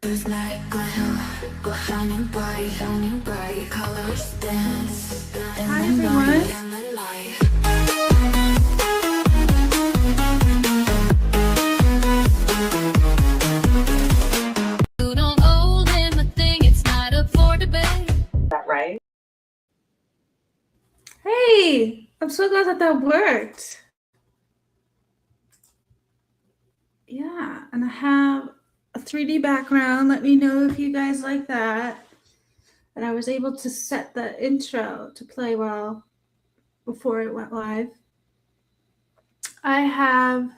It's like glam, go shining bright, colors dance. Hi everyone. You don't owe them a thing, it's not up for debate. Is that right? Hey, I'm so glad that worked. Yeah, and I have a 3D background. Let me know if you guys like that. And I was able to set the intro to play well before it went live. I have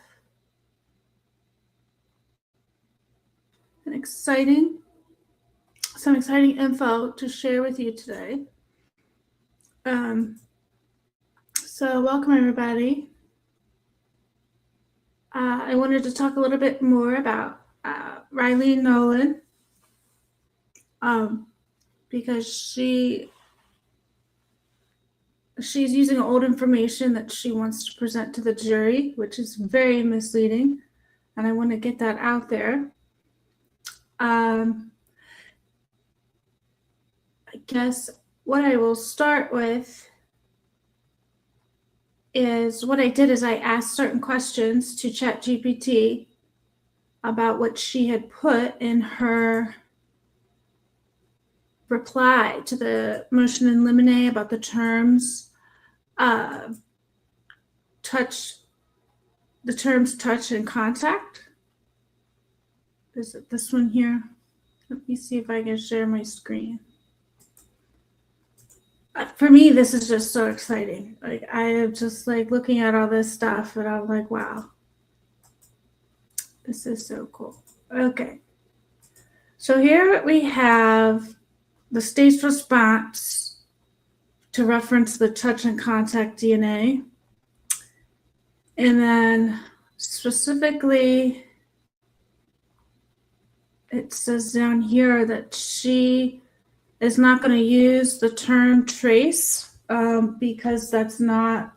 some exciting info to share with you today. So welcome everybody. I wanted to talk a little bit more about Riley Nowlin, because she's using old information that she wants to present to the jury, which is very misleading, and I want to get that out there. I guess what I will start with is what I did is I asked certain questions to ChatGPT about what she had put in her reply to the motion in limine about the terms touch and contact. Is it this one here? Let me see if I can share my screen. For me, this is just so exciting. Like, I am just like looking at all this stuff and I'm like, wow, this is so cool. Okay. So here we have the state's response to reference the touch and contact DNA. And then specifically, it says down here that she is not going to use the term trace because that's not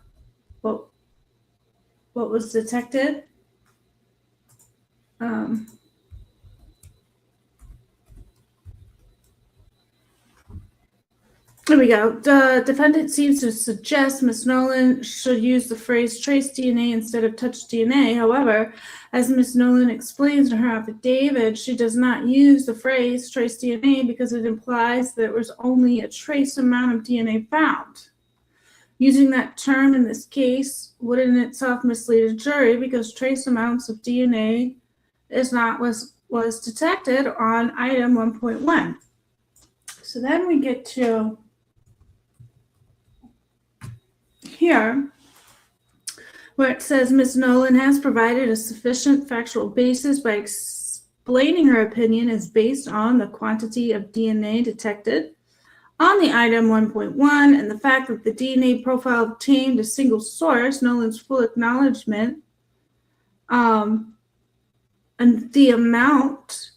what was detected. There we go. The defendant seems to suggest Ms. Nowlin should use the phrase trace DNA instead of touch DNA. However, as Ms. Nowlin explains in her affidavit, she does not use the phrase trace DNA because it implies there was only a trace amount of DNA found. Using that term in this case would in itself mislead a jury because trace amounts of DNA was detected on item 1.1. So then we get to here, where it says Ms. Nowlin has provided a sufficient factual basis by explaining her opinion is based on the quantity of DNA detected on the item 1.1 and the fact that the DNA profile obtained a single source, Nowlin's full acknowledgement, and the amount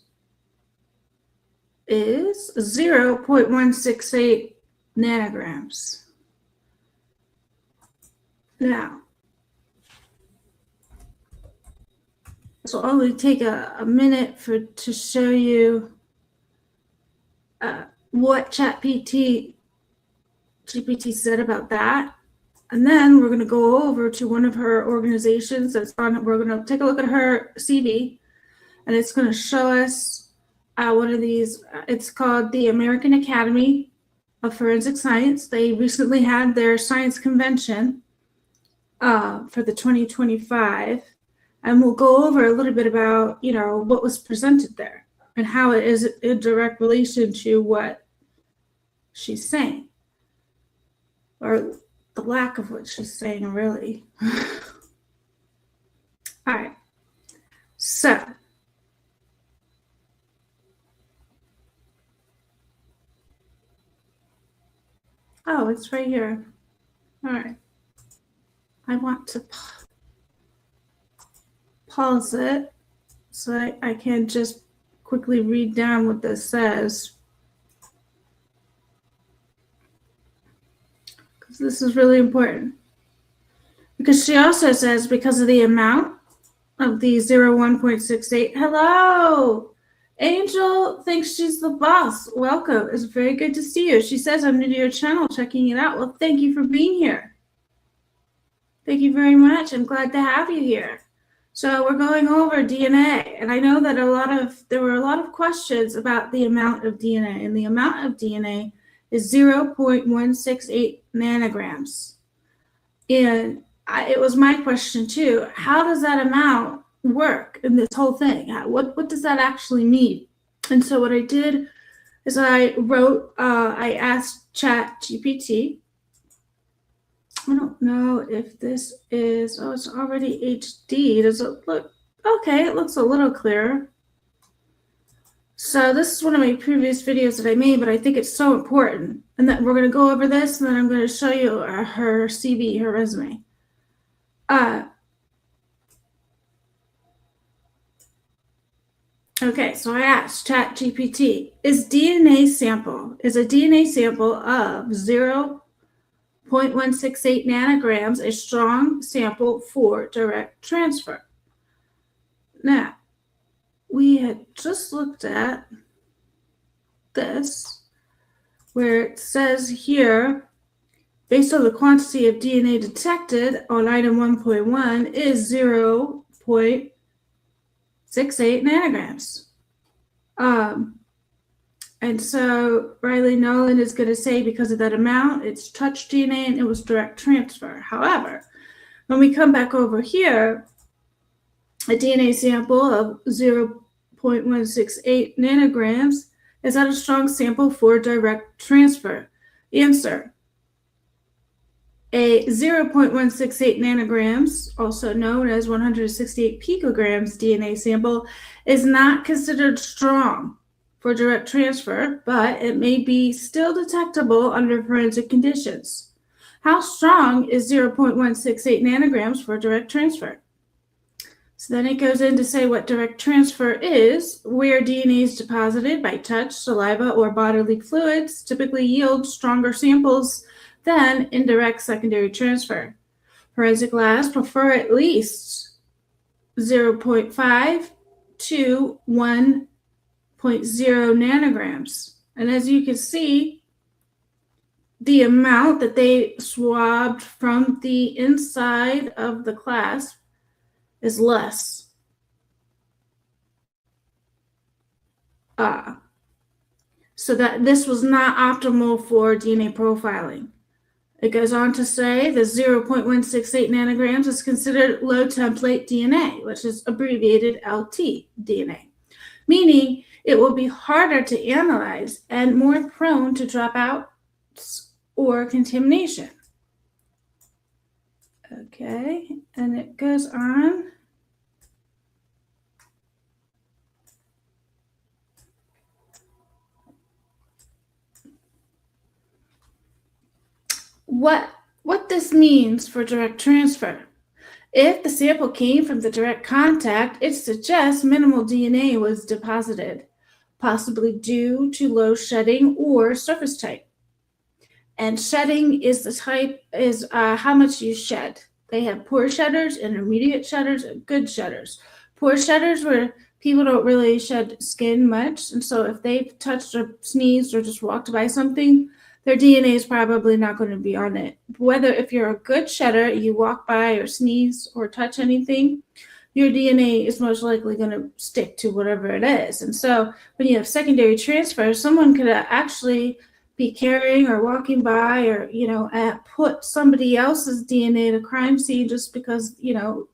is 0.168 nanograms. Now, this will only take a minute to show you what GPT said about that. And then we're going to go over to one of her organizations that's on. We're going to take a look at her CV, and it's going to show us one of these. It's called the American Academy of Forensic Science. They recently had their science convention for the 2025, and we'll go over a little bit about, what was presented there and how it is in direct relation to what she's saying, or the lack of what she's saying, really. All right, so it's right here. All right. I want to pause it so I can just quickly read down what this says, because this is really important. Because she also says because of the amount of the 1.68. Hello, Angel Rachel thinks she's the boss. Welcome. It's very good to see you. She says, I'm new to your channel, checking it out. Well, thank you for being here. Thank you very much. I'm glad to have you here. So we're going over DNA, and I know that there were a lot of questions about the amount of DNA, and the amount of DNA is 0.168 nanograms. And it was my question too. How does that amount work in this whole thing? What does that actually mean? And so what I did is I asked ChatGPT. I don't know if this is, it's already HD. Does it look, okay, it looks a little clearer. So this is one of my previous videos that I made, but I think it's so important. And that we're going to go over this, and then I'm going to show you her CV, her resume. Okay, so I asked ChatGPT, is a DNA sample of 0.168 nanograms a strong sample for direct transfer? Now, we had just looked at this, where it says here, based on the quantity of DNA detected on item 1.1 is 0.68 nanograms. And so Riley Nowlin is going to say because of that amount, it's touch DNA and it was direct transfer. However, when we come back over here, a DNA sample of 0.168 nanograms, is that a strong sample for direct transfer? Answer. A 0.168 nanograms, also known as 168 picograms DNA sample, is not considered strong for direct transfer, but it may be still detectable under forensic conditions. How strong is 0.168 nanograms for direct transfer? So then it goes in to say what direct transfer is, where DNA is deposited by touch, saliva, or bodily fluids, typically yield stronger samples than indirect secondary transfer. Forensic labs prefer at least 0.5 to 1.0 nanograms. And as you can see, the amount that they swabbed from the inside of the clasp is less. So that this was not optimal for DNA profiling. It goes on to say the 0.168 nanograms is considered low template DNA, which is abbreviated LT DNA, meaning it will be harder to analyze and more prone to dropouts or contamination. Okay, and it goes on. What this means for direct transfer. If the sample came from the direct contact, it suggests minimal DNA was deposited, possibly due to low shedding or surface type. And shedding is how much you shed. They have poor shedders, intermediate shedders, and good shedders. Poor shedders where people don't really shed skin much, and so if they've touched or sneezed or just walked by something, their DNA is probably not going to be on it. Whether if you're a good shedder, you walk by or sneeze or touch anything, your DNA is most likely going to stick to whatever it is. And so when you have secondary transfer, someone could actually be carrying or walking by or, put somebody else's DNA at a crime scene just because,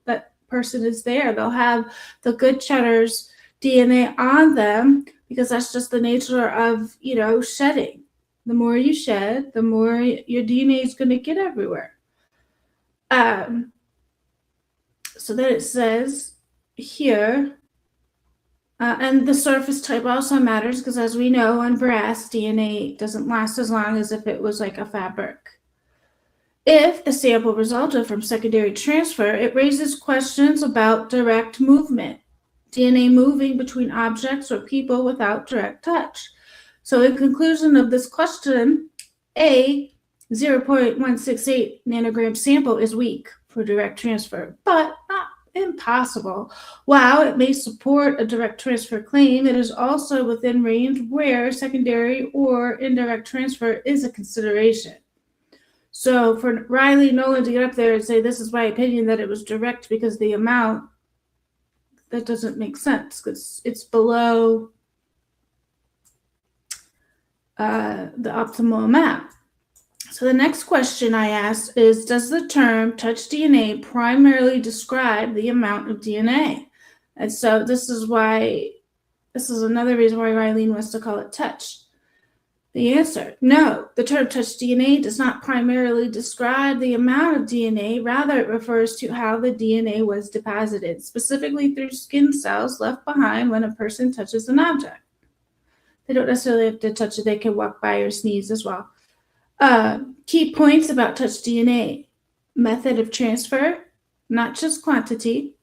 that person is there. They'll have the good cheddar's DNA on them because that's just the nature of, shedding. The more you shed, the more your DNA is going to get everywhere. So then it says here, and the surface type also matters because as we know on brass, DNA doesn't last as long as if it was like a fabric. If the sample resulted from secondary transfer, it raises questions about direct movement, DNA moving between objects or people without direct touch. So in conclusion of this question, a 0.168 nanogram sample is weak for direct transfer, but impossible. While it may support a direct transfer claim, it is also within range where secondary or indirect transfer is a consideration. So for Riley Nowlin to get up there and say, this is my opinion that it was direct because the amount, that doesn't make sense because it's below the optimal amount. So the next question I asked is, does the term touch DNA primarily describe the amount of DNA? And so this is another reason why Riley wants to call it touch. The answer, no, the term touch DNA does not primarily describe the amount of DNA, rather it refers to how the DNA was deposited, specifically through skin cells left behind when a person touches an object. They don't necessarily have to touch it, they can walk by or sneeze as well. Key points about touch DNA. Method of transfer, not just quantity.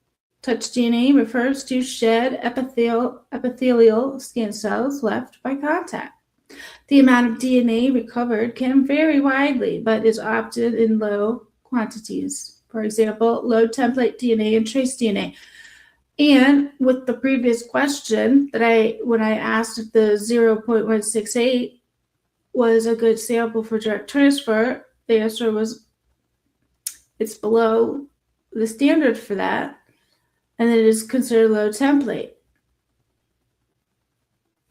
Touch DNA refers to shed epithelial skin cells left by contact. The amount of DNA recovered can vary widely, but is often in low quantities. For example, low template DNA and trace DNA. And with the previous question when I asked if the 0.168 was a good sample for direct transfer, the answer was it's below the standard for that, and it is considered low template.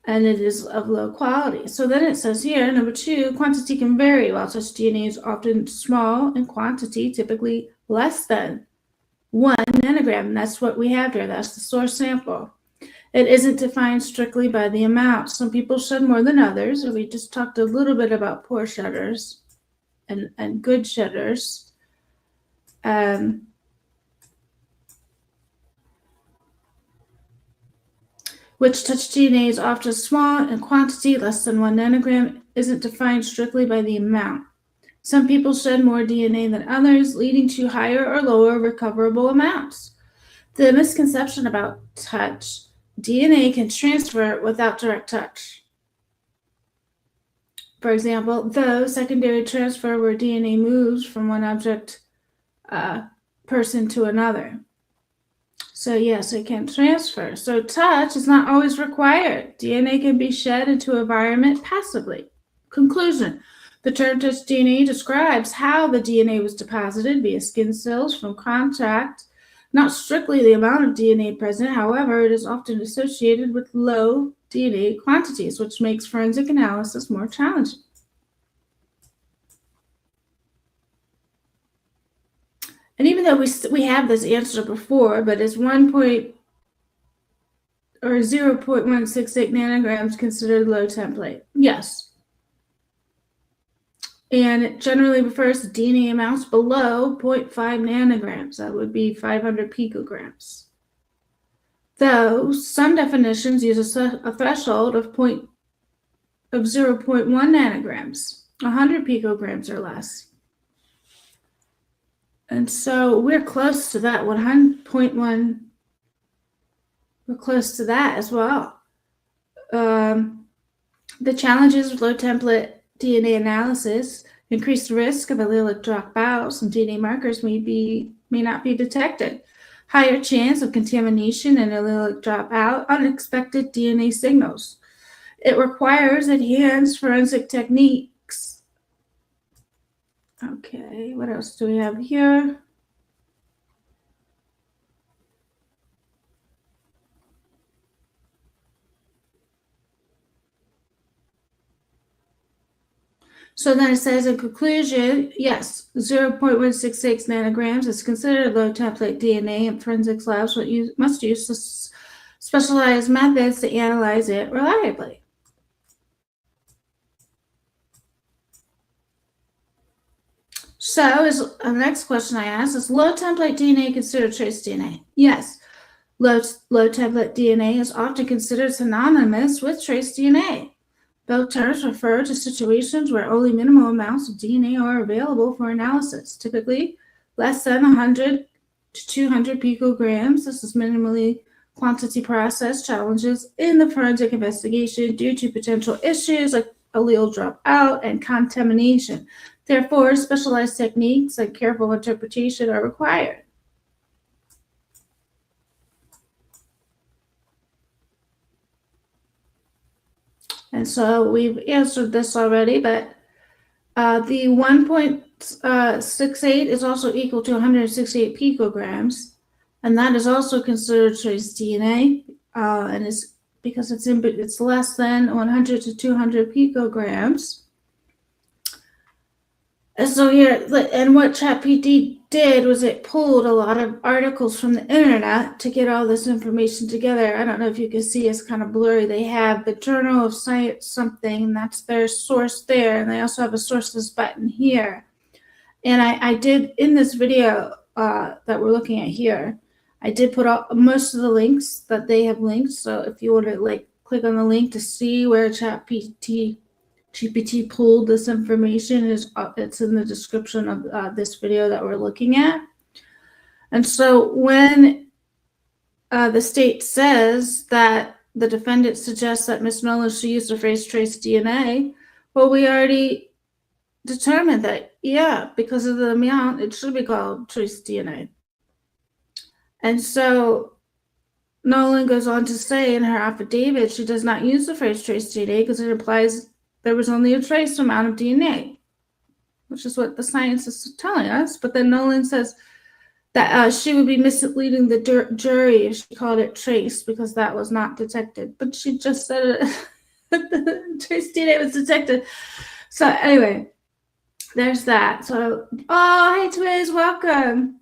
And it is of low quality. So then it says here, number 2, quantity can vary. While touch DNA is often small in quantity, typically less than 1 nanogram. That's what we have here. That's the source sample. It isn't defined strictly by the amount. Some people shed more than others. And we just talked a little bit about poor shedders and good shedders. Which touch DNA is often small in quantity, less than 1 nanogram, isn't defined strictly by the amount. Some people shed more DNA than others, leading to higher or lower recoverable amounts. The misconception about touch, DNA can transfer without direct touch. For example, though secondary transfer where DNA moves from one object person to another. So yes, it can transfer. So touch is not always required. DNA can be shed into environment passively. Conclusion. The term touch DNA describes how the DNA was deposited via skin cells from contact, not strictly the amount of DNA present. However, it is often associated with low DNA quantities, which makes forensic analysis more challenging. And even though we have this answer before, but is 0.168 nanograms considered low template? Yes. And it generally refers to DNA amounts below 0.5 nanograms. That would be 500 picograms. Though some definitions use a threshold of 0.1 nanograms, 100 picograms or less. And so we're close to that 100.1. We're close to that as well. The challenges with low template DNA analysis: increased risk of allelic dropouts and DNA markers may not be detected. Higher chance of contamination and allelic dropout, unexpected DNA signals. It requires enhanced forensic techniques. Okay, what else do we have here? So then it says in conclusion, yes, 0.166 nanograms is considered low template DNA, and forensics labs must use specialized methods to analyze it reliably. So the next question I asked is, low template DNA considered trace DNA? Yes. Low template DNA is often considered synonymous with trace DNA. Both terms refer to situations where only minimal amounts of DNA are available for analysis, typically less than 100 to 200 picograms. This is minimally quantity process challenges in the forensic investigation due to potential issues like allele dropout and contamination. Therefore, specialized techniques and careful interpretation are required. And so we've answered this already, but the 1.68 is also equal to 168 picograms, and that is also considered trace DNA, and it's because it's less than 100 to 200 picograms. And so here, and what ChatGPT did was it pulled a lot of articles from the internet to get all this information together. I don't know if you can see, it's kind of blurry. They have the Journal of Science something, that's their source there, and they also have a sources button here. And I did, in this video that we're looking at here, I did put up most of the links that they have linked. So if you want to click on the link to see where ChatGPT pulled this information, it's in the description of this video that we're looking at. And so when the state says that the defendant suggests that Ms. Nowlin should use the phrase trace DNA, well, we already determined that, yeah, because of the amount, it should be called trace DNA. And so Nowlin goes on to say in her affidavit she does not use the phrase trace DNA because it implies there was only a trace amount of DNA, which is what the science is telling us. But then Nowlin says that she would be misleading the jury if she called it trace because that was not detected. But she just said the trace DNA was detected. So anyway, there's that. So, oh, hey, Twiz, welcome.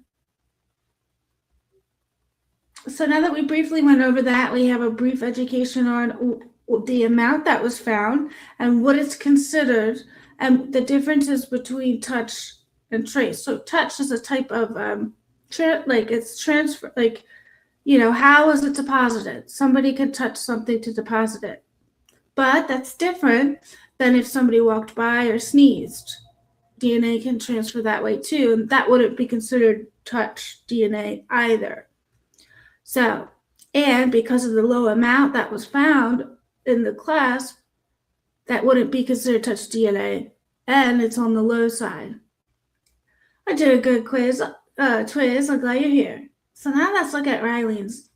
So now that we briefly went over that, we have a brief education on the amount that was found and what it's considered and the differences between touch and trace. So touch is a type of it's transfer, how was it deposited? Somebody could touch something to deposit it, but that's different than if somebody walked by or sneezed. DNA can transfer that way too, and that wouldn't be considered touch DNA either. So, and because of the low amount that was found in the class, that wouldn't be considered touch DNA, and it's on the low side. I did a good quiz, Twiz. I'm glad you're here. So now let's look at Riley's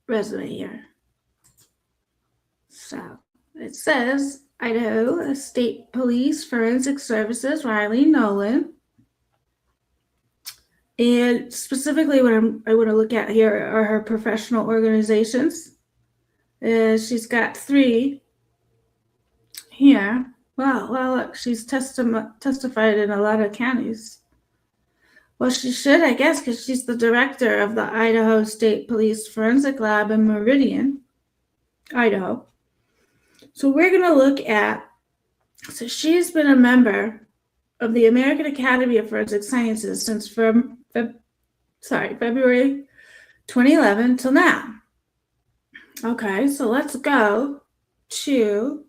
resume here. So it says Idaho State Police Forensic Services, Riley Nowlin. And specifically what I want to look at here are her professional organizations. She's got 3 here. Well, look, she's testified in a lot of counties. Well, she should, I guess, because she's the director of the Idaho State Police Forensic Lab in Meridian, Idaho. So we're going to look at, so she's been a member of the American Academy of Forensic Sciences since February 2011 till now. Okay, so let's go to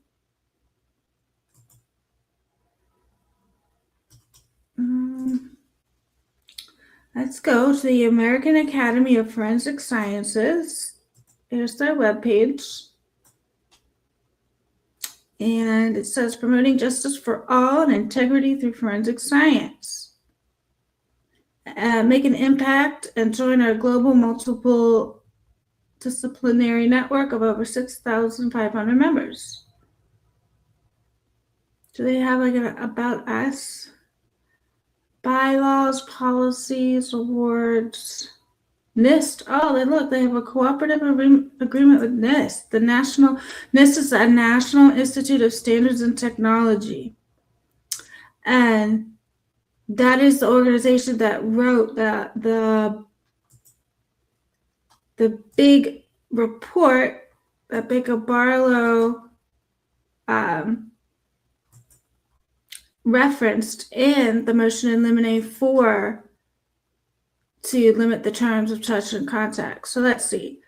the American Academy of Forensic Sciences. Here's their webpage. And it says promoting justice for all and integrity through forensic science. Make an impact and join our global multiple disciplinary network of over 6,500 members. Do they have like an about us? Bylaws, policies, awards, NIST. Oh, then look, they have a cooperative agreement with NIST. NIST is the National Institute of Standards and Technology. And that is the organization that wrote the big report that Baker Barlow referenced in the motion in limine 4 to limit the terms of touch and contact. So let's see.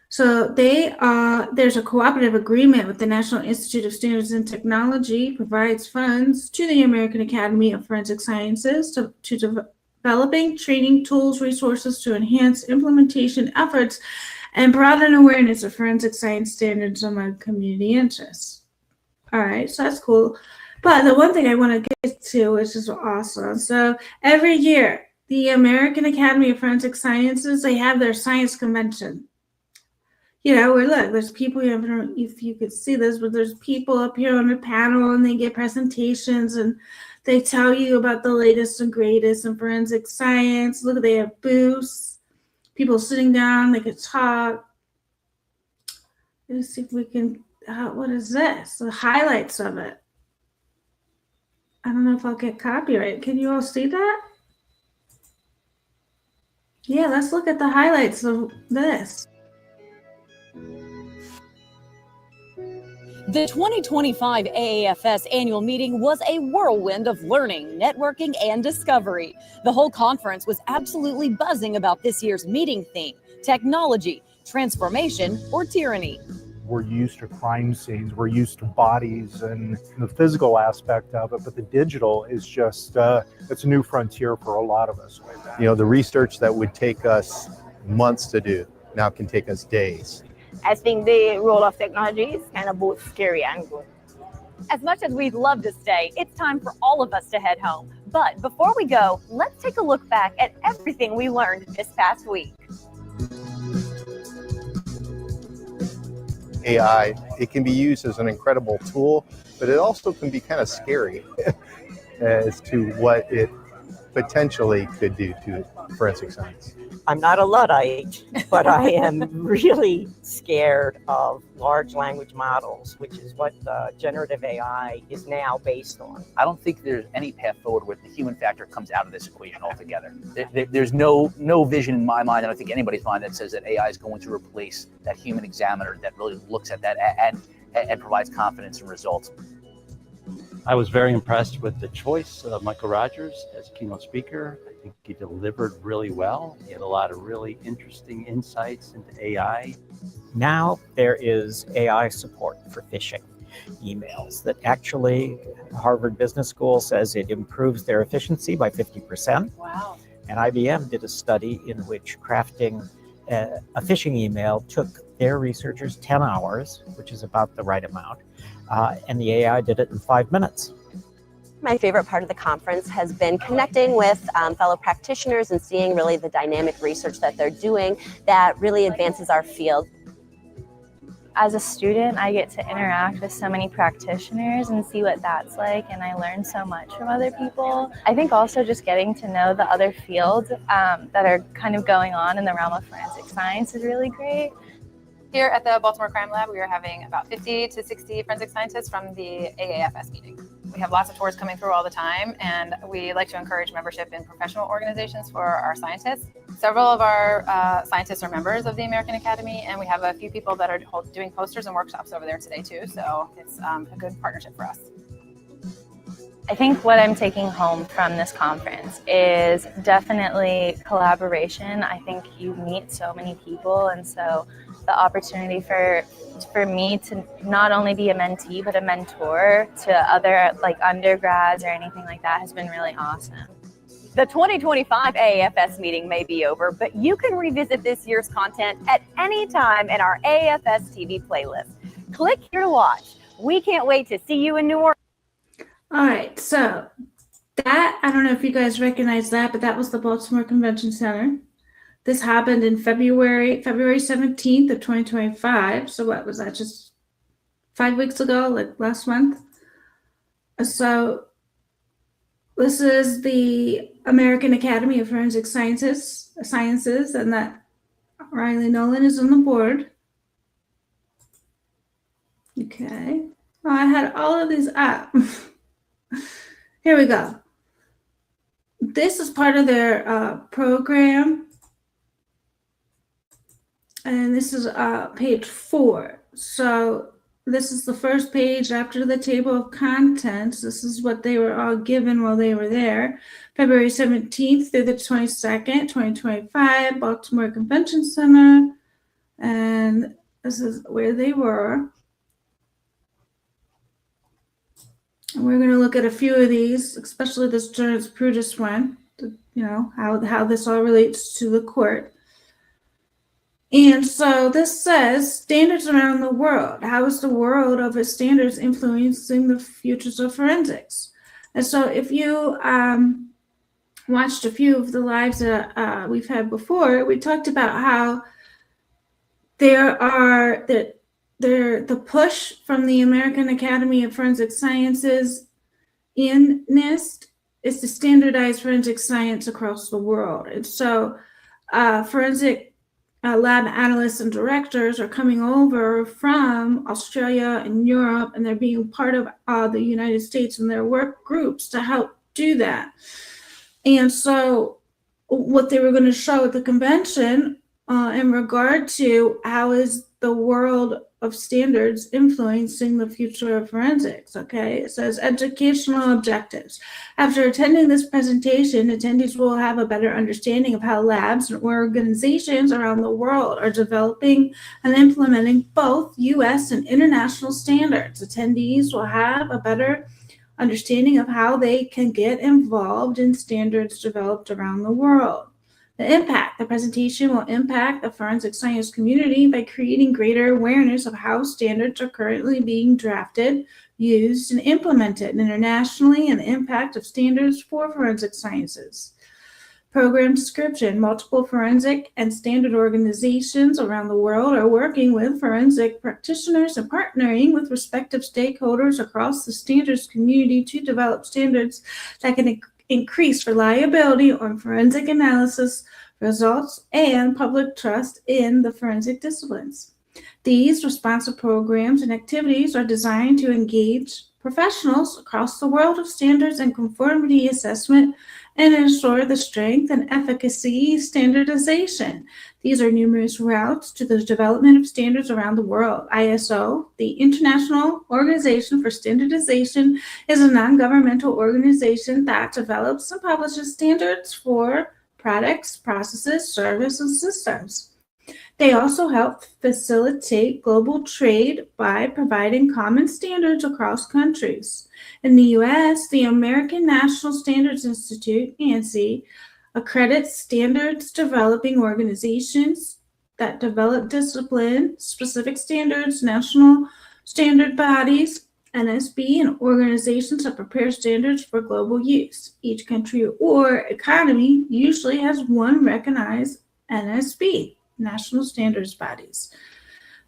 So there's a cooperative agreement with the National Institute of Standards and Technology, provides funds to the American Academy of Forensic Sciences to developing training tools, resources to enhance implementation efforts and broaden awareness of forensic science standards among community interests. All right, so that's cool. But the one thing I want to get to, which is awesome. So every year, the American Academy of Forensic Sciences, they have their science convention. you know, where look, there's people, I don't know if you could see this, but there's people up here on the panel and they get presentations and they tell you about the latest and greatest in forensic science. Look, they have booths, people sitting down, they could talk. Let's see if we can, what is this? The highlights of it. I don't know if I'll get copyright. Can you all see that? Yeah, let's look at the highlights of this. The 2025 AAFS annual meeting was a whirlwind of learning, networking, and discovery. The whole conference was absolutely buzzing about this year's meeting theme: technology, transformation, or tyranny. We're used to crime scenes, we're used to bodies and the physical aspect of it, but the digital is just, it's a new frontier for a lot of us. You know, the research that would take us months to do now can take us days. I think the role of technology is kind of both scary and good. As much as we'd love to stay, it's time for all of us to head home. But before we go, let's take a look back at everything we learned this past week. AI, it can be used as an incredible tool, but it also can be kind of scary as to what it potentially could do to forensic science. I'm not a Luddite, but I am really scared of large language models, which is what generative AI is now based on. I don't think there's any path forward where the human factor comes out of this equation altogether. There's no vision in my mind, and I think anybody's mind, that says that AI is going to replace that human examiner that really looks at that and provides confidence in results. I was very impressed with the choice of Michael Rogers as keynote speaker. I think he delivered really well. He had a lot of really interesting insights into AI. Now there is AI support for phishing emails that actually Harvard Business School says it improves their efficiency by 50%. Wow. And IBM did a study in which crafting a phishing email took their researchers 10 hours, which is about the right amount, and the AI did it in 5 minutes. My favorite part of the conference has been connecting with fellow practitioners and seeing really the dynamic research that they're doing that really advances our field. As a student, I get to interact with so many practitioners and see what that's like, and I learn so much from other people. I think also just getting to know the other fields that are kind of going on in the realm of forensic science is really great. Here at the Baltimore Crime Lab, we are having about 50 to 60 forensic scientists from the AAFS meeting. We have lots of tours coming through all the time, and we like to encourage membership in professional organizations for our scientists. Several of our scientists are members of the American Academy, and we have a few people that are doing posters and workshops over there today too, so it's a good partnership for us. I think what I'm taking home from this conference is definitely collaboration. I think you meet so many people, and so the opportunity for me to not only be a mentee but a mentor to other like undergrads or anything like that has been really awesome. The 2025 AAFS meeting may be over, but you can revisit this year's content at any time in our AAFS TV playlist. Click here to watch. We can't wait to see you in New Orleans. All right, so that, I don't know if you guys recognize that, but that was the Baltimore Convention Center. This happened in February 17th of 2025. So what was that, just 5 weeks ago, like last month? So this is the American Academy of Forensic Sciences, and that Riley Nowlin is on the board. Okay. Oh, I had all of these up. Here we go. This is part of their program. And this is page 4. So this is the first page after the table of contents. This is what they were all given while they were there. February 17th through the 22nd, 2025, Baltimore Convention Center. And this is where they were. And we're going to look at a few of these, especially this jurisprudence one, you know, how this all relates to the court. And so this says standards around the world. How is the world of its standards influencing the futures of forensics? And so if you watched a few of the lives that we've had before, we talked about how the push from the American Academy of Forensic Sciences in NIST is to standardize forensic science across the world. And so forensic lab analysts and directors are coming over from Australia and Europe, and they're being part of the United States and their work groups to help do that. And so what they were going to show at the convention in regard to how is the world of standards influencing the future of forensics, okay? It says educational objectives. After attending this presentation, attendees will have a better understanding of how labs and organizations around the world are developing and implementing both U.S. and international standards. Attendees will have a better understanding of how they can get involved in standards developed around the world. The impact. The presentation will impact the forensic science community by creating greater awareness of how standards are currently being drafted, used, and implemented internationally, and the impact of standards for forensic sciences. Program description. Multiple forensic and standard organizations around the world are working with forensic practitioners and partnering with respective stakeholders across the standards community to develop standards that can increase reliability on forensic analysis results and public trust in the forensic disciplines. These responsive programs and activities are designed to engage professionals across the world of standards and conformity assessment and ensure the strength and efficacy standardization. These are numerous routes to the development of standards around the world. ISO, the International Organization for Standardization, is a non-governmental organization that develops and publishes standards for products, processes, services, and systems. They also help facilitate global trade by providing common standards across countries. In the U.S., the American National Standards Institute, ANSI, accredits standards developing organizations that develop discipline-specific standards, national standard bodies, NSB, and organizations that prepare standards for global use. Each country or economy usually has one recognized NSB, national standards bodies.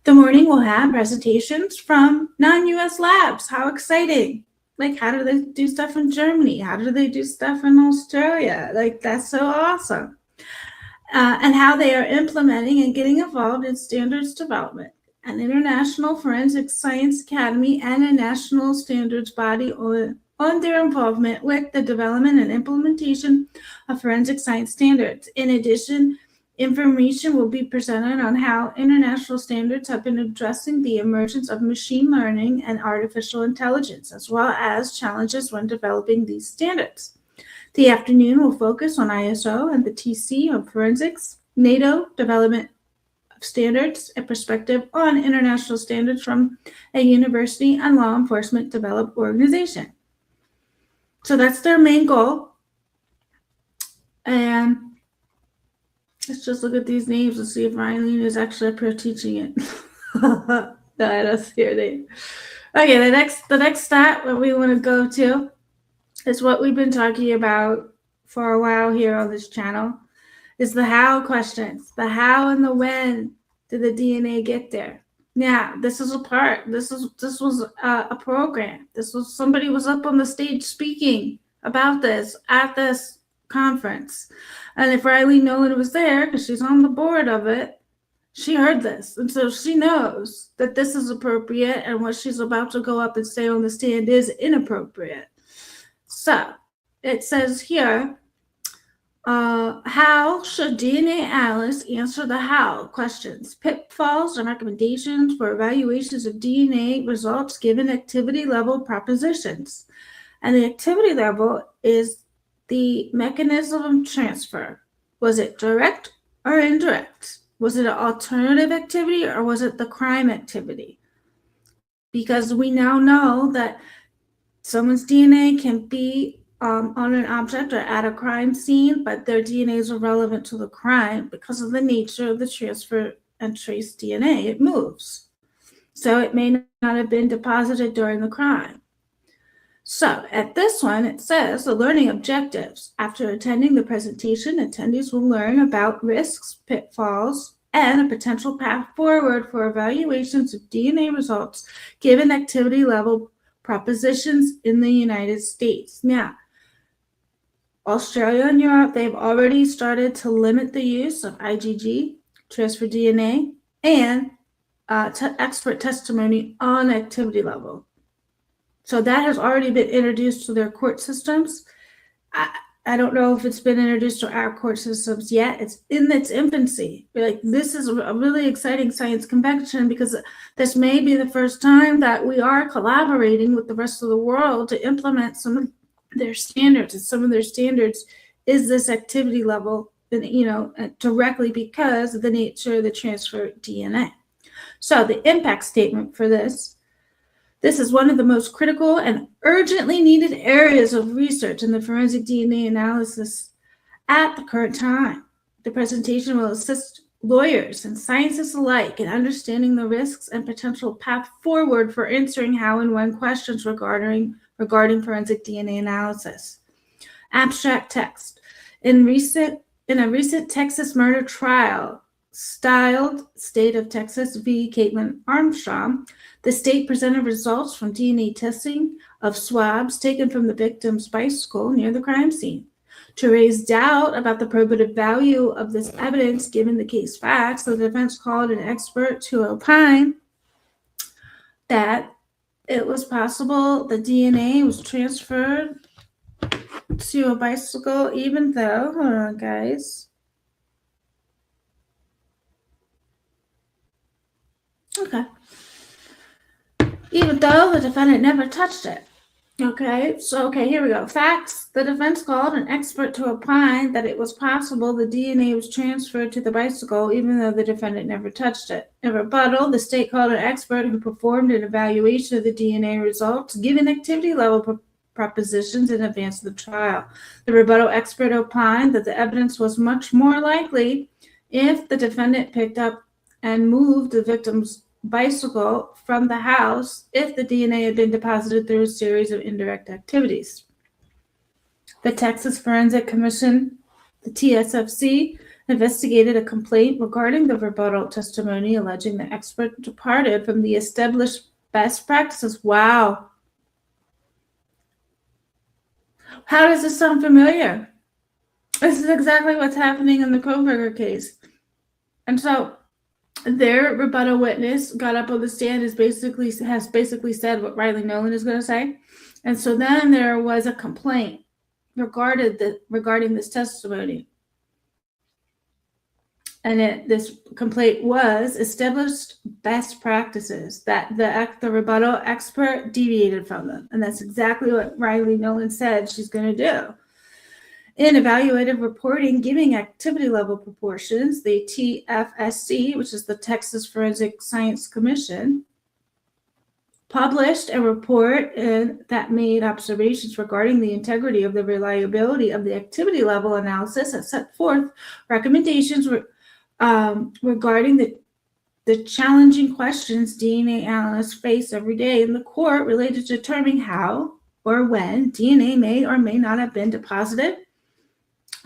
The morning will have presentations from non-US labs. How exciting! Like, how do they do stuff in Germany? How do they do stuff in Australia? Like, that's so awesome. And how they are implementing and getting involved in standards development. An International Forensic Science Academy and a national standards body on their involvement with the development and implementation of forensic science standards. In addition, information will be presented on how international standards have been addressing the emergence of machine learning and artificial intelligence, as well as challenges when developing these standards. The afternoon will focus on ISO and the TC on forensics, NATO development of standards, a perspective on international standards from a university and law enforcement developed organization. So that's their main goal. And let's just look at these names and see if Ryan is actually up here teaching it. No, I don't see her name. Okay, the next stat that we want to go to is what we've been talking about for a while here on this channel, is the how questions. The how and the when did the DNA get there? Now, this is a part. This was a program. Somebody was up on the stage speaking about this at this conference. And if Riley Nowlin was there, because she's on the board of it, she heard this. And so she knows that this is appropriate and what she's about to go up and say on the stand is inappropriate. So it says here, how should DNA analysts answer the how questions? Pitfalls and recommendations for evaluations of DNA results given activity level propositions. And the activity level is the mechanism of transfer. Was it direct or indirect? Was it an alternative activity or was it the crime activity? Because we now know that someone's DNA can be on an object or at a crime scene, but their DNA is irrelevant to the crime because of the nature of the transfer and trace DNA. It moves. So it may not have been deposited during the crime. So at this one, it says the learning objectives. After attending the presentation, attendees will learn about risks, pitfalls, and a potential path forward for evaluations of DNA results given activity level propositions in the United States. Now, Australia and Europe, they've already started to limit the use of IgG, transfer DNA, and expert testimony on activity level. So that has already been introduced to their court systems. I don't know if it's been introduced to our court systems yet. It's in its infancy. Like, this is a really exciting science convention because this may be the first time that we are collaborating with the rest of the world to implement some of their standards. And some of their standards is this activity level, and, directly because of the nature of the transfer DNA. So the impact statement for this is one of the most critical and urgently needed areas of research in the forensic DNA analysis at the current time. The presentation will assist lawyers and scientists alike in understanding the risks and potential path forward for answering how and when questions regarding forensic DNA analysis. Abstract text. In a recent Texas murder trial, styled State of Texas v. Caitlin Armstrong, the state presented results from DNA testing of swabs taken from the victim's bicycle near the crime scene. To raise doubt about the probative value of this evidence given the case facts, the defense called an expert to opine that it was possible the DNA was transferred to a bicycle, even though, hold on guys, okay. Even though the defendant never touched it. Okay, here we go. Facts. The defense called an expert to opine that it was possible the DNA was transferred to the bicycle even though the defendant never touched it. In rebuttal, the state called an expert who performed an evaluation of the DNA results given activity level propositions in advance of the trial. The rebuttal expert opined that the evidence was much more likely if the defendant picked up and moved the victim's bicycle from the house if the DNA had been deposited through a series of indirect activities. The Texas Forensic Commission, the TSFC, investigated a complaint regarding the rebuttal testimony alleging the expert departed from the established best practices. Wow. How does this sound familiar? This is exactly what's happening in the Koberger case. And so their rebuttal witness got up on the stand has basically said what Riley Nowlin is going to say. And so then there was a complaint regarding this testimony. And this complaint was established best practices that the rebuttal expert deviated from them. And that's exactly what Riley Nowlin said she's going to do. In evaluative reporting, giving activity level proportions, the TFSC, which is the Texas Forensic Science Commission, published a report that made observations regarding the integrity of the reliability of the activity level analysis and set forth recommendations regarding the challenging questions DNA analysts face every day in the court related to determining how or when DNA may or may not have been deposited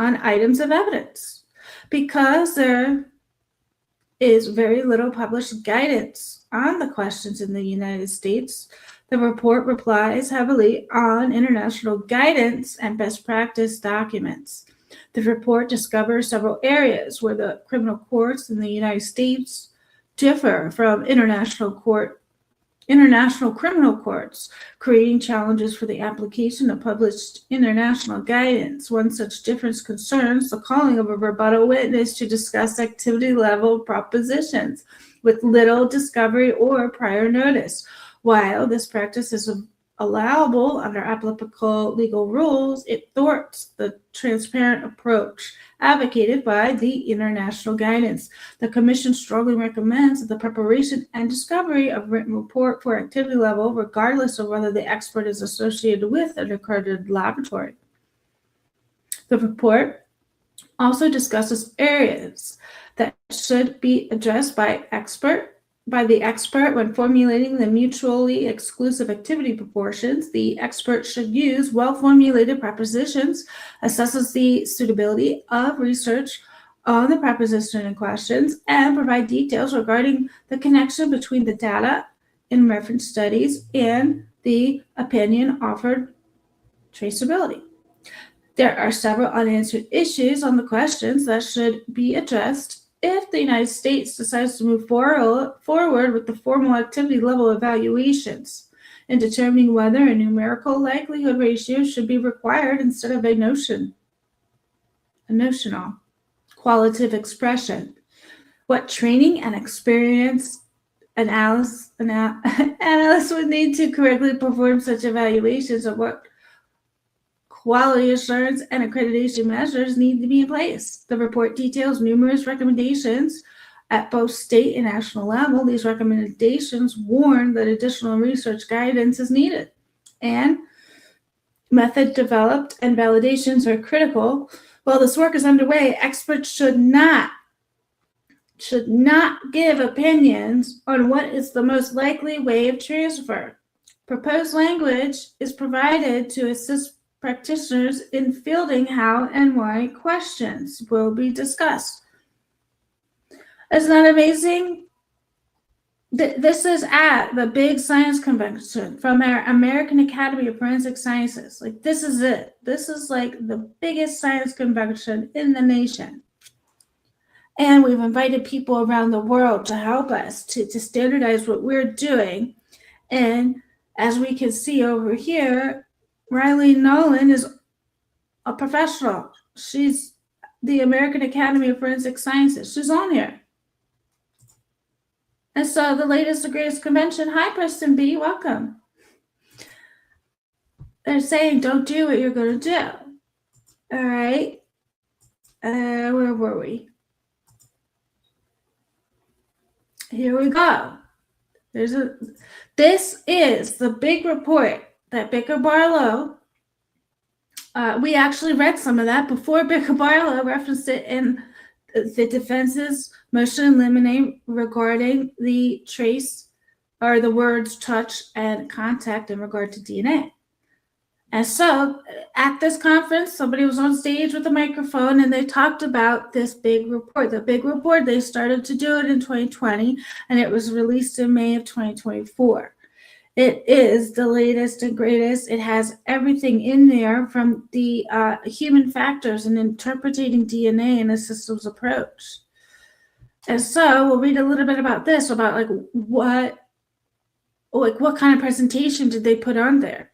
on items of evidence. Because there is very little published guidance on the questions in the United States, the report relies heavily on international guidance and best practice documents. The report discovers several areas where the criminal courts in the United States differ from international criminal courts, creating challenges for the application of published international guidance. One such difference concerns the calling of a rebuttal witness to discuss activity level propositions with little discovery or prior notice. While this practice is allowable under applicable legal rules, it thwarts the transparent approach advocated by the international guidance. The Commission strongly recommends the preparation and discovery of written report for activity level, regardless of whether the expert is associated with an accredited laboratory. The report also discusses areas that should be addressed by the expert when formulating the mutually exclusive activity proportions. The expert should use well-formulated propositions, assesses the suitability of research on the proposition in questions and provide details regarding the connection between the data in reference studies and the opinion offered traceability. There are several unanswered issues on the questions that should be addressed if the United States decides to move forward with the formal activity level evaluations in determining whether a numerical likelihood ratio should be required instead of a notional qualitative expression. What training and experience analysts would need to correctly perform such evaluations, of what quality assurance and accreditation measures need to be in place. The report details numerous recommendations at both state and national level. These recommendations warn that additional research guidance is needed, and method developed and validations are critical. While this work is underway, experts should not give opinions on what is the most likely way of transfer. Proposed language is provided to assist practitioners in fielding how and why questions will be discussed. Isn't that amazing? This is at the big science convention from our American Academy of Forensic Sciences. Like, this is it. This is like the biggest science convention in the nation. And we've invited people around the world to help us to standardize what we're doing. And as we can see over here, Riley Nowlin is a professional. She's the American Academy of Forensic Sciences. She's on here. And so the latest and greatest convention. Hi, Preston B. Welcome. They're saying don't do what you're going to do. All right. Where were we? Here we go. This is the big report that Baker Barlow, we actually read some of that before Baker Barlow referenced it in the defense's motion in limine regarding the trace, or the words touch and contact in regard to DNA. And so at this conference, somebody was on stage with a microphone and they talked about this big report. The big report, they started to do it in 2020 and it was released in May of 2024. It is the latest and greatest. It has everything in there from the human factors and interpreting DNA in a systems approach. And so we'll read a little bit about this, about what kind of presentation did they put on there?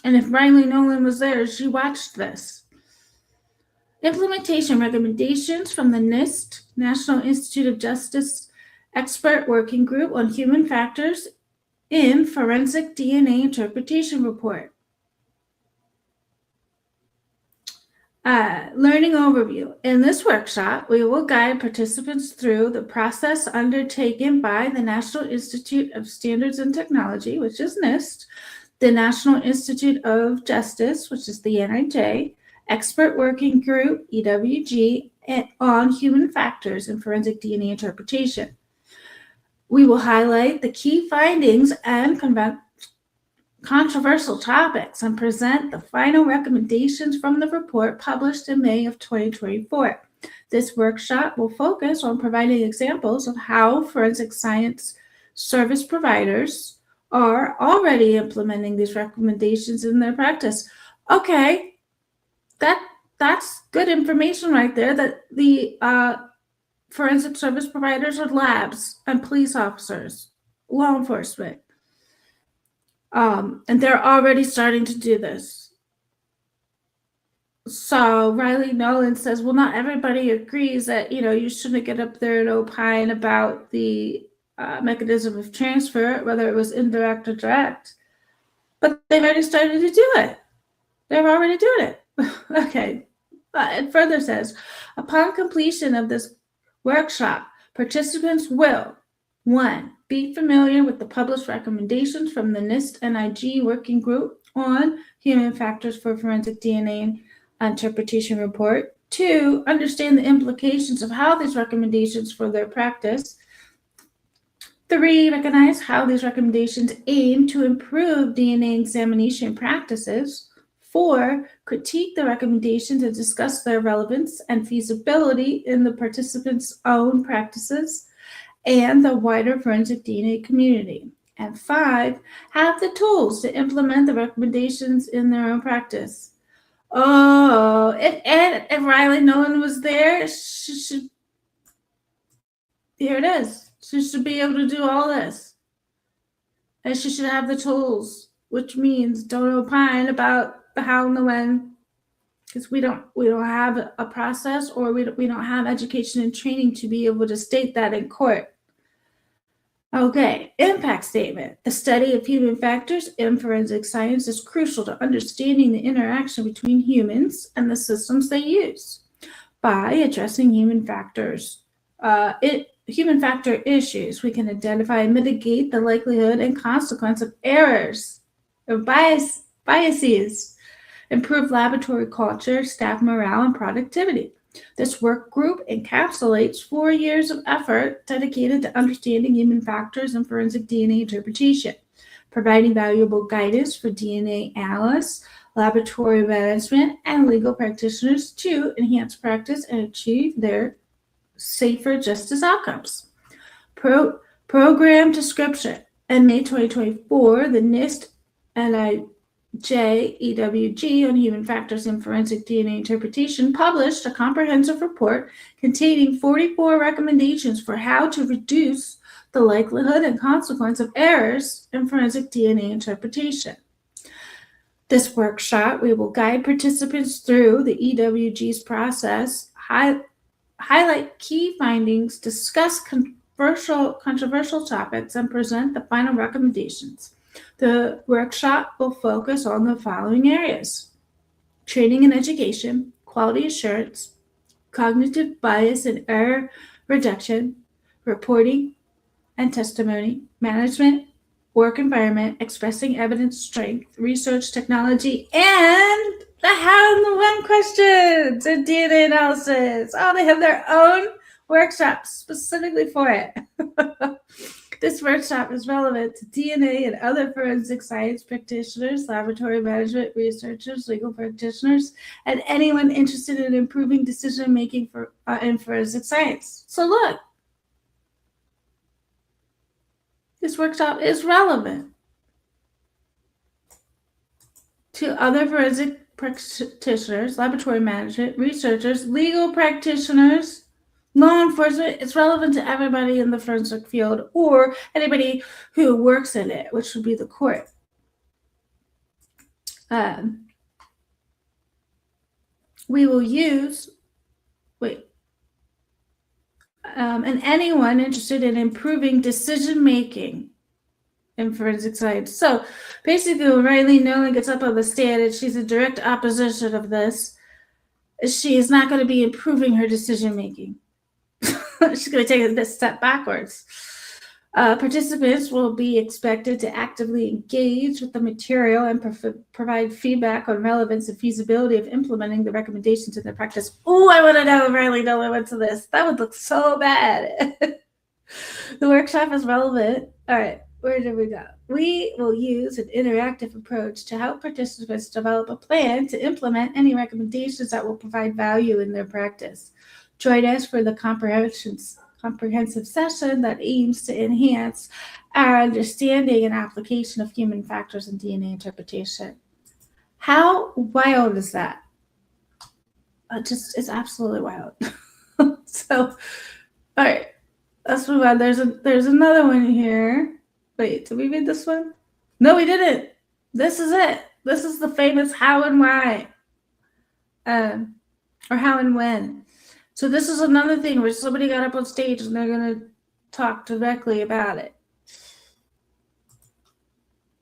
And if Riley Nowlin was there, she watched this. Implementation recommendations from the NIST, National Institute of Justice Expert Working Group on Human Factors in Forensic DNA Interpretation Report. Learning overview. In this workshop, we will guide participants through the process undertaken by the National Institute of Standards and Technology, which is NIST, the National Institute of Justice, which is the NIJ, Expert Working Group, EWG, on Human Factors in Forensic DNA Interpretation. We will highlight the key findings and controversial topics and present the final recommendations from the report published in May of 2024. This workshop will focus on providing examples of how forensic science service providers are already implementing these recommendations in their practice. Okay, that's good information right there, that the forensic service providers are labs and police officers, law enforcement. And they're already starting to do this. So Riley Nowlin says, well, not everybody agrees that, you shouldn't get up there and opine about the mechanism of transfer, whether it was indirect or direct. But they've already started to do it. They're already doing it. Okay. It further says, upon completion of this workshop, participants will, 1, be familiar with the published recommendations from the NIST-NIG Working Group on Human Factors for Forensic DNA Interpretation Report. 2, understand the implications of how these recommendations for their practice. 3, recognize how these recommendations aim to improve DNA examination practices. 4, critique the recommendations and discuss their relevance and feasibility in the participants' own practices and the wider forensic DNA community. And 5, have the tools to implement the recommendations in their own practice. Oh, if Riley Nowlin was there, she should, here it is. She should be able to do all this. And she should have the tools, which means don't opine about the how and the when, because we don't have a process, or we don't have education and training to be able to state that in court. Okay, impact statement. The study of human factors in forensic science is crucial to understanding the interaction between humans and the systems they use. By addressing human factor issues, we can identify and mitigate the likelihood and consequence of errors or biases, improve laboratory culture, staff morale, and productivity. This work group encapsulates 4 years of effort dedicated to understanding human factors in forensic DNA interpretation, providing valuable guidance for DNA analysts, laboratory management, and legal practitioners to enhance practice and achieve their safer justice outcomes. Program description. In May 2024, the NIST EWG on human factors in forensic DNA interpretation published a comprehensive report containing 44 recommendations for how to reduce the likelihood and consequence of errors in forensic DNA interpretation. This workshop, we will guide participants through the EWG's process, highlight key findings, discuss controversial topics, and present the final recommendations. The workshop will focus on the following areas: training and education, quality assurance, cognitive bias and error reduction, reporting and testimony, management, work environment, expressing evidence strength, research technology, and the how and the when questions and DNA analysis. Oh, they have their own workshop specifically for it. This workshop is relevant to DNA and other forensic science practitioners, laboratory management researchers, legal practitioners, and anyone interested in improving decision-making in forensic science. So look, this workshop is relevant to other forensic practitioners, laboratory management researchers, legal practitioners, law enforcement. It's relevant to everybody in the forensic field or anybody who works in it, which would be the court. We will use, and anyone interested in improving decision-making in forensic science. So basically, when Riley Nowlin gets up on the stand and she's in direct opposition of this, she is not going to be improving her decision-making. She's going to take a step backwards. Participants will be expected to actively engage with the material and provide feedback on relevance and feasibility of implementing the recommendations in their practice. Oh, I want to know if Riley Nowlin went to this. That would look so bad. The workshop is relevant. All right, where did we go? We will use an interactive approach to help participants develop a plan to implement any recommendations that will provide value in their practice. Join us for the comprehensive session that aims to enhance our understanding and application of human factors in DNA interpretation. How wild is that? It's absolutely wild. So, all right, let's move on. There's another one here. Wait, did we read this one? No, we didn't. This is it. This is the famous how and why, or how and when. So this is another thing where somebody got up on stage and they're going to talk directly about it.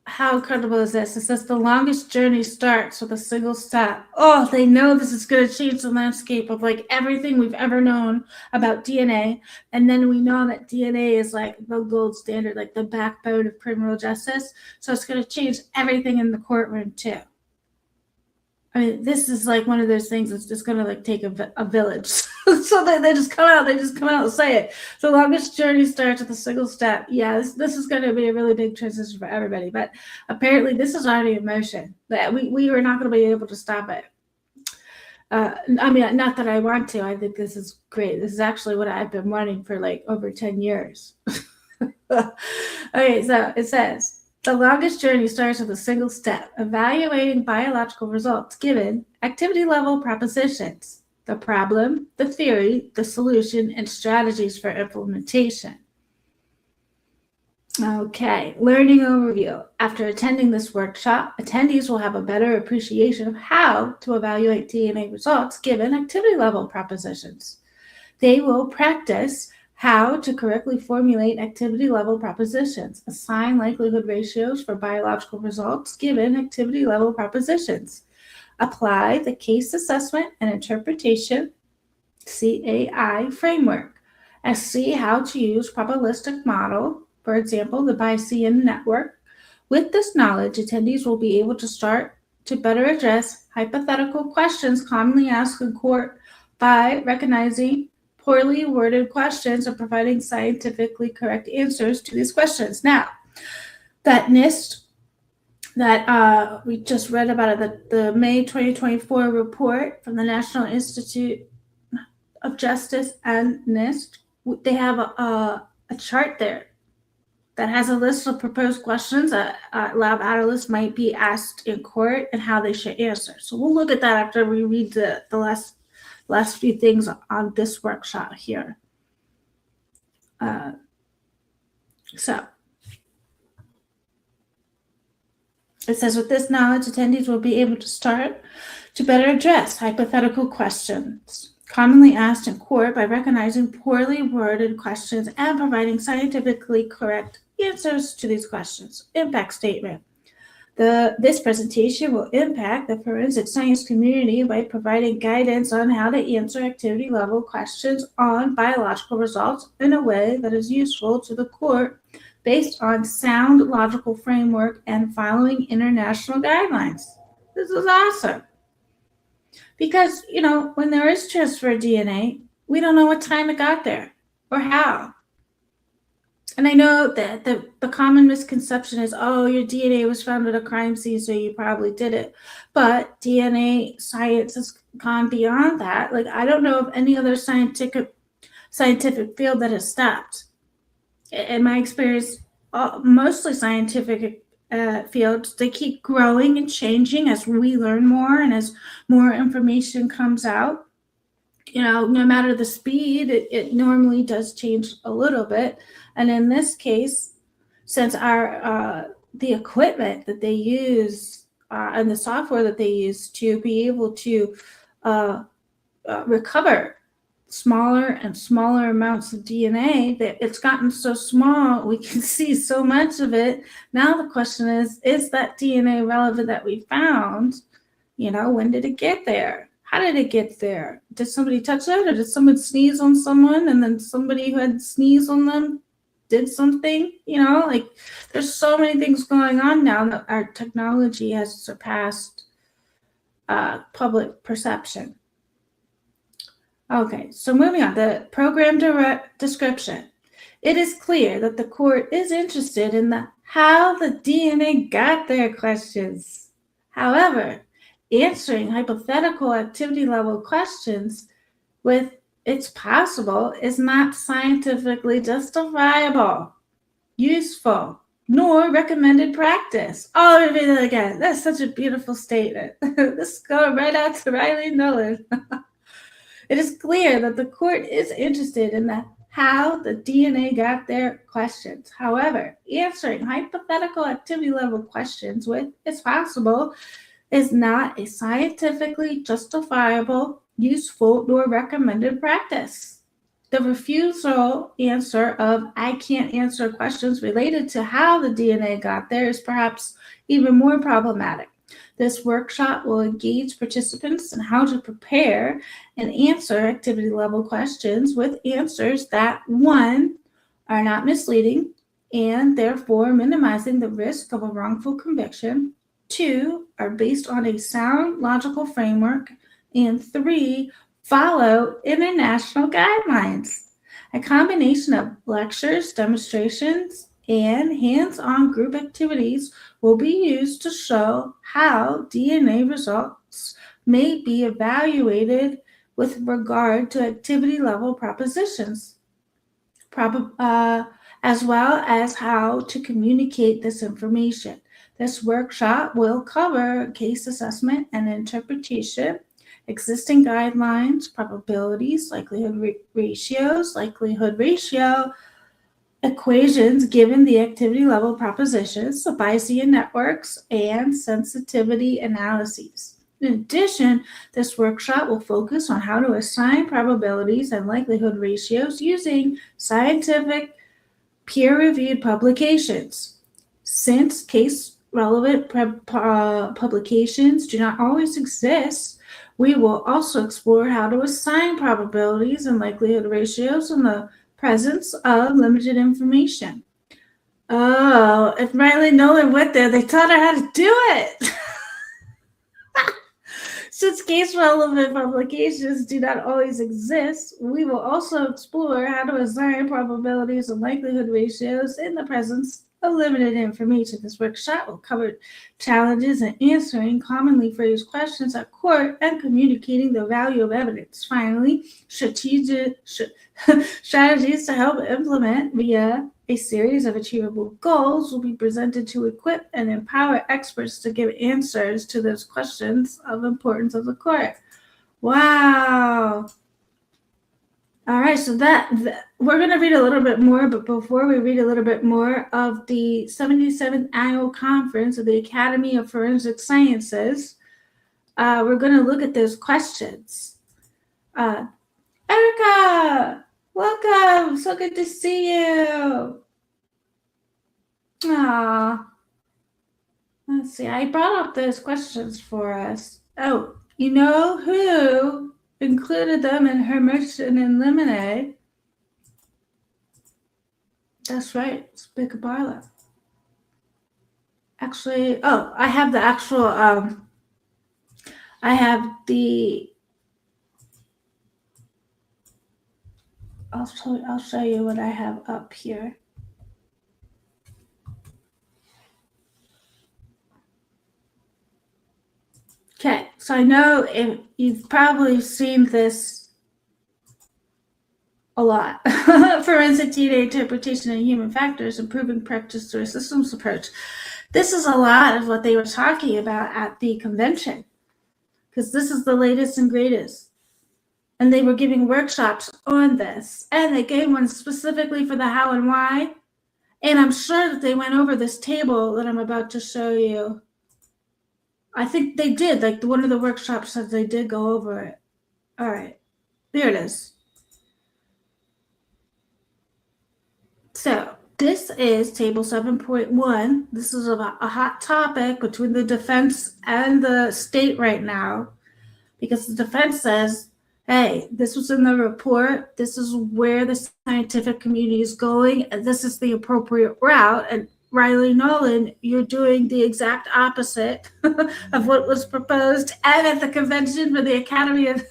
How incredible is this? It says the longest journey starts with a single step. Oh, they know this is going to change the landscape of like everything we've ever known about DNA. And then we know that DNA is like the gold standard, like the backbone of criminal justice. So it's going to change everything in the courtroom too. I mean, this is like one of those things that's just going to like take a village. So they just come out and say it. The longest journey starts with a single step. Yeah, this is going to be a really big transition for everybody, but apparently this is already in motion. That we are not going to be able to stop it. I mean, not that I want to. I think this is great. This is actually what I've been wanting for like over 10 years. Okay, so it says, the longest journey starts with a single step, evaluating biological results given activity level propositions, the problem, the theory, the solution, and strategies for implementation. Okay, learning overview. After attending this workshop, attendees will have a better appreciation of how to evaluate DNA results given activity level propositions. They will practice how to correctly formulate activity level propositions, assign likelihood ratios for biological results given activity level propositions, apply the case assessment and interpretation CAI framework, and see how to use probabilistic model, for example, the Bayesian network. With this knowledge, attendees will be able to start to better address hypothetical questions commonly asked in court by recognizing poorly worded questions and providing scientifically correct answers to these questions. Now, that NIST that we just read about it, the May 2024 report from the National Institute of Justice and NIST, they have a chart there that has a list of proposed questions that lab analysts might be asked in court and how they should answer. So we'll look at that after we read the last few things on this workshop here. So it says, with this knowledge, attendees will be able to start to better address hypothetical questions commonly asked in court by recognizing poorly worded questions and providing scientifically correct answers to these questions. Impact statement. This presentation will impact the forensic science community by providing guidance on how to answer activity level questions on biological results in a way that is useful to the court based on sound logical framework and following international guidelines. This is awesome. Because, you know, when there is transferred DNA, we don't know what time it got there or how. And I know that the common misconception is, oh, your DNA was found at a crime scene, so you probably did it. But DNA science has gone beyond that. Like, I don't know of any other scientific field that has stopped. In my experience, mostly scientific fields, they keep growing and changing as we learn more and as more information comes out. You know, no matter the speed, it normally does change a little bit. And in this case, since the equipment that they use and the software that they use to be able to recover smaller and smaller amounts of DNA, that it's gotten so small, we can see so much of it. Now the question is that DNA relevant that we found? You know, when did it get there? How did it get there? Did somebody touch it, or did someone sneeze on someone and then somebody who had sneezed on them did something? You know, like, there's so many things going on now that our technology has surpassed public perception. Okay, so moving on, the program description. It is clear that the court is interested in the how the DNA got there questions. However, answering hypothetical activity level questions with "it's possible" is not scientifically justifiable, useful, nor recommended practice. Oh, let me read that again. That's such a beautiful statement. This is going right out to Riley Nowlin. It is clear that the court is interested in the how the DNA got there questions. However, answering hypothetical activity level questions with "it's possible" is not a scientifically justifiable, useful, nor recommended practice. The refusal answer of "I can't answer" questions related to how the DNA got there is perhaps even more problematic. This workshop will engage participants in how to prepare and answer activity level questions with answers that, 1, are not misleading and therefore minimizing the risk of a wrongful conviction, 2, are based on a sound logical framework, and 3, follow international guidelines. A combination of lectures, demonstrations, and hands-on group activities will be used to show how DNA results may be evaluated with regard to activity level propositions, as well as how to communicate this information. This workshop will cover case assessment and interpretation, existing guidelines, probabilities, likelihood ratio, equations given the activity level propositions, so Bayesian networks, and sensitivity analyses. In addition, this workshop will focus on how to assign probabilities and likelihood ratios using scientific peer-reviewed publications. Since case-relevant publications do not always exist, we will also explore how to assign probabilities and likelihood ratios in the presence of limited information. Oh, if Riley Nowlin went there, they taught her how to do it. Since case-relevant publications do not always exist, we will also explore how to assign probabilities and likelihood ratios in the presence of limited information. This workshop will cover challenges in answering commonly phrased questions at court and communicating the value of evidence. Finally, strategies to help implement via a series of achievable goals will be presented to equip and empower experts to give answers to those questions of importance of the court. Wow. All right, so we're going to read a little bit more, but before we read a little bit more of the 77th Annual Conference of the Academy of Forensic Sciences, we're going to look at those questions. Erica, welcome. So good to see you. Let's see. I brought up those questions for us. Oh, you know who included them in her motion in Lemonade? That's right. It's Big Barlow. Actually, I have the actual, I'll show you what I have up here. Okay, so I know you've probably seen this a lot. Forensic DNA interpretation and human factors, improving practice through a systems approach. This is a lot of what they were talking about at the convention, because this is the latest and greatest. And they were giving workshops on this, and they gave one specifically for the how and why. And I'm sure that they went over this table that I'm about to show you. I think they did, like one of the workshops said they did go over it. All right, there it is. So this is table 7.1. This is about a hot topic between the defense and the state right now, because the defense says, hey, this was in the report. This is where the scientific community is going, and this is the appropriate route. And Riley Nowlin, you're doing the exact opposite of what was proposed. And at the convention for the Academy of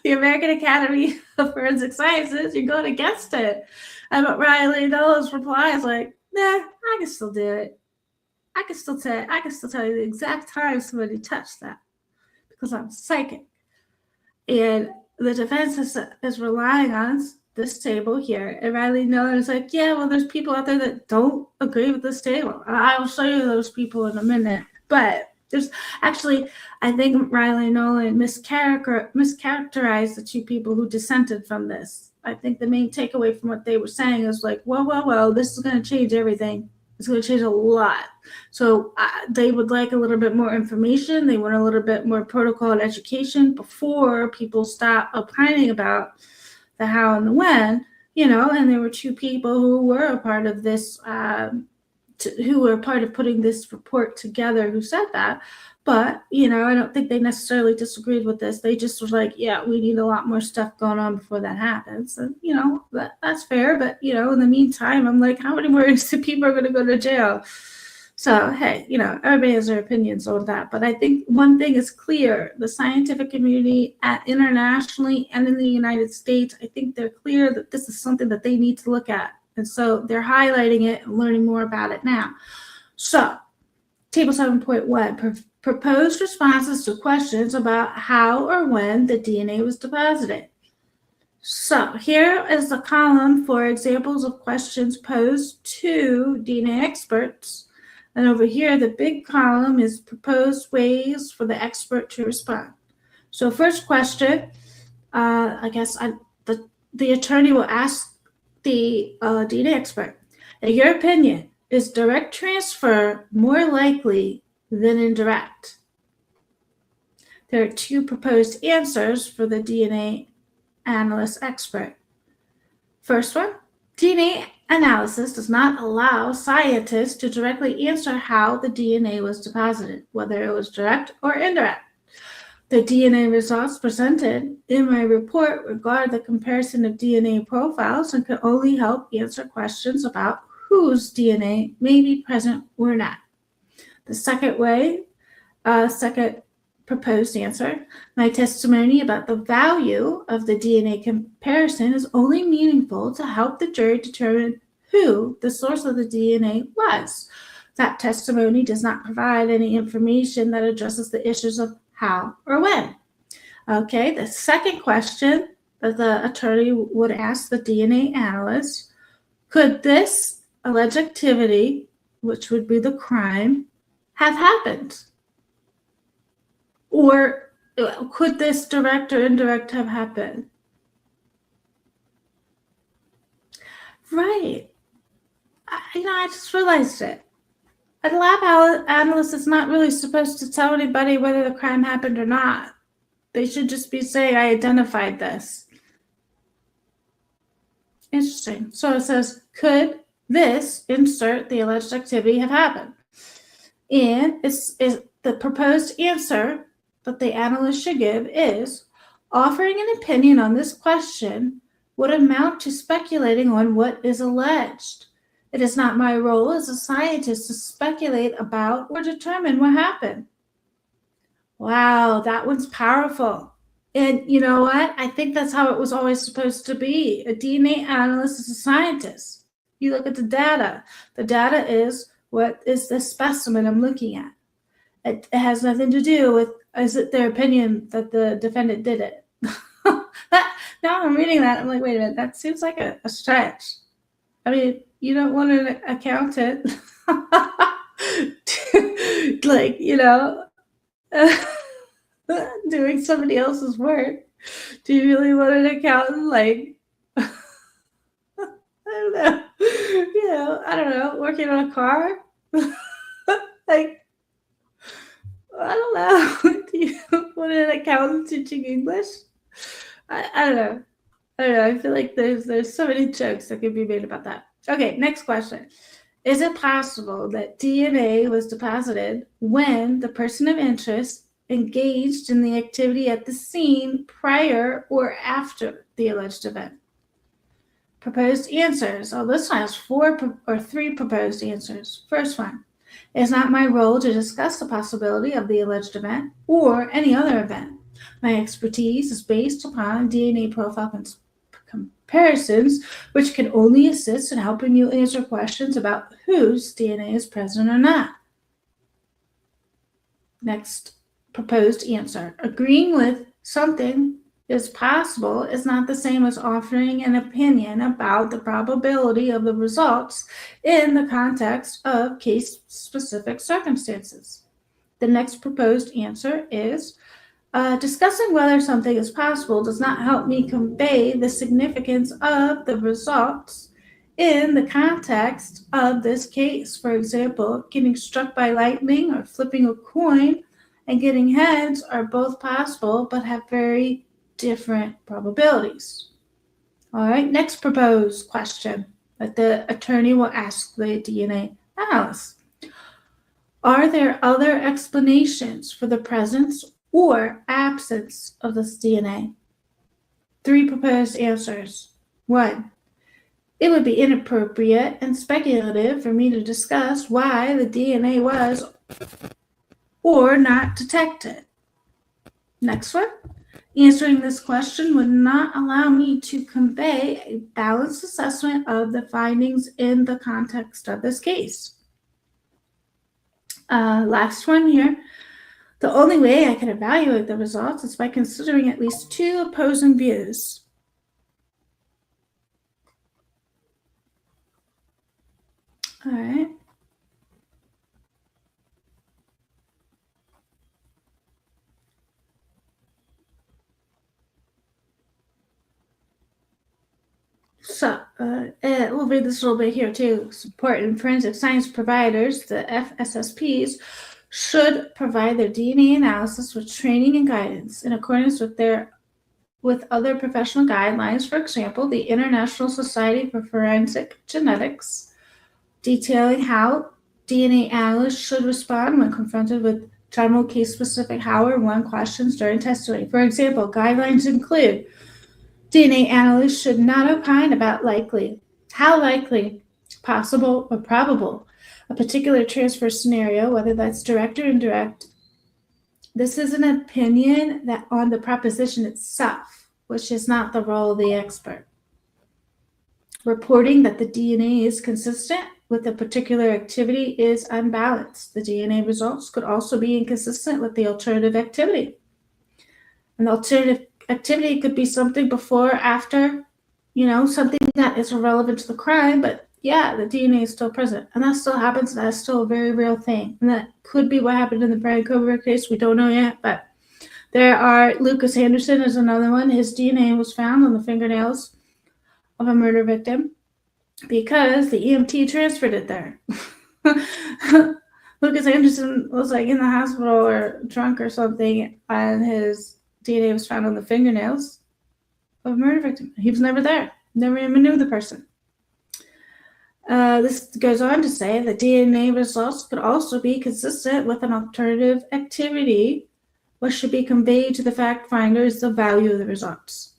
the American Academy of Forensic Sciences, you're going against it. And Riley Nowlin's reply is like, nah, I can still do it. I can still tell you the exact time somebody touched that, because I'm psychic. And the defense is relying on this table here. And Riley Nowlin is like, yeah, well, there's people out there that don't agree with this table. I will show you those people in a minute. But there's actually, I think Riley Nowlin mischaracterized the two people who dissented from this. I think the main takeaway from what they were saying is like, well, this is going to change everything. It's going to change a lot. So they would like a little bit more information. They want a little bit more protocol and education before people stop opining about the how and the when, and there were two people who were a part of this, who were part of putting this report together who said that. But, I don't think they necessarily disagreed with this. They just were like, yeah, we need a lot more stuff going on before that happens. And, that's fair. But, in the meantime, I'm like, how many more innocent people are going to go to jail? So, hey, everybody has their opinions on that. But I think one thing is clear. The scientific community internationally and in the United States, I think they're clear that this is something that they need to look at. And so they're highlighting it and learning more about it now. So, Table 7.1, proposed responses to questions about how or when the DNA was deposited. So here is the column for examples of questions posed to DNA experts. And over here, the big column is proposed ways for the expert to respond. So first question, I guess the attorney will ask the DNA expert, in your opinion, is direct transfer more likely than indirect? There are two proposed answers for the DNA analyst expert. First one, DNA analysis does not allow scientists to directly answer how the DNA was deposited, whether it was direct or indirect. The DNA results presented in my report regard the comparison of DNA profiles and can only help answer questions about whose DNA may be present or not. The second way, second proposed answer, my testimony about the value of the DNA comparison is only meaningful to help the jury determine who the source of the DNA was. That testimony does not provide any information that addresses the issues of how or when. Okay, the second question that the attorney would ask the DNA analyst, could this alleged activity, which would be the crime, have happened? Or could this direct or indirect have happened? Right. I just realized it. A lab analyst is not really supposed to tell anybody whether the crime happened or not. They should just be saying, I identified this. Interesting. So it says, could this, insert the alleged activity, have happened? And it's the proposed answer that the analyst should give is, offering an opinion on this question would amount to speculating on what is alleged. It is not my role as a scientist to speculate about or determine what happened. Wow, that one's powerful. And you know what? I think that's how it was always supposed to be. A DNA analyst is a scientist. You look at the data. The data is, what is the specimen I'm looking at? It has nothing to do with, is it their opinion that the defendant did it? Now I'm reading that, I'm like, wait a minute, that seems like a stretch. I mean, you don't want an accountant doing somebody else's work. Do you really want an accountant I don't know, working on a car? I don't know. Do you want an accountant teaching English? I don't know. I feel like there's so many jokes that could be made about that. Okay, next question. Is it possible that DNA was deposited when the person of interest engaged in the activity at the scene prior or after the alleged event? Proposed answers. Oh, this one has three proposed answers. First one. It is not my role to discuss the possibility of the alleged event or any other event. My expertise is based upon DNA profile comparisons, which can only assist in helping you answer questions about whose DNA is present or not. Next proposed answer. Agreeing with something is possible is not the same as offering an opinion about the probability of the results in the context of case-specific circumstances. The next proposed answer is, discussing whether something is possible does not help me convey the significance of the results in the context of this case. For example, getting struck by lightning or flipping a coin and getting heads are both possible but have very different probabilities. All right, next proposed question that the attorney will ask the DNA analyst. Are there other explanations for the presence or absence of this DNA? Three proposed answers. 1. it would be inappropriate and speculative for me to discuss why the DNA was or not detected. Next one. Answering this question would not allow me to convey a balanced assessment of the findings in the context of this case. Last one here. The only way I can evaluate the results is by considering at least two opposing views. All right. So we'll read this a little bit here too. Support and forensic science providers, the FSSPs, should provide their DNA analysis with training and guidance in accordance with other professional guidelines. For example, the International Society for Forensic Genetics, detailing how DNA analysts should respond when confronted with general case-specific how or when questions during testimony. For example, guidelines include DNA analysts should not opine about how likely, possible, or probable a particular transfer scenario, whether that's direct or indirect. This is an opinion that on the proposition itself, which is not the role of the expert. Reporting that the DNA is consistent with a particular activity is unbalanced. The DNA results could also be inconsistent with the alternative activity. And the alternative activity could be something before, after, something that is irrelevant to the crime, but yeah, the DNA is still present. And that still happens. That's still a very real thing. And that could be what happened in the Brian Kober case. We don't know yet, but there are, Lucas Anderson is another one. His DNA was found on the fingernails of a murder victim because the EMT transferred it there. Lucas Anderson was in the hospital or drunk or something, and his DNA was found on the fingernails of a murder victim. He was never there, never even knew the person. This goes on to say that DNA results could also be consistent with an alternative activity. What should be conveyed to the fact finder is the value of the results.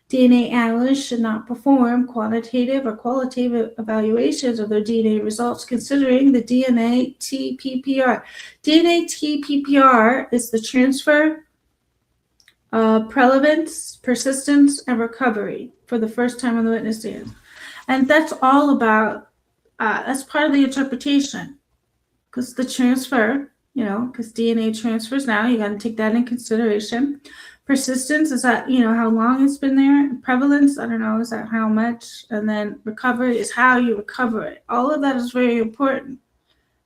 DNA analysts should not perform quantitative or qualitative evaluations of their DNA results considering the DNA TPPR. DNA TPPR is the transfer, prevalence, persistence, and recovery for the first time on the witness stand. And that's all about, that's part of the interpretation, because the transfer, because DNA transfers now, you got to take that in consideration. Persistence is that, how long it's been there. Prevalence, I don't know, is that how much? And then recovery is how you recover it. All of that is very important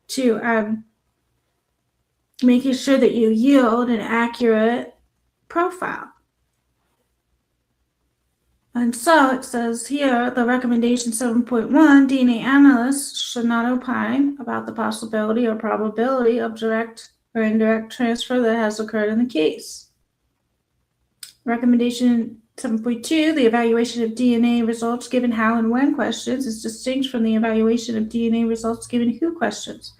to making sure that you yield an accurate profile. And so it says here, the recommendation 7.1, DNA analysts should not opine about the possibility or probability of direct or indirect transfer that has occurred in the case. Recommendation 7.2, the evaluation of DNA results given how and when questions is distinct from the evaluation of DNA results given who questions.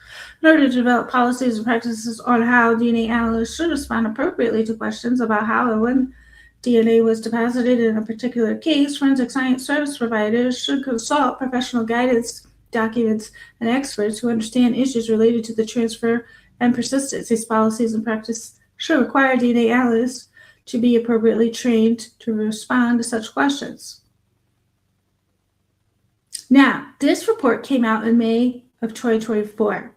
In order to develop policies and practices on how DNA analysts should respond appropriately to questions about how and when DNA was deposited in a particular case, forensic science service providers should consult professional guidance documents and experts who understand issues related to the transfer and persistence. These policies and practices should require DNA analysts to be appropriately trained to respond to such questions. Now, this report came out in May of 2024.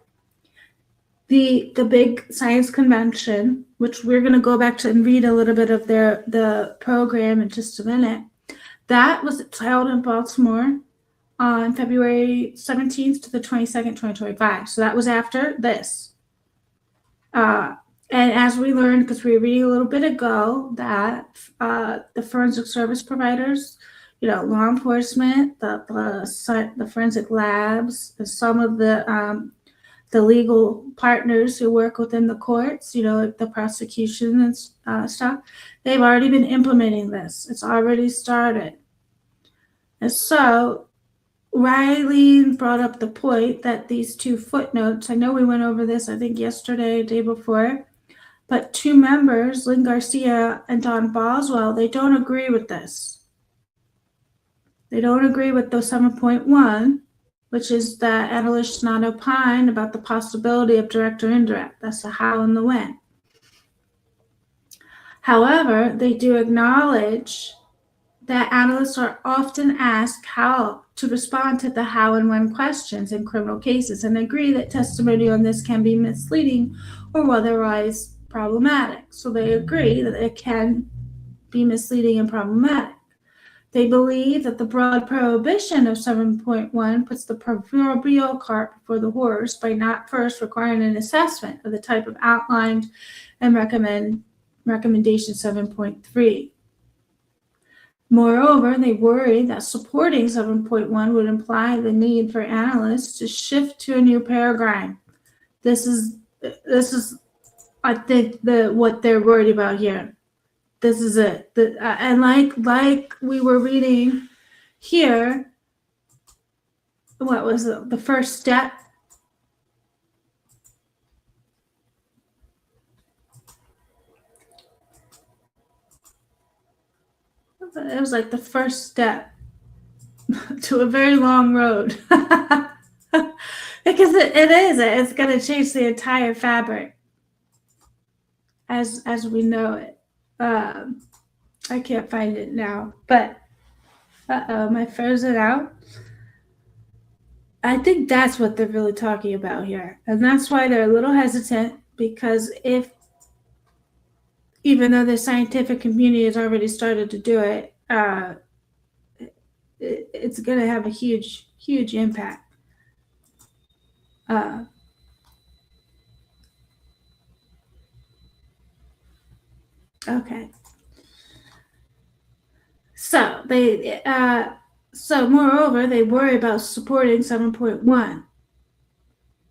The big science convention, which we're going to go back to and read a little bit of the program in just a minute, that was held in Baltimore on February 17th to the 22nd, 2025. So that was after this. And as we learned, because we were reading a little bit ago, that the forensic service providers, law enforcement, the forensic labs, and some of the legal partners who work within the courts, the prosecution and stuff, they've already been implementing this. It's already started. And so Riley brought up the point that these two footnotes, I know we went over this, I think yesterday, day before, but two members, Lynn Garcia and Don Boswell, they don't agree with this. They don't agree with the 7.1, which is that analysts should not opine about the possibility of direct or indirect. That's the how and the when. However, they do acknowledge that analysts are often asked how to respond to the how and when questions in criminal cases, and agree that testimony on this can be misleading or otherwise problematic. So they agree that it can be misleading and problematic. They believe that the broad prohibition of 7.1 puts the proverbial cart before the horse by not first requiring an assessment of the type of outlined and recommendation 7.3. Moreover, they worry that supporting 7.1 would imply the need for analysts to shift to a new paradigm. This is I think what they're worried about here. This is it. And like we were reading here, what was the first step? It was like the first step to a very long road. Because it's going to change the entire fabric as we know it. I can't find it now, but I froze it out. I think that's what they're really talking about here. And that's why they're a little hesitant, because even though the scientific community has already started to do it, it's going to have a huge, huge impact. Okay. So moreover, they worry about supporting 7.1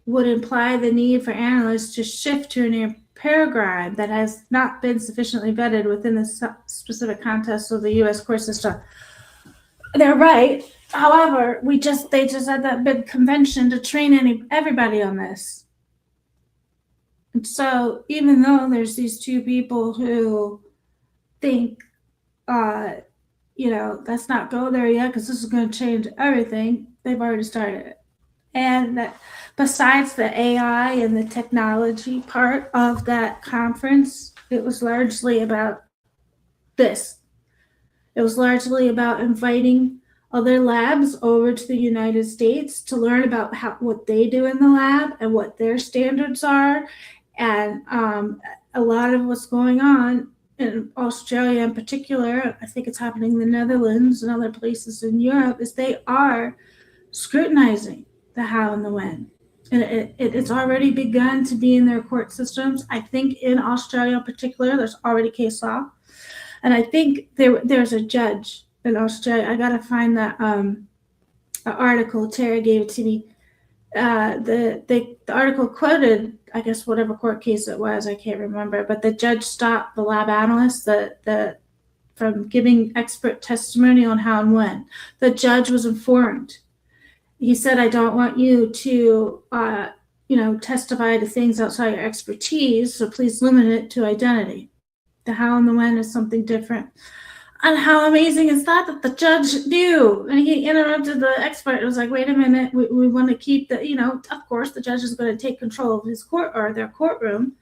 would imply the need for analysts to shift to a new paradigm that has not been sufficiently vetted within the specific context of the U.S. court system. They're right. However, they just had that big convention to train everybody on this. And so even though there's these two people who think, let's not go there yet because this is going to change everything, they've already started it. And that besides the AI and the technology part of that conference, it was largely about this. It was largely about inviting other labs over to the United States to learn about what they do in the lab and what their standards are. And a lot of what's going on in Australia in particular, I think it's happening in the Netherlands and other places in Europe, is they are scrutinizing the how and the when. And it's already begun to be in their court systems. I think in Australia in particular, there's already case law. And I think there's a judge in Australia. I got to find that article. Tara gave it to me. The article quoted, I guess, whatever court case it was. I can't remember. But the judge stopped the lab analysts from giving expert testimony on how and when. The judge was informed. He said, I don't want you to, testify to things outside your expertise, so please limit it to identity. The how and the when is something different. And how amazing is that the judge knew? And he interrupted the expert. It was like, wait a minute, we want to keep of course, the judge is going to take control of his court or their courtroom.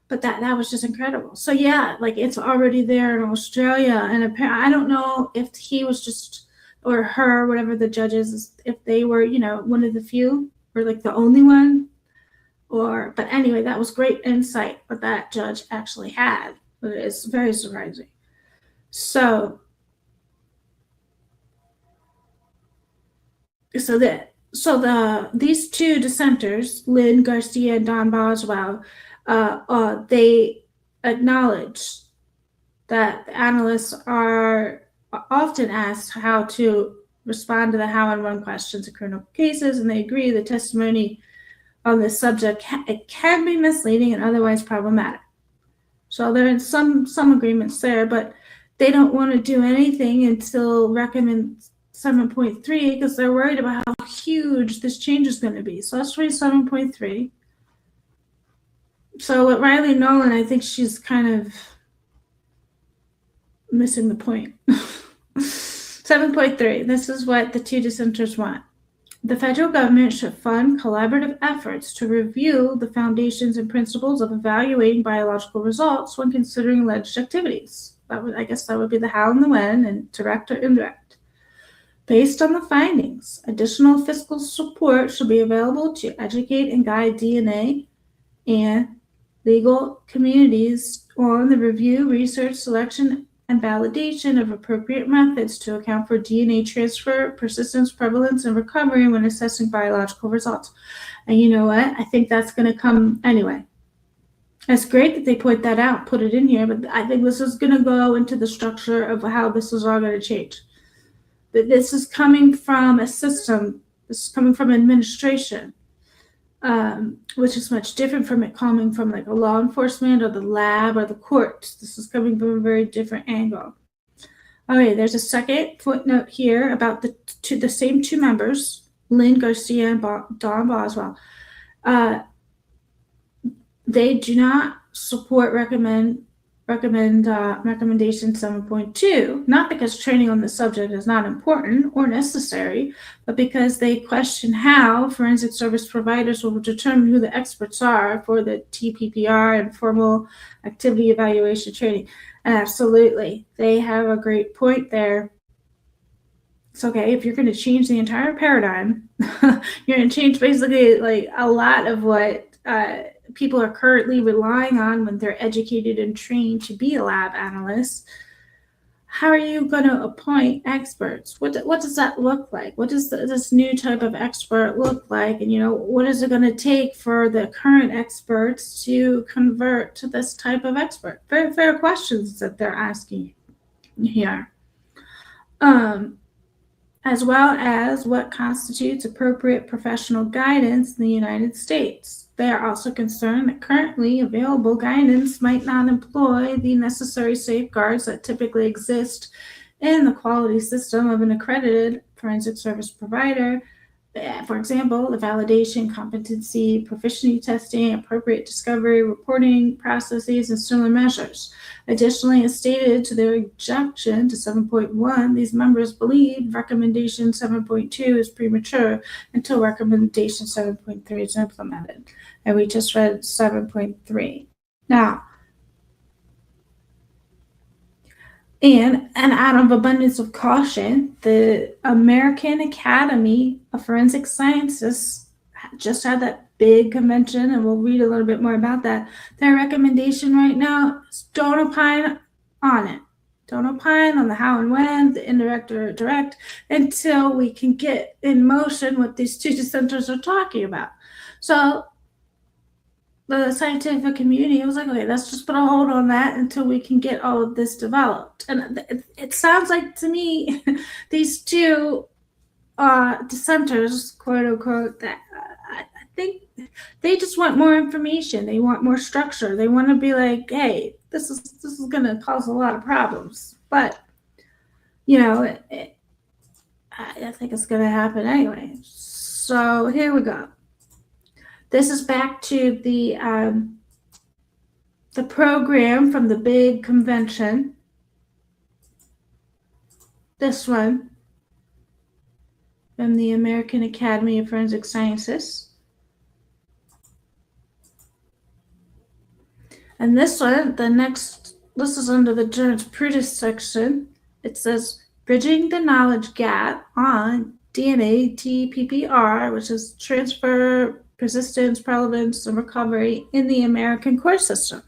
But that was just incredible. So yeah, like it's already there in Australia. And apparently, I don't know if he was just, or her, whatever the judge is, if they were, one of the few or like the only one, but anyway, that was great insight what that judge actually had. But it's very surprising. So these two dissenters, Lynn Garcia and Don Boswell, they acknowledge that the analysts are often asked how to respond to the how and when questions in criminal cases, and they agree the testimony on this subject it can be misleading and otherwise problematic. So there are some agreements there, but they don't want to do anything until recommend 7.3 because they're worried about how huge this change is going to be. So let's read 7.3. So with Riley Nowlin, I think she's kind of missing the point. 7.3, this is what the two dissenters want. The federal government should fund collaborative efforts to review the foundations and principles of evaluating biological results when considering alleged activities. I guess that would be the how and the when, and direct or indirect. Based on the findings, additional fiscal support should be available to educate and guide DNA and legal communities on the review, research, selection, and validation of appropriate methods to account for DNA transfer, persistence, prevalence, and recovery when assessing biological results. And you know what? I think that's going to come anyway. It's great that they point that out, put it in here, but I think this is going to go into the structure of how this is all going to change. That this is coming from a system, this is coming from administration, which is much different from it coming from like a law enforcement or the lab or the courts. This is coming from a very different angle. Okay, there's a second footnote here about the same two members, Lynn Garcia and Don Boswell. They do not support recommendation 7.2, not because training on the subject is not important or necessary, but because they question how forensic service providers will determine who the experts are for the TPPR and formal activity evaluation training. And absolutely, they have a great point there. It's okay, if you're going to change the entire paradigm, you're going to change basically like a lot of what people are currently relying on when they're educated and trained to be a lab analyst. How are you going to appoint experts? What does that look like? What does this new type of expert look like? And, you know, what is it going to take for the current experts to convert to this type of expert? Very fair questions that they're asking here. As well as what constitutes appropriate professional guidance in the United States. They are also concerned that currently available guidance might not employ the necessary safeguards that typically exist in the quality system of an accredited forensic service provider. For example, the validation, competency, proficiency testing, appropriate discovery, reporting processes, and similar measures. Additionally, as stated to their objection to 7.1, these members believe recommendation 7.2 is premature until recommendation 7.3 is implemented. And we just read 7.3. Now, and out of abundance of caution, the American Academy of Forensic Sciences just had that big convention, and we'll read a little bit more about that. Their recommendation right now is don't opine on it. Don't opine on the how and when, the indirect or direct, until we can get in motion what these two dissenters are talking about. So the scientific community was like, okay, let's just put a hold on that until we can get all of this developed. And it sounds like to me, these two dissenters, quote unquote, that I think they just want more information. They want more structure. They want to be like, hey, this is going to cause a lot of problems. But, you know, I think it's going to happen anyway. So here we go. This is back to the program from the big convention. This one from the American Academy of Forensic Sciences. And this one, this is under the jurisprudence section. It says, bridging the knowledge gap on DNA TPPR, which is transfer, persistence, prevalence, and recovery in the American court system.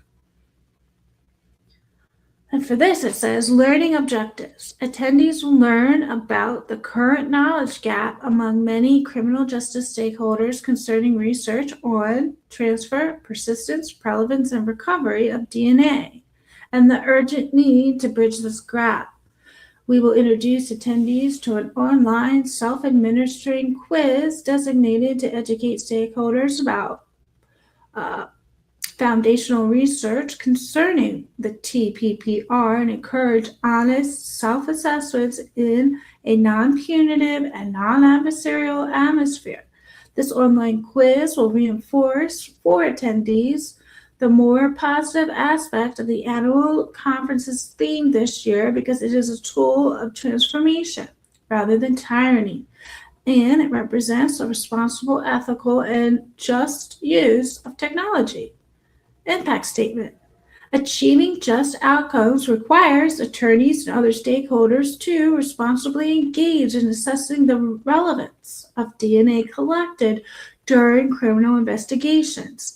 And for this, it says, learning objectives. Attendees will learn about the current knowledge gap among many criminal justice stakeholders concerning research on transfer, persistence, prevalence, and recovery of DNA, and the urgent need to bridge this gap. We will introduce attendees to an online self-administering quiz designated to educate stakeholders about foundational research concerning the TPPR and encourage honest self-assessments in a non-punitive and non-adversarial atmosphere. This online quiz will reinforce for attendees the more positive aspect of the annual conference's theme this year because it is a tool of transformation rather than tyranny, and it represents a responsible, ethical, and just use of technology. Impact statement. Achieving just outcomes requires attorneys and other stakeholders to responsibly engage in assessing the relevance of DNA collected during criminal investigations.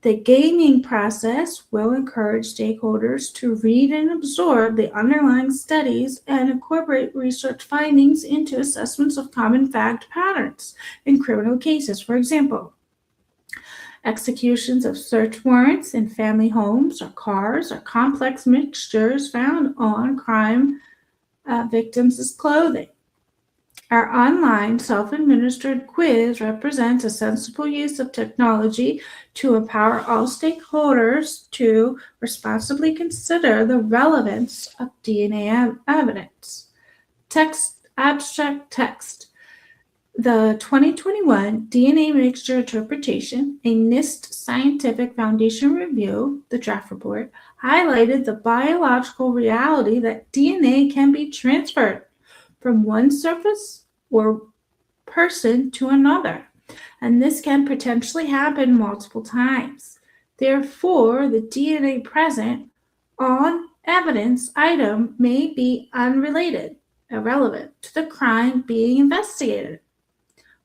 The gaming process will encourage stakeholders to read and absorb the underlying studies and incorporate research findings into assessments of common fact patterns in criminal cases. For example, executions of search warrants in family homes or cars or complex mixtures found on crime victims' clothing. Our online self-administered quiz represents a sensible use of technology to empower all stakeholders to responsibly consider the relevance of DNA evidence. Abstract text. The 2021 DNA Mixture Interpretation, a NIST Scientific Foundation review, the draft report, highlighted the biological reality that DNA can be transferred from one surface or person to another, and this can potentially happen multiple times. Therefore, the DNA present on evidence item may be irrelevant to the crime being investigated.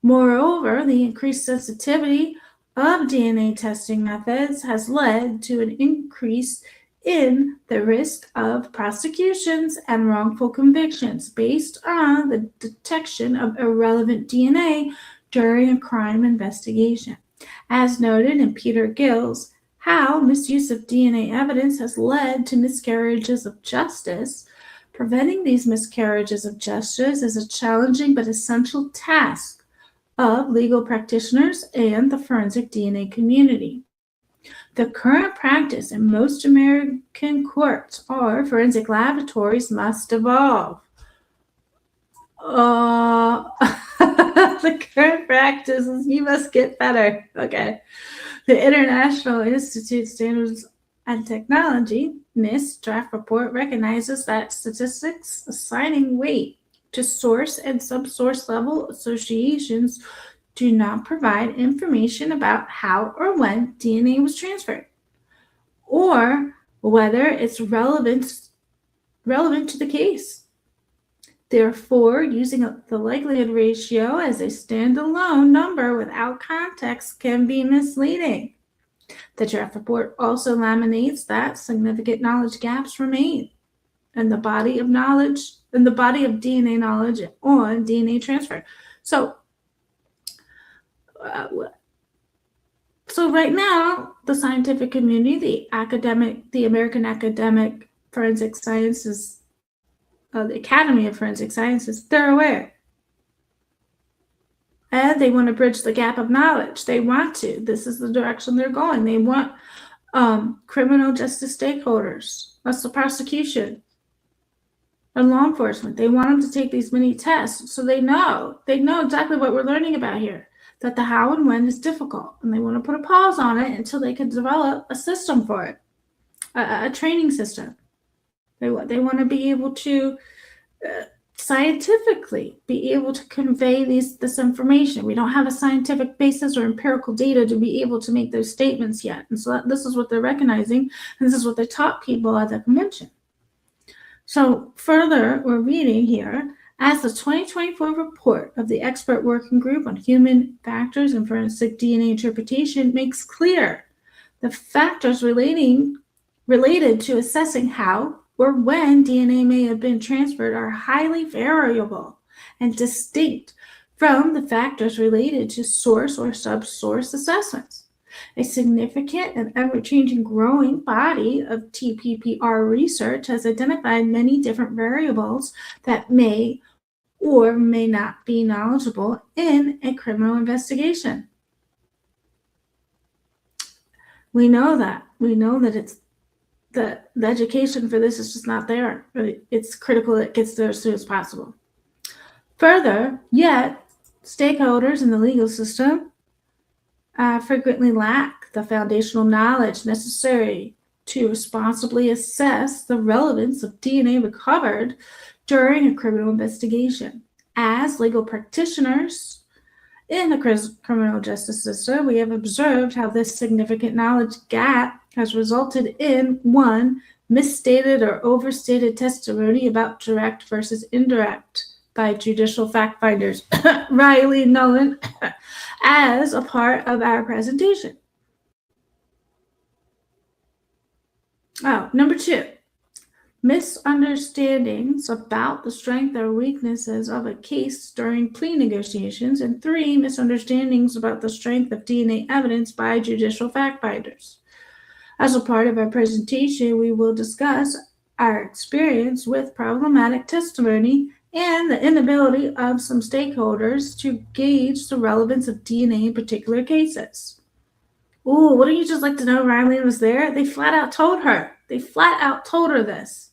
Moreover, the increased sensitivity of DNA testing methods has led to an increase in the risk of prosecutions and wrongful convictions based on the detection of irrelevant DNA during a crime investigation. As noted in Peter Gill's How Misuse of DNA Evidence Has Led to Miscarriages of Justice, preventing these miscarriages of justice is a challenging but essential task of legal practitioners and the forensic DNA community. The current practice in most American courts or forensic laboratories must evolve. The current practice is you must get better. Okay. The International Institute of Standards and Technology, NIST draft report recognizes that statistics assigning weight to source and subsource level associations do not provide information about how or when DNA was transferred, or whether it's relevant to the case. Therefore, using the likelihood ratio as a standalone number without context can be misleading. The draft report also laminates that significant knowledge gaps remain in the body of DNA knowledge on DNA transfer. So right now, the scientific community, the American Academic Forensic Sciences, the Academy of Forensic Sciences, they're aware. And they want to bridge the gap of knowledge. They want to. This is the direction they're going. They want criminal justice stakeholders, that's the prosecution, and law enforcement. They want them to take these mini tests so they know exactly what we're learning about here, that the how and when is difficult, and they want to put a pause on it until they can develop a system for it, a training system. They want to be able to scientifically be able to convey this information. We don't have a scientific basis or empirical data to be able to make those statements yet. And so this is what they're recognizing, and this is what they taught people at the convention. So further, we're reading here, as the 2024 report of the Expert Working Group on Human Factors and Forensic DNA Interpretation makes clear, the factors related to assessing how or when DNA may have been transferred are highly variable and distinct from the factors related to source or subsource assessments. A significant and ever-changing growing body of TPPR research has identified many different variables that may or may not be knowledgeable in a criminal investigation. We know that it's the education for this is just not there. It's critical that it gets there as soon as possible. Further, yet, stakeholders in the legal system frequently lack the foundational knowledge necessary to responsibly assess the relevance of DNA recovered during a criminal investigation. As legal practitioners in the criminal justice system, we have observed how this significant knowledge gap has resulted in 1. Misstated or overstated testimony about direct versus indirect by judicial fact finders, Riley Nowlin, as a part of our presentation. Number 2, misunderstandings about the strength or weaknesses of a case during plea negotiations, and 3, misunderstandings about the strength of DNA evidence by judicial fact finders. As a part of our presentation, we will discuss our experience with problematic testimony and the inability of some stakeholders to gauge the relevance of DNA in particular cases. Ooh, wouldn't you just like to know Riley was there? They flat out told her. They flat out told her this.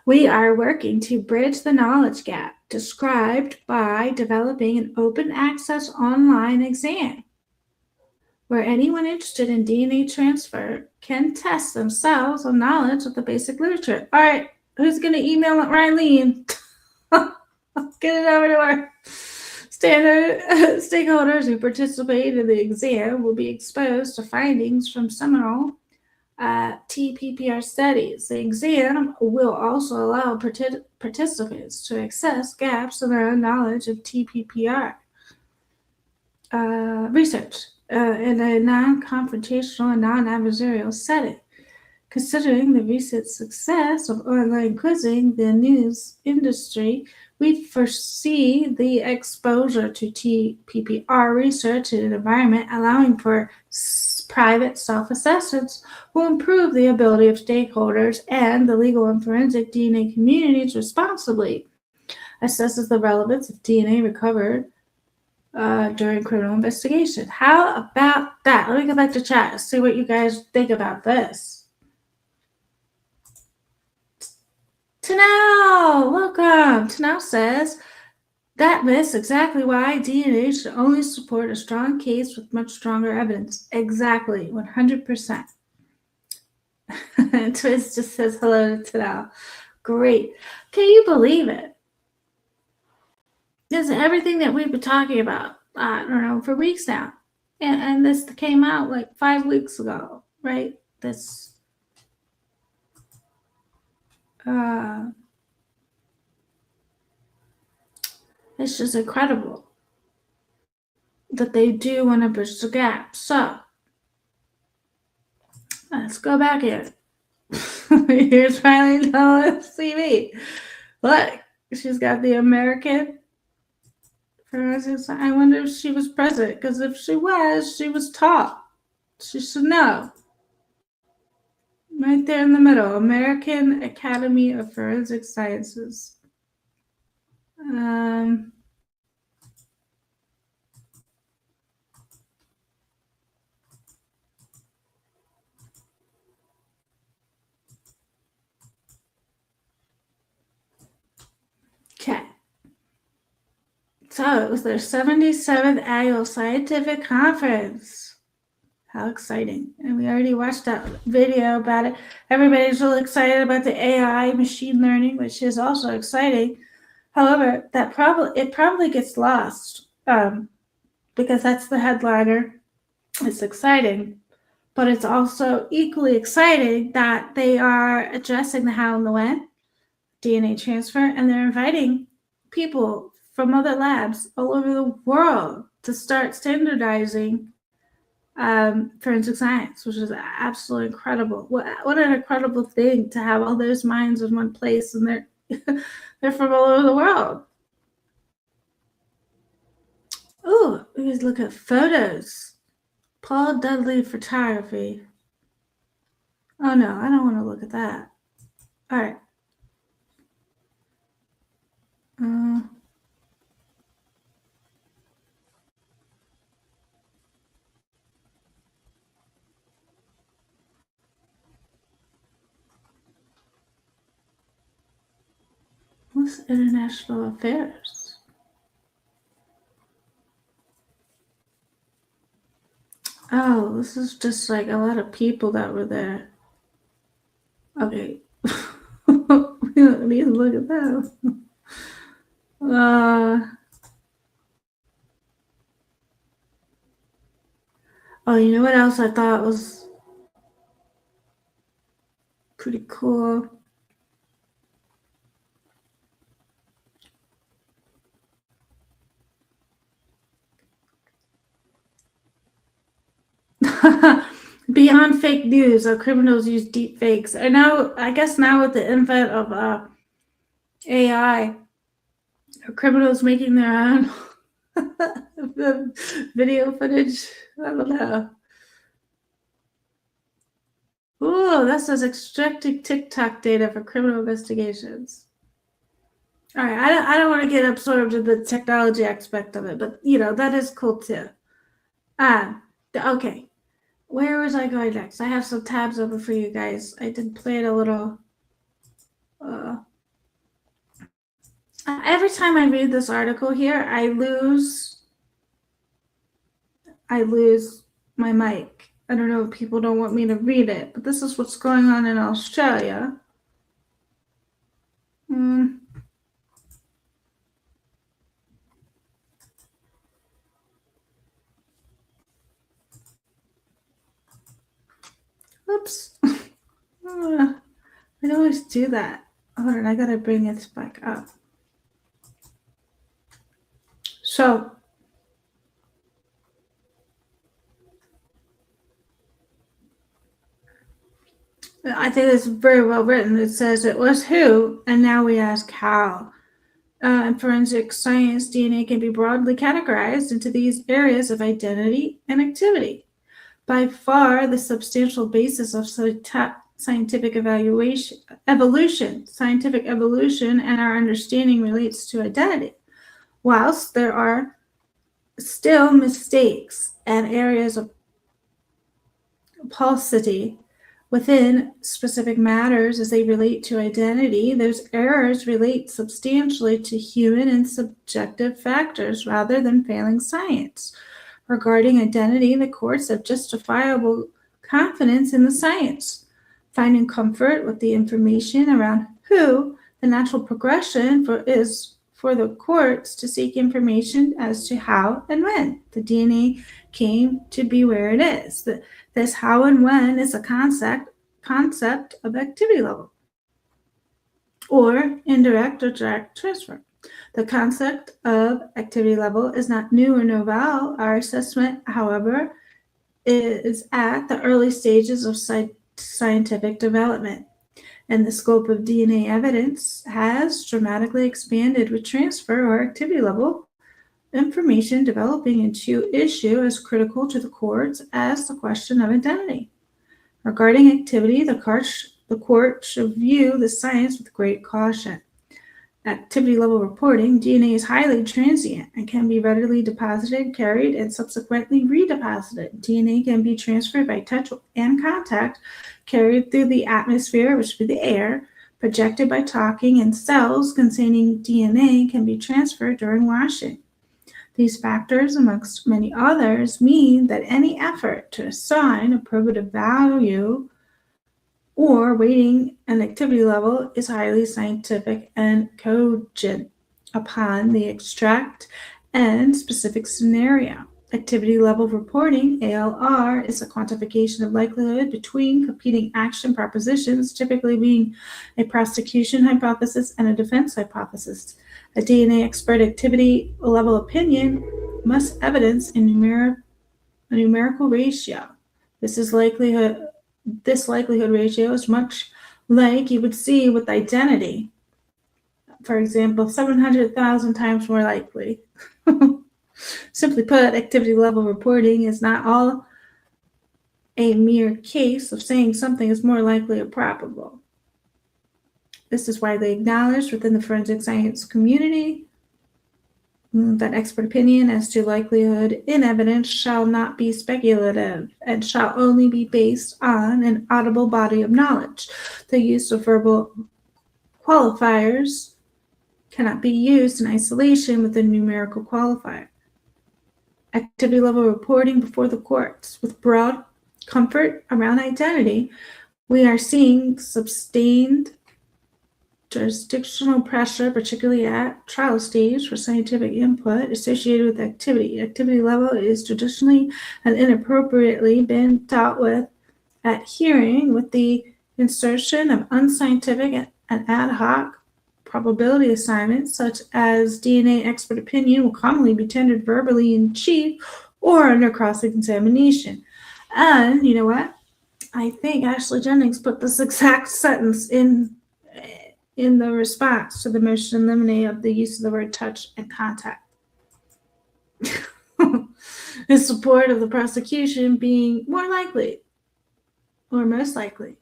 We are working to bridge the knowledge gap described by developing an open access online exam where anyone interested in DNA transfer can test themselves on knowledge of the basic literature. All right, who's going to email Riley? Get it over to our standard stakeholders who participate in the exam will be exposed to findings from seminal TPPR studies. The exam will also allow participants to access gaps in their own knowledge of TPPR research in a non-confrontational and non-adversarial setting. Considering the recent success of online quizzing in the news industry, we foresee the exposure to TPPR research in an environment allowing for private self-assessments will improve the ability of stakeholders and the legal and forensic DNA communities responsibly assesses the relevance of DNA recovered during criminal investigation. How about that? Let me go back to chat, see what you guys think about this. Tanel, welcome. Tanel says, that is exactly why DNA should only support a strong case with much stronger evidence. Exactly, 100%. Twist just says hello to Tanel. Great. Can you believe it? This is everything that we've been talking about, I don't know, for weeks now. And this came out like 5 weeks ago, right? This it's just incredible that they do want to bridge the gap. So let's go back here. Here's Riley Nowlin's CV. Look, she's got the American forensics. I wonder if she was present, because if she was taught. She should know. Right there in the middle, American Academy of Forensic Sciences. Okay. So it was their 77th annual scientific conference. How exciting. And we already watched that video about it. Everybody's really excited about the AI machine learning, which is also exciting. However, it probably gets lost because that's the headliner. It's exciting, but it's also equally exciting that they are addressing the how and the when, DNA transfer, and they're inviting people from other labs all over the world to start standardizing forensic science, which is absolutely incredible. What an incredible thing to have all those minds in one place, and they're from all over the world. Oh, let's look at photos. Paul Dudley photography. Oh no, I don't want to look at that. All right. What's international affairs? Oh, this is just like a lot of people that were there. Okay. We don't need to look at that. Oh, you know what else I thought was pretty cool? Beyond fake news, criminals use deep fakes. And now, I guess now with the advent of AI, criminals making their own video footage. I don't know. Ooh, that says extracting TikTok data for criminal investigations. All right, I don't want to get absorbed in the technology aspect of it, but you know that is cool too. Okay. Where was I going next? I have some tabs open for you guys. I did play it a little. Every time I read this article here, I lose my mic. I don't know if people don't want me to read it, but this is what's going on in Australia. Oops. I always do that. Hold on, I gotta bring it back up. So, I think it's very well written. It says it was who, and now we ask how. In forensic science, DNA can be broadly categorized into these areas of identity and activity. By far, the substantial basis of scientific evolution, and our understanding relates to identity. Whilst there are still mistakes and areas of paucity within specific matters as they relate to identity, those errors relate substantially to human and subjective factors rather than failing science. Regarding identity, the courts have justifiable confidence in the science, finding comfort with the information around who. The natural progression is for the courts to seek information as to how and when the DNA came to be where it is. This how and when is a concept of activity level or indirect or direct transfer. The concept of activity level is not new or novel. Our assessment, however, is at the early stages of scientific development, and the scope of DNA evidence has dramatically expanded with transfer or activity level information developing into issue as critical to the courts as the question of identity. Regarding activity, the court should view the science with great caution. Activity level reporting, DNA is highly transient and can be readily deposited, carried, and subsequently redeposited. DNA can be transferred by touch and contact, carried through the atmosphere, which would be the air, projected by talking, and cells containing DNA can be transferred during washing. These factors, amongst many others, mean that any effort to assign a probative value or weighting an activity level is highly scientific and cogent upon the abstract and specific scenario. Activity level reporting, ALR, is a quantification of likelihood between competing action propositions, typically being a prosecution hypothesis and a defense hypothesis. A DNA expert activity level opinion must evidence a numerical ratio. This likelihood ratio is much like you would see with identity. For example, 700,000 times more likely. Simply put, activity level reporting is not all a mere case of saying something is more likely or probable. This is widely acknowledged within the forensic science community that expert opinion as to likelihood in evidence shall not be speculative and shall only be based on an audible body of knowledge. The use of verbal qualifiers cannot be used in isolation with a numerical qualifier. activity level reporting before the courts. With broad comfort around identity, we are seeing sustained jurisdictional pressure, particularly at trial stage, for scientific input associated with activity. Activity level is traditionally and inappropriately been dealt with at hearing with the insertion of unscientific and ad hoc probability assignments, such as DNA expert opinion, will commonly be tendered verbally in chief or under cross-examination. And you know what? I think Ashley Jennings put this exact sentence in the response to the motion in limine of the use of the word touch and contact. In support of the prosecution being more likely, or most likely.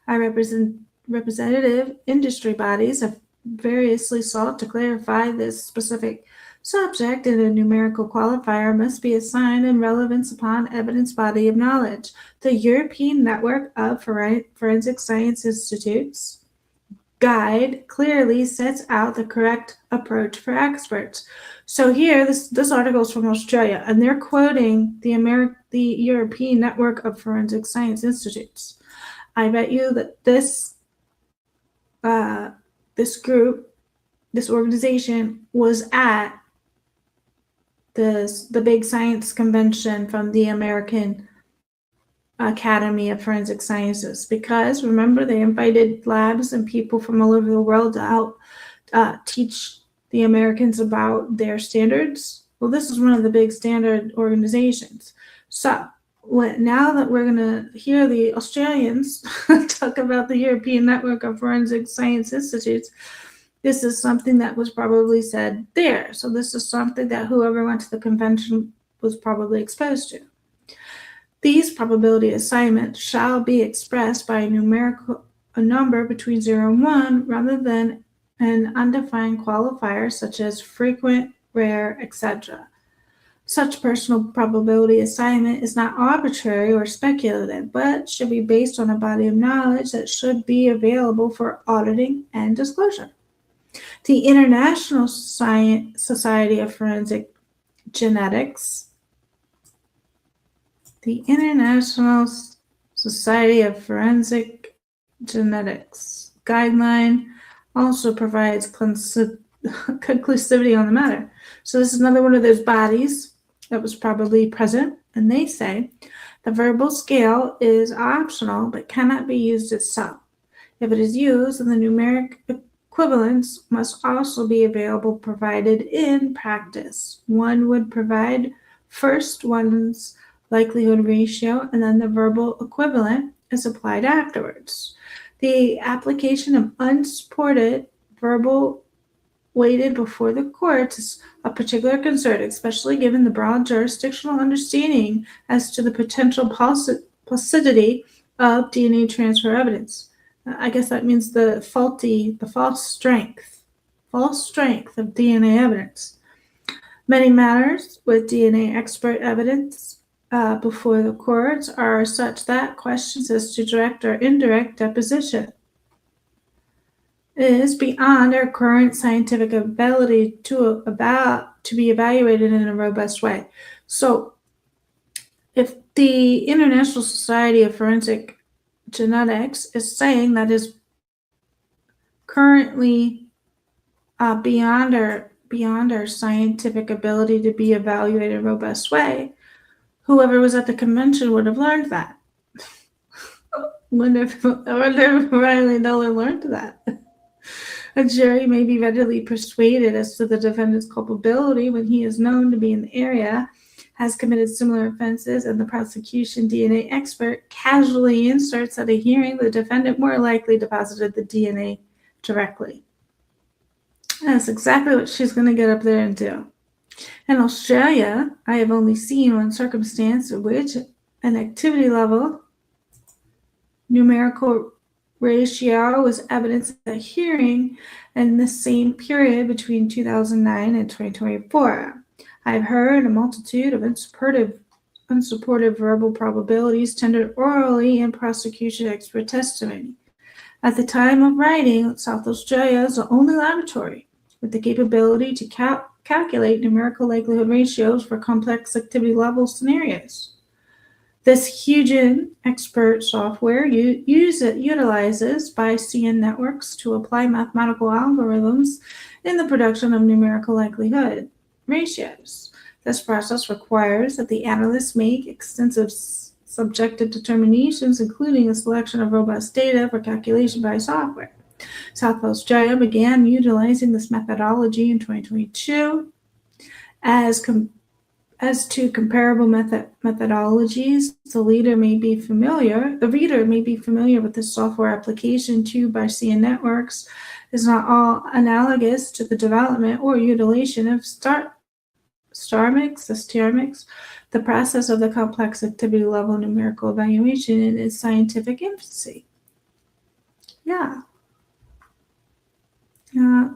Our representative industry bodies have variously sought to clarify this specific subject, and a numerical qualifier must be assigned in relevance upon evidence body of knowledge. The European Network of Forensic Science Institutes guide clearly sets out the correct approach for experts. So here, this article is from Australia, and they're quoting the European Network of Forensic Science Institutes. I bet you that this group, this organization, was at the big science convention from the American Academy of Forensic Sciences, because remember, they invited labs and people from all over the world to help teach the Americans about their standards. Well, this is one of the big standard organizations. So now that we're going to hear the Australians talk about the European Network of Forensic Science Institutes, this is something that was probably said there. So this is something that whoever went to the convention was probably exposed to. These probability assignments shall be expressed by a number between 0 and 1 rather than an undefined qualifier such as frequent, rare, etc. Such personal probability assignment is not arbitrary or speculative, but should be based on a body of knowledge that should be available for auditing and disclosure. The International Society of Forensic Genetics guideline also provides conclusivity on the matter. So this is another one of those bodies that was probably present, and they say the verbal scale is optional but cannot be used itself. If it is used, then the numeric equivalents must also be available provided in practice. One would provide first one's likelihood ratio, and then the verbal equivalent is applied afterwards. The application of unsupported verbal weighted before the courts is a particular concern, especially given the broad jurisdictional understanding as to the potential paucity of DNA transfer evidence. I guess that means the false strength of DNA evidence. Many matters with DNA expert evidence before the courts are such that questions as to direct or indirect deposition is beyond our current scientific ability to be evaluated in a robust way. So if the International Society of Forensic Genetics is saying that is currently beyond our scientific ability to be evaluated in a robust way, whoever was at the convention would have learned that. I wonder if Riley Miller learned that. A jury may be readily persuaded as to the defendant's culpability when he is known to be in the area, has committed similar offenses, and the prosecution DNA expert casually inserts at a hearing the defendant more likely deposited the DNA directly. That's exactly what she's going to get up there and do. In Australia, I have only seen one circumstance in which an activity level numerical ratio was evidenced at a hearing in the same period between 2009 and 2024. I've heard a multitude of unsupported verbal probabilities tendered orally in prosecution expert testimony. At the time of writing, South Australia is the only laboratory with the capability to calculate numerical likelihood ratios for complex activity level scenarios. This Hugen expert software utilizes Bayesian networks to apply mathematical algorithms in the production of numerical likelihood ratios. This process requires that the analysts make extensive subjective determinations, including a selection of robust data for calculation by software. South Australia began utilizing this methodology in 2022. As to comparable methodologies, the reader may be familiar with this software application to Bayesian networks is not all analogous to the development or utilization of STARMIX, the process of the complex activity level numerical evaluation in its scientific infancy. Yeah.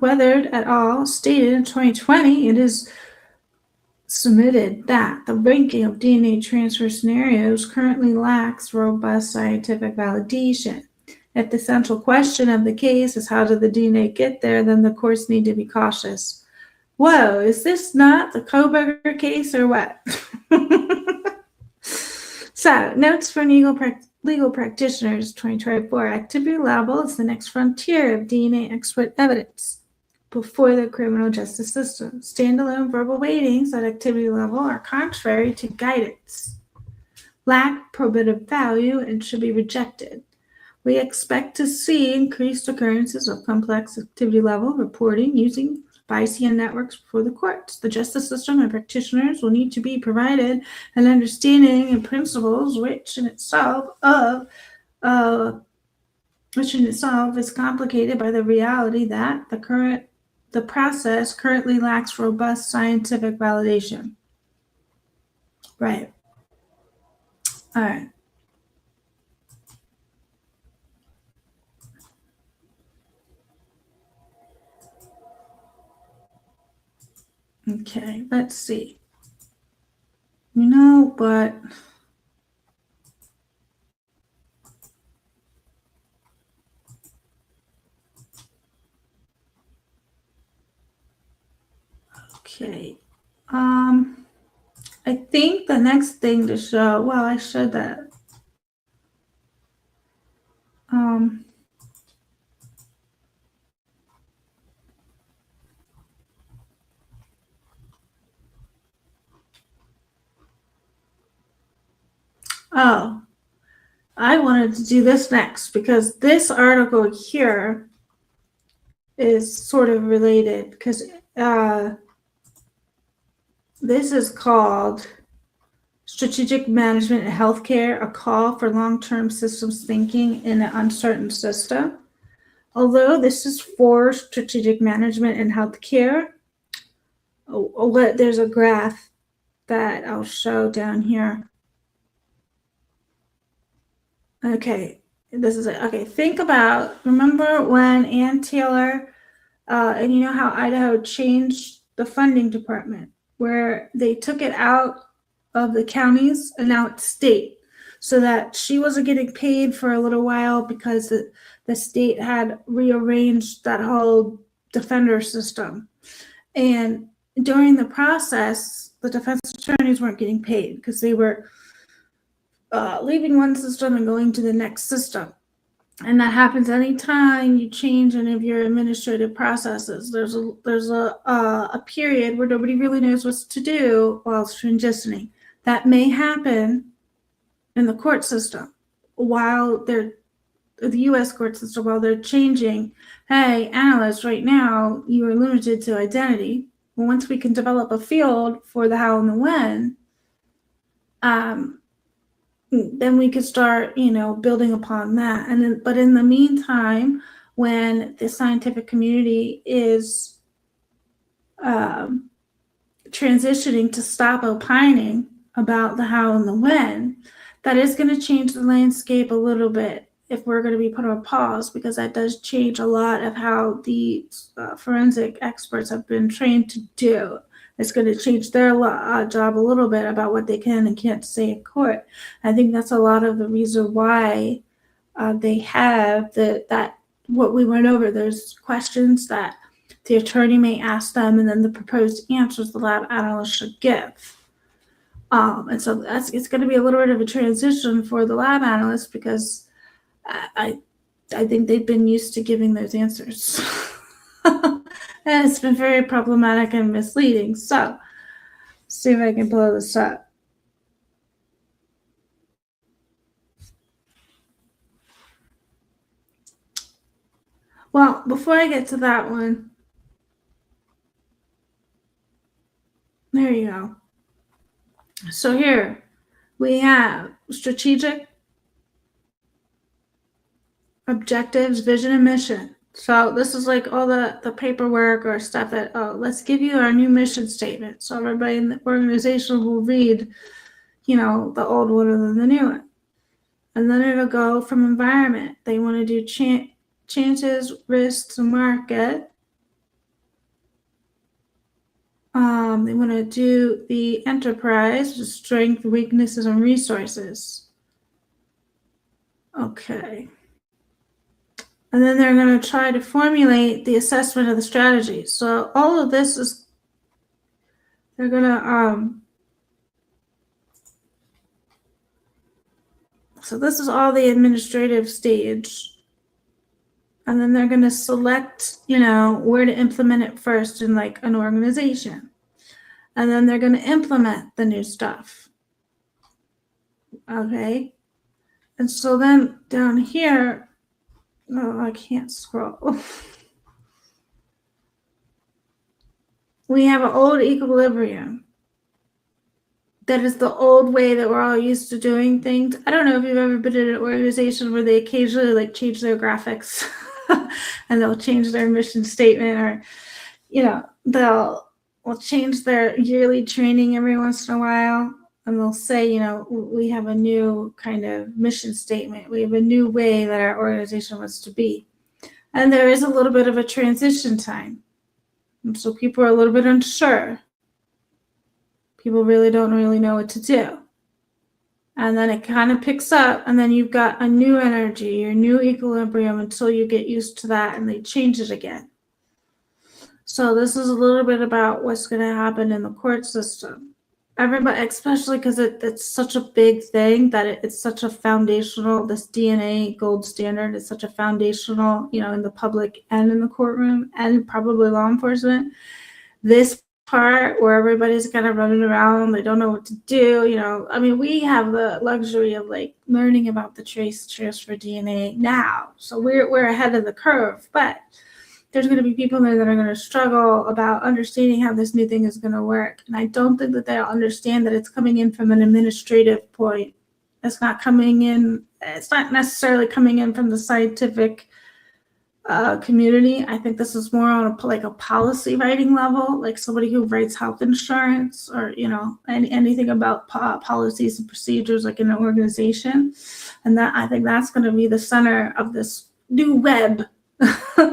Weathered et al. Stated in 2020, it is submitted that the ranking of DNA transfer scenarios currently lacks robust scientific validation. If the central question of the case is how did the DNA get there, then the courts need to be cautious. Whoa, is this not the Koberger case or what? So, notes for legal practitioners 2024. Activity level is the next frontier of DNA expert evidence before the criminal justice system. Standalone verbal weightings at activity level are contrary to guidance, lack probative value, and should be rejected. We expect to see increased occurrences of complex activity level reporting using Bayesian networks before the courts. The justice system and practitioners will need to be provided an understanding and principles which in itself is complicated by the reality that the process currently lacks robust scientific validation. Right. All right. Okay, let's see. But okay. I think the next thing to show, well, I showed that. Oh, I wanted to do this next because this article here is sort of related because this is called Strategic Management in Healthcare, a call for long-term systems thinking in an uncertain system. Although this is for strategic management in healthcare, there's a graph that I'll show down here. Okay, this is it. Okay, remember when Ann Taylor, and you know how Idaho changed the funding department, where they took it out of the counties and now it's state, so that she wasn't getting paid for a little while because the state had rearranged that whole defender system. And during the process, the defense attorneys weren't getting paid because they were leaving one system and going to the next system. And that happens anytime you change any of your administrative processes. There's a period where nobody really knows what to do while it's transitioning. That may happen in the court system the U.S. court system, while they're changing. Hey, analysts, right now you are limited to identity. Well, once we can develop a field for the how and the when, then we could start, building upon that. But in the meantime, when the scientific community is transitioning to stop opining about the how and the when, that is going to change the landscape a little bit if we're going to be put on pause, because that does change a lot of how the forensic experts have been trained to do. It's going to change their job a little bit about what they can and can't say in court. I think that's a lot of the reason why they have that what we went over. There's questions that the attorney may ask them, and then the proposed answers the lab analyst should give. And so it's going to be a little bit of a transition for the lab analyst, because I think they've been used to giving those answers. And it's been very problematic and misleading. So, see if I can blow this up. Well, before I get to that one, there you go. So here we have strategic, objectives, vision, and mission. So this is like all the paperwork or stuff that, oh, let's give you our new mission statement. So everybody in the organization will read, you know, the old one and then the new one. And then it'll go from environment. They want to do chances, risks, and market. They want to do the enterprise, the strength, weaknesses, and resources. Okay. And then they're going to try to formulate the assessment of the strategy. So all of this is, they're going to, so this is all the administrative stage. And then they're going to select, you know, where to implement it first in like an organization. And then they're going to implement the new stuff. Okay. And so then down here, no, I can't scroll. We have an old equilibrium. That is the old way that we're all used to doing things. I don't know if you've ever been in an organization where they occasionally like change their graphics and they'll change their mission statement, or, you know, they'll change their yearly training every once in a while. And they'll say, you know, we have a new kind of mission statement. We have a new way that our organization wants to be. And there is a little bit of a transition time. And so people are a little bit unsure. People really don't really know what to do. And then it kind of picks up, and then you've got a new energy, your new equilibrium, until you get used to that and they change it again. So this is a little bit about what's going to happen in the court system. Everybody, especially because it's such a big thing that it's such a foundational, this DNA gold standard is such a foundational, you know, in the public and in the courtroom and probably law enforcement. This part where everybody's kind of running around, they don't know what to do, you know. I mean, we have the luxury of like learning about the trace transfer DNA now. So we're ahead of the curve, but there's going to be people there that are going to struggle about understanding how this new thing is going to work. And I don't think that they'll understand that it's coming in from an administrative point. It's not coming in, it's not necessarily coming in from the scientific community. I think this is more on like a policy writing level, like somebody who writes health insurance, or, you know, anything about policies and procedures like in an organization. And that, I think that's going to be the center of this new web,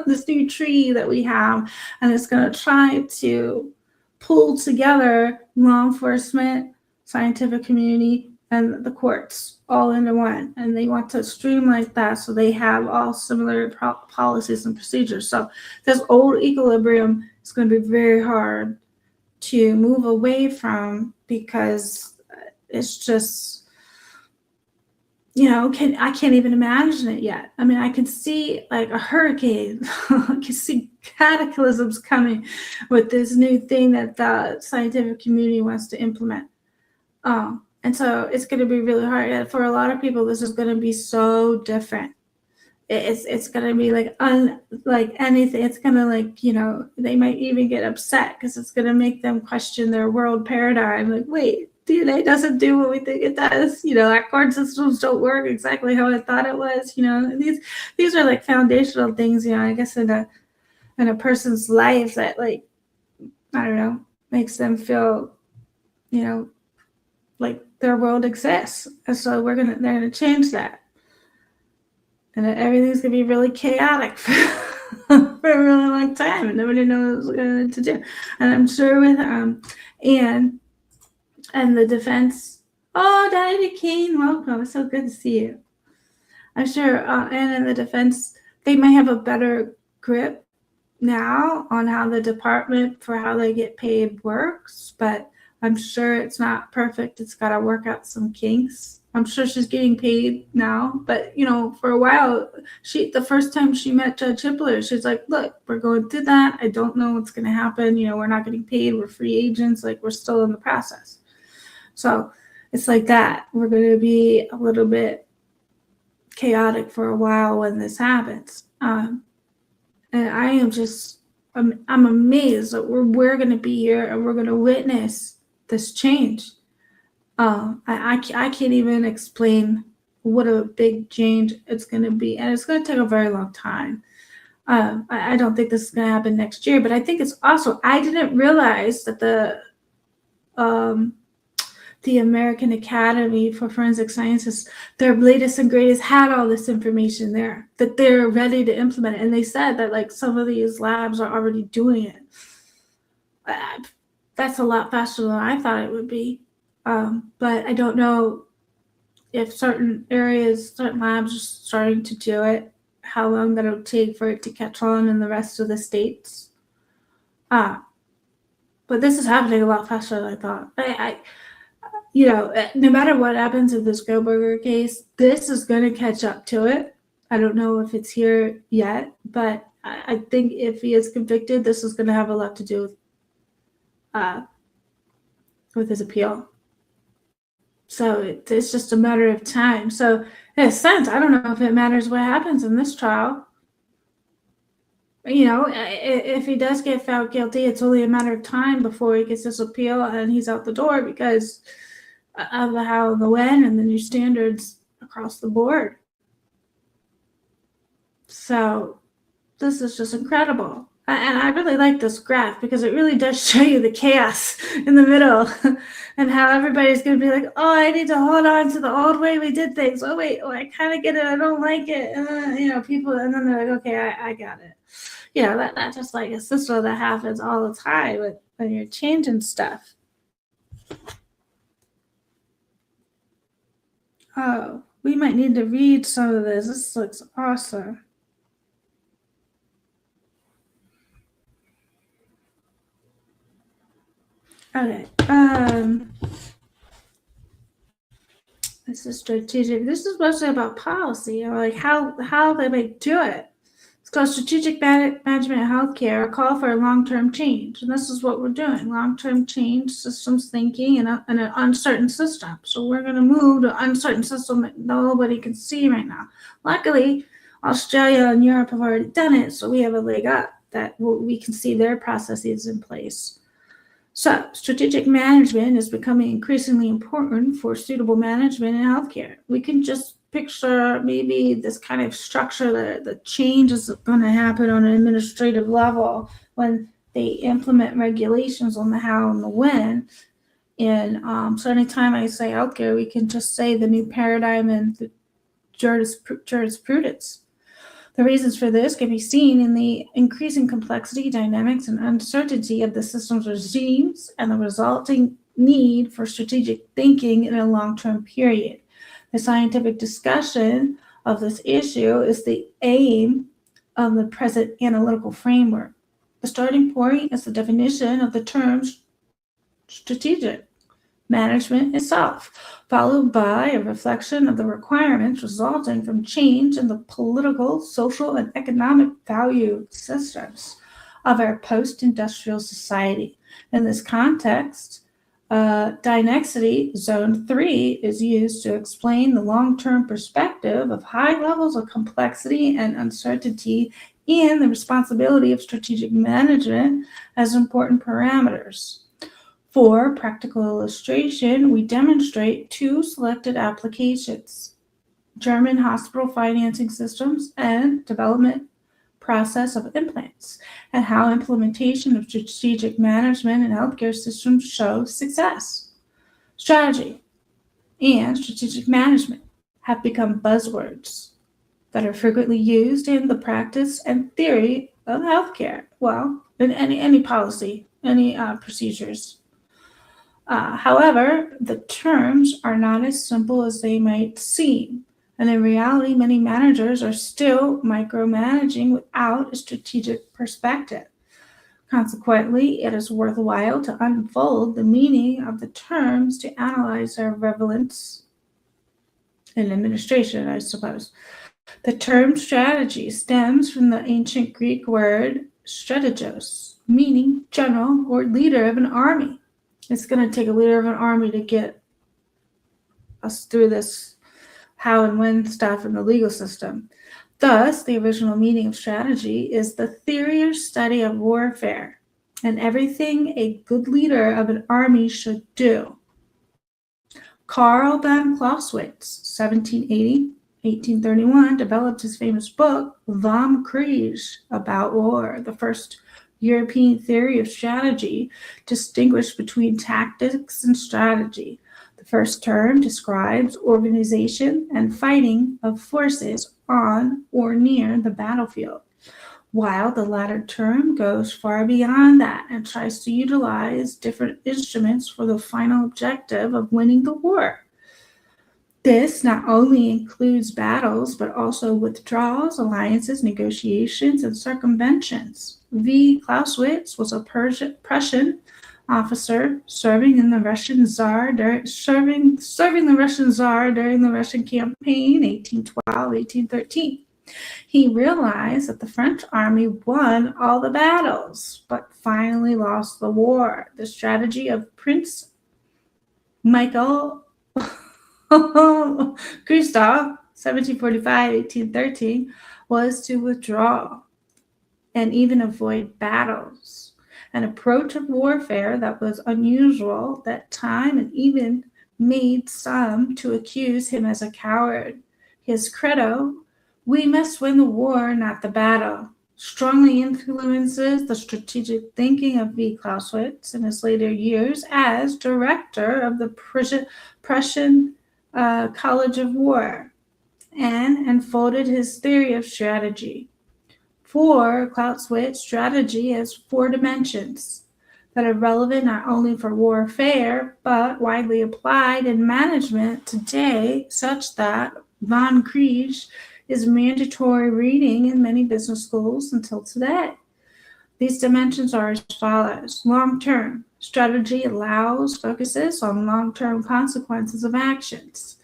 this new tree that we have, and it's going to try to pull together law enforcement, scientific community, and the courts all into one. And they want to streamline that so they have all similar policies and procedures. So this old equilibrium is going to be very hard to move away from, because it's just, you know, I can't even imagine it yet. I mean, I can see like a hurricane. I can see cataclysms coming with this new thing that the scientific community wants to implement. And so it's going to be really hard. And for a lot of people, this is going to be so different. It's going to be like unlike anything. It's going to, like, you know, they might even get upset because it's going to make them question their world paradigm. Like, wait, DNA doesn't do what we think it does. You know, our court systems don't work exactly how I thought it was. You know, these are like foundational things, you know, I guess in a person's life that, like, I don't know, makes them feel, you know, like their world exists. And so they're gonna change that. And everything's gonna be really chaotic for a really long time, and nobody knows what to do. And I'm sure with Anne and the defense, oh, Diana Kane, welcome. It's so good to see you. I'm sure Anne and the defense, they may have a better grip now on how the department for how they get paid works, but I'm sure it's not perfect. It's got to work out some kinks. I'm sure she's getting paid now, but for a while, the first time she met Judge Hippler, she's like, "Look, we're going through that. I don't know what's going to happen. We're not getting paid. We're free agents. Like, we're still in the process." So it's like that. We're going to be a little bit chaotic for a while when this happens. And I am just, I'm amazed that we're going to be here and we're going to witness this change. I can't even explain what a big change it's going to be. And it's going to take a very long time. I don't think this is going to happen next year, but I think it's also, I didn't realize that the American Academy for Forensic Sciences, their latest and greatest, had all this information there that they're ready to implement it. And they said that like some of these labs are already doing it. That's a lot faster than I thought it would be. But I don't know if certain areas, certain labs are starting to do it, how long that'll take for it to catch on in the rest of the states. But this is happening a lot faster than I thought. No matter what happens in this Groberger case, this is going to catch up to it. I don't know if it's here yet, but I think if he is convicted, this is going to have a lot to do with his appeal. So it's just a matter of time. So in a sense, I don't know if it matters what happens in this trial. If he does get found guilty, it's only a matter of time before he gets this appeal and he's out the door because of the how and the when and the new standards across the board. So this is just incredible. And I really like this graph because it really does show you the chaos in the middle and how everybody's going to be like, oh, I need to hold on to the old way we did things. Oh, wait, I kind of get it. I don't like it. People, and then they're like, okay, I got it. That's just like a system that happens all the time when you're changing stuff. Oh, we might need to read some of this. This looks awesome. Okay. This is strategic. This is mostly about policy, like how they might do it. It's called Strategic Management of Healthcare, a call for long-term change. And this is what we're doing, long-term change, systems thinking, in an uncertain system. So we're going to move to an uncertain system that nobody can see right now. Luckily, Australia and Europe have already done it, so we have a leg up that we can see their processes in place. So strategic management is becoming increasingly important for suitable management in healthcare. We can just picture maybe this kind of structure, the change is going to happen on an administrative level when they implement regulations on the how and the when. And so anytime I say healthcare, we can just say the new paradigm and the jurisprudence. The reasons for this can be seen in the increasing complexity, dynamics, and uncertainty of the system's regimes and the resulting need for strategic thinking in a long-term period. The scientific discussion of this issue is the aim of the present analytical framework. The starting point is the definition of the term strategic management itself, followed by a reflection of the requirements resulting from change in the political, social, and economic value systems of our post-industrial society. In this context, Dynexity Zone 3 is used to explain the long-term perspective of high levels of complexity and uncertainty and the responsibility of strategic management as important parameters. For practical illustration, we demonstrate two selected applications: German hospital financing systems and development process of implants, and how implementation of strategic management in healthcare systems shows success. Strategy and strategic management have become buzzwords that are frequently used in the practice and theory of healthcare. Well, in any policy, any procedures. However, the terms are not as simple as they might seem. And in reality, many managers are still micromanaging without a strategic perspective. Consequently, it is worthwhile to unfold the meaning of the terms to analyze their relevance in administration, I suppose. The term strategy stems from the ancient Greek word strategos, meaning general or leader of an army. It's going to take a leader of an army to get us through this how and when stuff in the legal system. Thus, the original meaning of strategy is the theory or study of warfare and everything a good leader of an army should do. Karl von Clausewitz, 1780-1831, developed his famous book, Vom Krieg, about war, the first European theory of strategy, distinguished between tactics and strategy. The first term describes organization and fighting of forces on or near the battlefield, while the latter term goes far beyond that and tries to utilize different instruments for the final objective of winning the war. This not only includes battles, but also withdrawals, alliances, negotiations, and circumventions. V. Clausewitz was a Prussian officer serving the Russian Tsar during the Russian campaign 1812-1813. He realized that the French army won all the battles, but finally lost the war. The strategy of Prince Michael Gustav, 1745-1813, was to withdraw and even avoid battles, an approach of warfare that was unusual at that time and even made some to accuse him as a coward. His credo, "We must win the war, not the battle," strongly influences the strategic thinking of V. Clausewitz in his later years as director of the Prussian College of War, and unfolded his theory of strategy. For Clausewitz, strategy has 4 dimensions that are relevant not only for warfare, but widely applied in management today, such that Von Krieg is mandatory reading in many business schools until today. These dimensions are as follows. Long-term strategy focuses on long-term consequences of actions.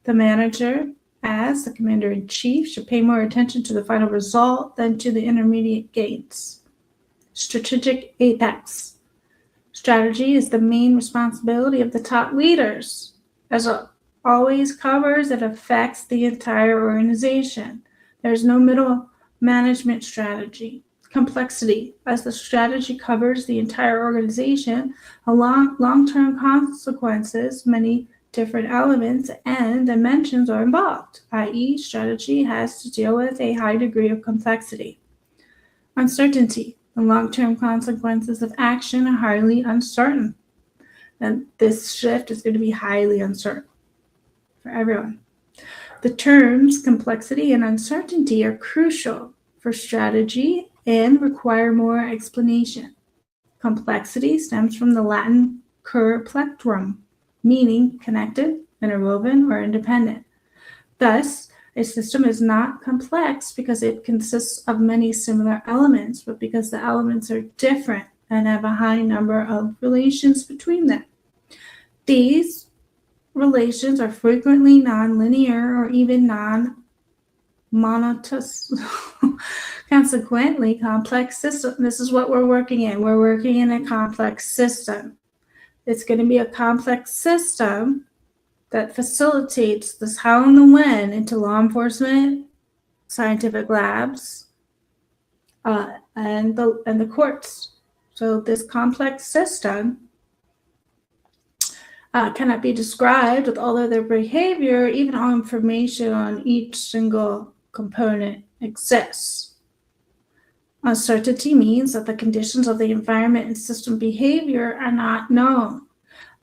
The manager, as the commander-in-chief, should pay more attention to the final result than to the intermediate gains. Strategic apex. Strategy is the main responsibility of the top leaders. As it always covers, it affects the entire organization. There's no middle management strategy. Complexity. As the strategy covers the entire organization, long-term consequences, many different elements and dimensions are involved, i.e., strategy has to deal with a high degree of complexity. Uncertainty. The long-term consequences of action are highly uncertain. And this shift is going to be highly uncertain for everyone. The terms complexity and uncertainty are crucial for strategy and require more explanation. Complexity stems from the Latin cur plectrum, meaning connected, interwoven, or independent. Thus, a system is not complex because it consists of many similar elements, but because the elements are different and have a high number of relations between them. These relations are frequently nonlinear or even non-monotonous. Consequently, complex system. This is what we're working in. We're working in a complex system. It's going to be a complex system that facilitates this how and the when into law enforcement, scientific labs, and the courts. So this complex system cannot be described with all of their behavior, even all information on each single component exists. Uncertainty means that the conditions of the environment and system behavior are not known,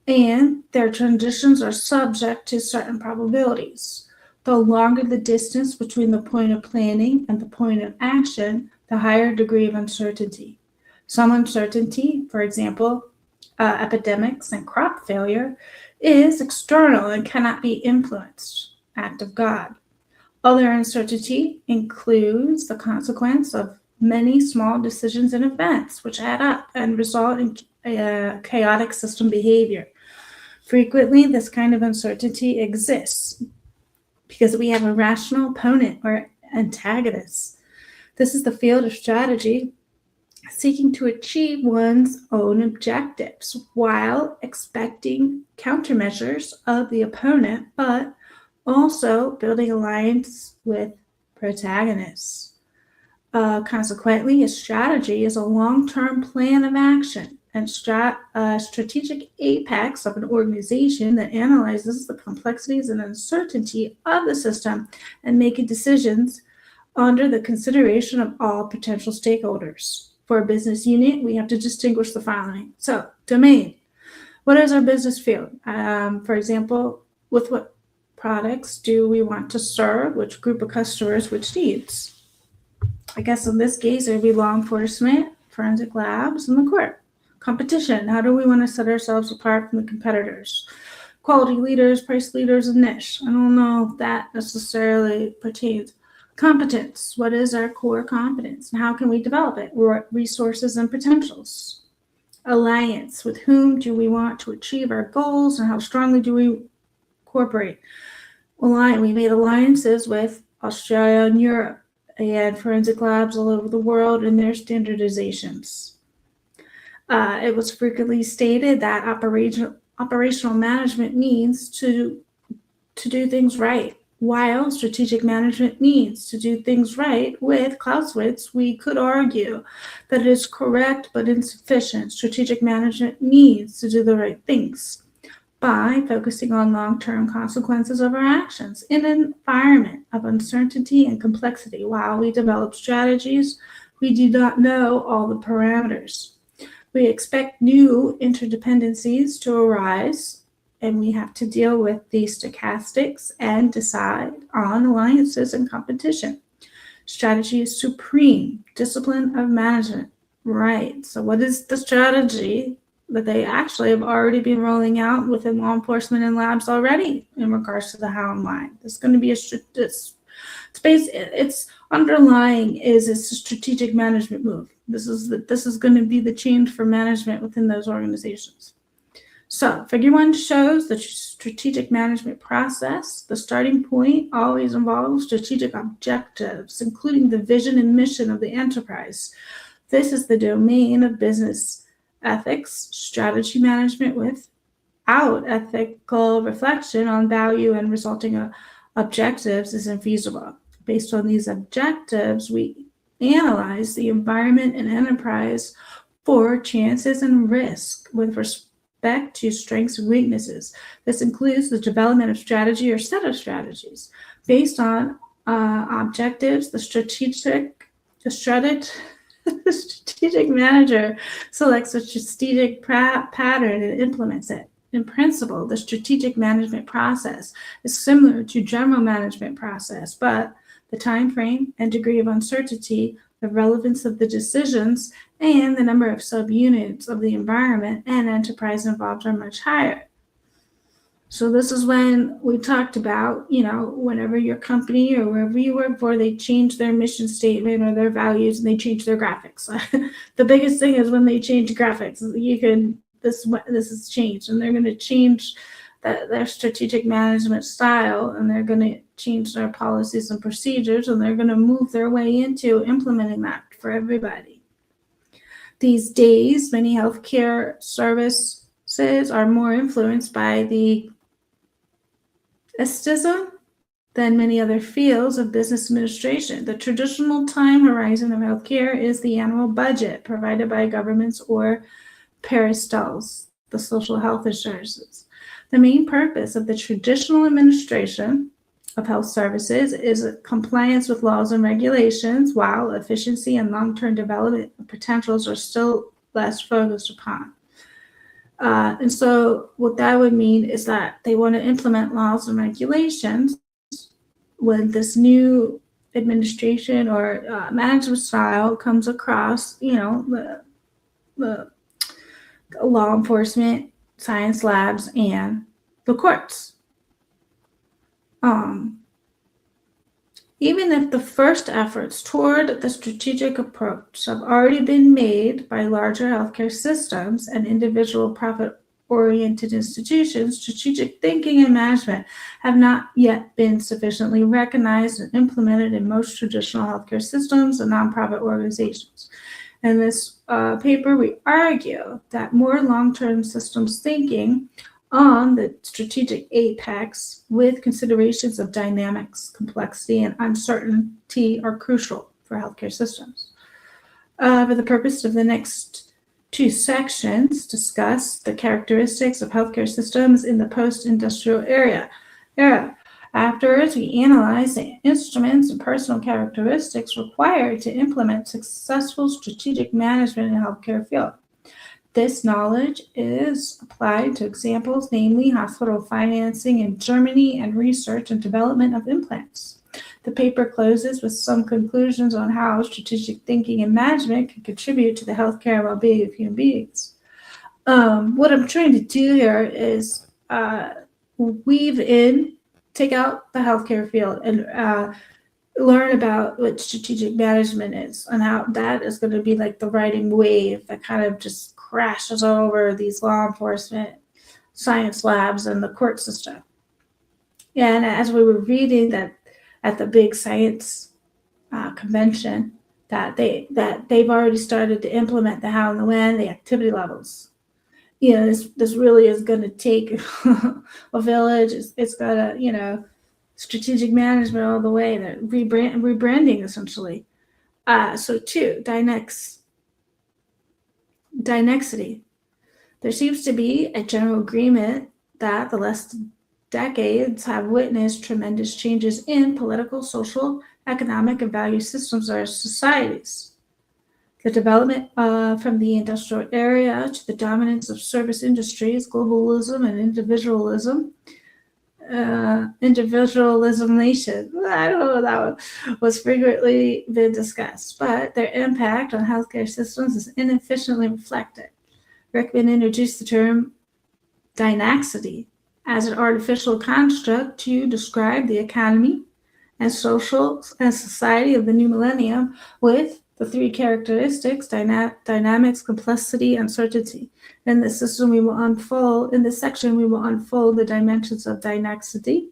and their transitions are subject to certain probabilities. The longer the distance between the point of planning and the point of action, the higher degree of uncertainty. Some uncertainty, for example, epidemics and crop failure, is external and cannot be influenced, act of God. Other uncertainty includes the consequence of many small decisions and events which add up and result in chaotic system behavior. Frequently, this kind of uncertainty exists because we have a rational opponent or antagonist. This is the field of strategy seeking to achieve one's own objectives while expecting countermeasures of the opponent, but also building alliance with protagonists. Consequently, a strategy is a long-term plan of action and strategic apex of an organization that analyzes the complexities and uncertainty of the system and making decisions under the consideration of all potential stakeholders. For a business unit, we have to distinguish the following. So, domain. What is our business field? For example, with what products do we want to serve? Which group of customers? Which needs? I guess in this case, it would be law enforcement, forensic labs, and the court. Competition. How do we want to set ourselves apart from the competitors? Quality leaders, price leaders, and niche. I don't know if that necessarily pertains. Competence. What is our core competence and how can we develop it? Resources and potentials. Alliance. With whom do we want to achieve our goals and how strongly do we cooperate? We made alliances with Australia and Europe and forensic labs all over the world and their standardizations. It was frequently stated that operational management means to do things right, while strategic management means to do things right. With Clausewitz, we could argue that it is correct but insufficient. Strategic management needs to do the right things by focusing on long-term consequences of our actions in an environment of uncertainty and complexity. While we develop strategies, we do not know all the parameters. We expect new interdependencies to arise, and we have to deal with the stochastics and decide on alliances and competition. Strategy is supreme discipline of management. Right. So what is the strategy that they actually have already been rolling out within law enforcement and labs already in regards to the how and why? There's going to be it's underlying is it's a strategic management move. This is going to be the change for management within those organizations. So figure 1 shows the strategic management process. The starting point always involves strategic objectives, including the vision and mission of the enterprise. This is the domain of business ethics. Strategy management without ethical reflection on value and resulting objectives is infeasible. Based on these objectives, we analyze the environment and enterprise for chances and risk with respect to strengths and weaknesses. This includes the development of strategy or set of strategies. Based on objectives, the strategic manager selects a strategic pattern and implements it. In principle, the strategic management process is similar to general management process, but the time frame and degree of uncertainty, the relevance of the decisions, and the number of subunits of the environment and enterprise involved are much higher. So this is when we talked about, whenever your company or wherever you work for, they change their mission statement or their values and they change their graphics. The biggest thing is when they change graphics, this has changed, and they're going to change their strategic management style, and they're going to change their policies and procedures, and they're going to move their way into implementing that for everybody. These days, many healthcare services are more influenced by the estism than many other fields of business administration. The traditional time horizon of healthcare is the annual budget provided by governments or peristalls, the social health insurances. The main purpose of the traditional administration of health services is compliance with laws and regulations, while efficiency and long-term development potentials are still less focused upon. And so what that would mean is that they want to implement laws and regulations when this new administration or management style comes across, the law enforcement, science labs, and the courts. Even if the first efforts toward the strategic approach have already been made by larger healthcare systems and individual profit-oriented institutions, strategic thinking and management have not yet been sufficiently recognized and implemented in most traditional healthcare systems and nonprofit organizations. In this paper, we argue that more long-term systems thinking on the strategic apex with considerations of dynamics, complexity, and uncertainty are crucial for healthcare systems. For the purpose of the next two sections, discuss the characteristics of healthcare systems in the post-industrial era. Afterwards, we analyze the instruments and personal characteristics required to implement successful strategic management in the healthcare field. This knowledge is applied to examples, namely hospital financing in Germany and research and development of implants. The paper closes with some conclusions on how strategic thinking and management can contribute to the healthcare and well-being of human beings. What I'm trying to do here is take out the healthcare field and learn about what strategic management is and how that is going to be like the riding wave that kind of just crashes over these law enforcement science labs and the court system. And as we were reading that at the big science convention, that they've already started to implement the how and the when, the activity levels. This really is going to take a village. It's got a strategic management all the way. That rebranding essentially. So two, dynexity. There seems to be a general agreement that the last decades have witnessed tremendous changes in political, social, economic, and value systems of our societies. The development from the industrial era to the dominance of service industries, globalism, and individualization. I don't know, that was frequently been discussed, but their impact on healthcare systems is inefficiently reflected. Rickman introduced the term dynaxity as an artificial construct to describe the economy and social and society of the new millennium with the three characteristics: dynamics, complexity, uncertainty. In this section, we will unfold the dimensions of dynexity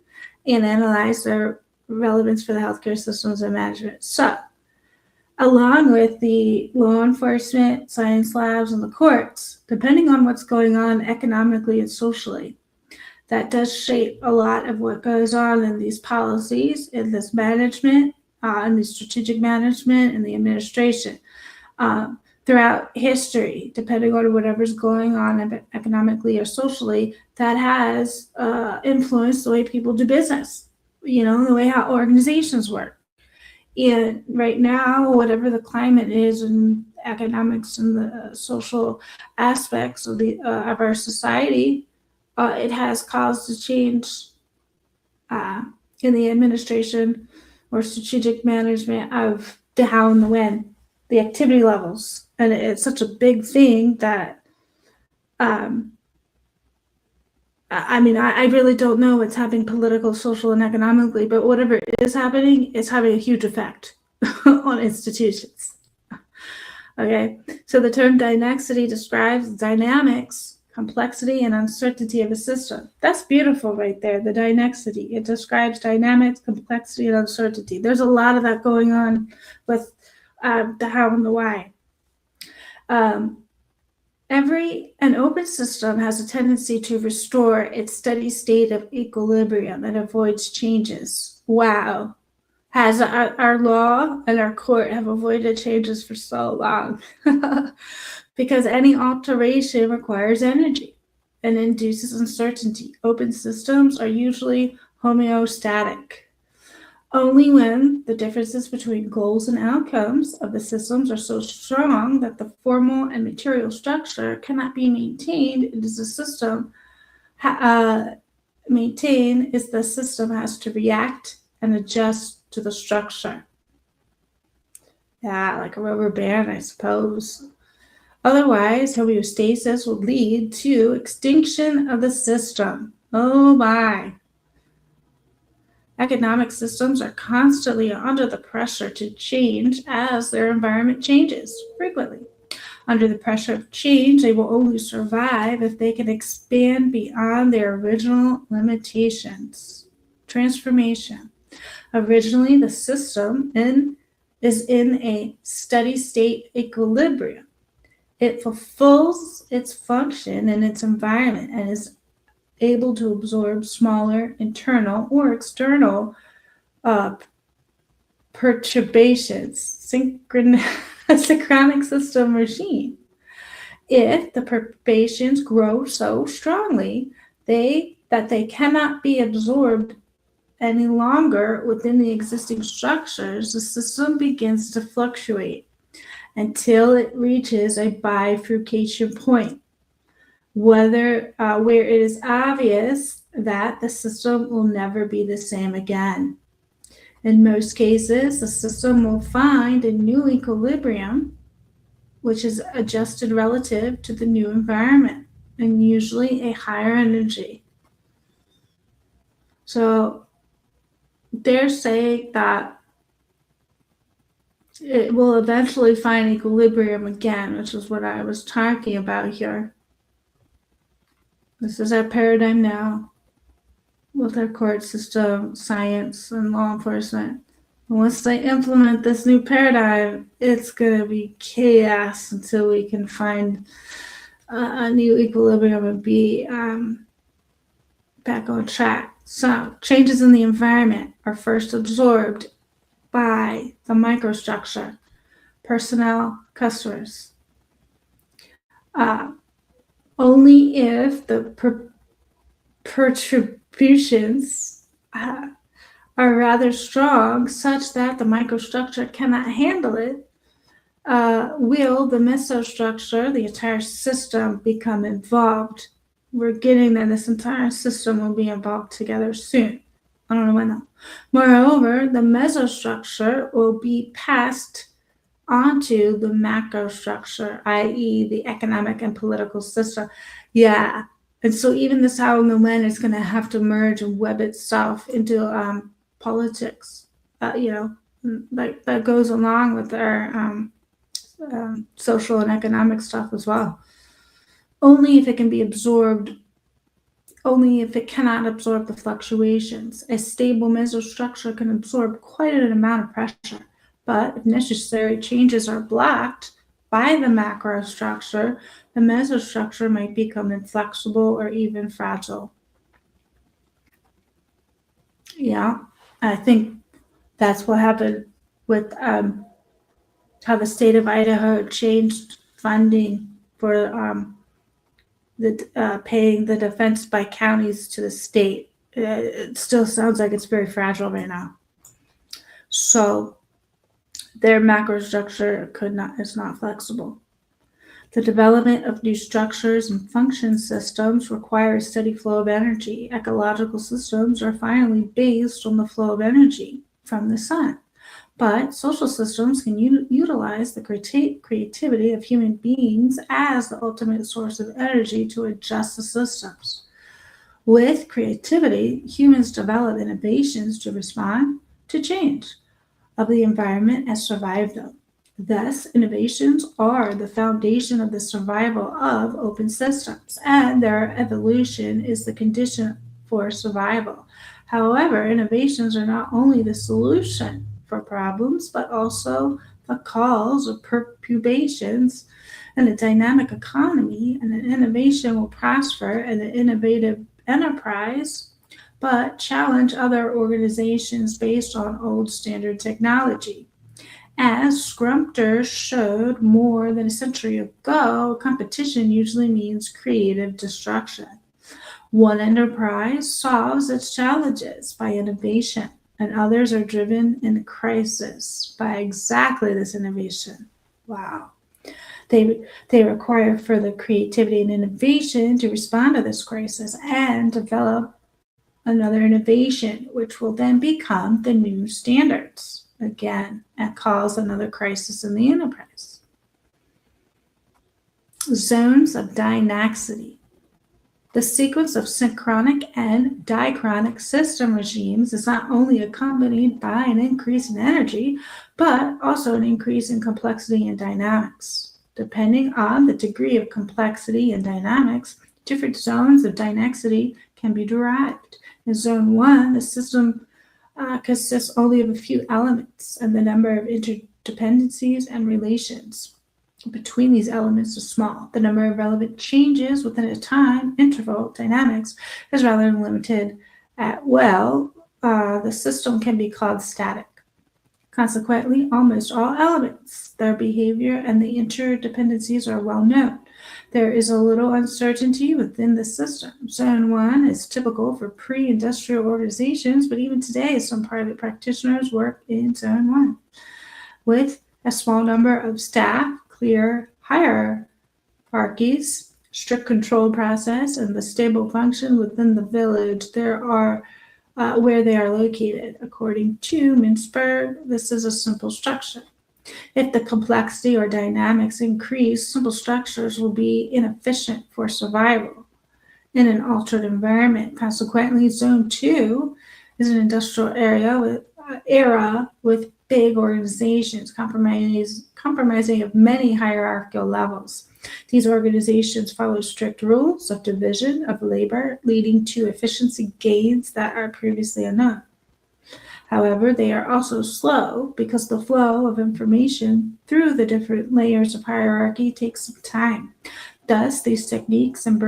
and analyze their relevance for the healthcare systems and management. So, along with the law enforcement, science labs, and the courts, depending on what's going on economically and socially, that does shape a lot of what goes on in these policies, in this management, in the strategic management, and the administration. Throughout history, depending on whatever's going on economically or socially, that has influenced the way people do business, the way how organizations work. And right now, whatever the climate is in economics and the social aspects of our society, it has caused a change in the administration or strategic management of the how and the when, the activity levels. And it's such a big thing that, I really don't know what's happening political, social, and economically, but whatever is happening, it's having a huge effect on institutions. Okay, so the term dynexity describes dynamics, complexity, and uncertainty of a system. That's beautiful right there, the dynexity. It describes dynamics, complexity, and uncertainty. There's a lot of that going on with the how and the why. An open system has a tendency to restore its steady state of equilibrium and avoids changes. Wow. Has our law and our court have avoided changes for so long? Because any alteration requires energy and induces uncertainty. Open systems are usually homeostatic. Only when the differences between goals and outcomes of the systems are so strong that the formal and material structure cannot be maintained, the system has to react and adjust to the structure. Yeah, like a rubber band, I suppose. Otherwise, homeostasis will lead to extinction of the system. Oh my. Economic systems are constantly under the pressure to change as their environment changes frequently. Under the pressure of change, they will only survive if they can expand beyond their original limitations. Transformation. Originally, the system is in a steady state equilibrium. It fulfills its function in its environment and is able to absorb smaller internal or external perturbations. Synchronic system machine. If the perturbations grow so strongly that they cannot be absorbed any longer within the existing structures, the system begins to fluctuate until it reaches a bifurcation point, where it is obvious that the system will never be the same again. In most cases, the system will find a new equilibrium, which is adjusted relative to the new environment, and usually a higher energy. So they're saying that it will eventually find equilibrium again, which is what I was talking about here. This is our paradigm now with our court system, science, and law enforcement. And once they implement this new paradigm, it's going to be chaos until we can find a new equilibrium and be back on track. So changes in the environment are first absorbed by the microstructure, personnel, customers. Only if the perturbations are rather strong, such that the microstructure cannot handle it, will the mesostructure, the entire system, become involved. We're getting that this entire system will be involved together soon. I don't know when though. Moreover, the mesostructure will be passed onto the macrostructure, i.e. the economic and political system. Yeah. And so even this how and when is going to have to merge and web itself into politics, like that goes along with our social and economic stuff as well. Only if it can be absorbed, only if it cannot absorb the fluctuations. A stable mesostructure can absorb quite an amount of pressure, but if necessary changes are blocked by the macrostructure, the mesostructure might become inflexible or even fragile. Yeah, I think that's what happened with how the state of Idaho changed funding for paying the defense by counties to the state. It still sounds like it's very fragile right now. So their macrostructure is not flexible. The development of new structures and function systems requires steady flow of energy. Ecological systems are finally based on the flow of energy from the sun. But social systems can utilize the creativity of human beings as the ultimate source of energy to adjust the systems. With creativity, humans develop innovations to respond to change of the environment and survive them. Thus, innovations are the foundation of the survival of open systems, and their evolution is the condition for survival. However, innovations are not only the solution for problems, but also the cause of perturbations in a dynamic economy, and an innovation will prosper in an innovative enterprise, but challenge other organizations based on old standard technology. As Scrumter showed more than a century ago, competition usually means creative destruction. One enterprise solves its challenges by innovation, and others are driven in crisis by exactly this innovation. Wow. They require further creativity and innovation to respond to this crisis and develop another innovation, which will then become the new standards again and cause another crisis in the enterprise. Zones of dynaxity. The sequence of synchronic and dichronic system regimes is not only accompanied by an increase in energy, but also an increase in complexity and dynamics. Depending on the degree of complexity and dynamics, different zones of dynamicity can be derived. In Zone 1, the system consists only of a few elements, and the number of interdependencies and relations between these elements is small. The number of relevant changes within a time interval dynamics is rather limited. The system can be called static. Consequently, almost all elements, their behavior, and the interdependencies are well known. There is a little uncertainty within the system. Zone 1 is typical for pre-industrial organizations, but even today, some private practitioners work in Zone 1. With a small number of staff, clear hierarchies, strict control process, and the stable function within the village where they are located. According to Mintzberg, this is a simple structure. If the complexity or dynamics increase, simple structures will be inefficient for survival in an altered environment. Consequently, Zone 2 is an industrial era with big organizations compromising of many hierarchical levels. These organizations follow strict rules of division of labor, leading to efficiency gains that are previously unknown. However, they are also slow because the flow of information through the different layers of hierarchy takes some time. Thus, these techniques and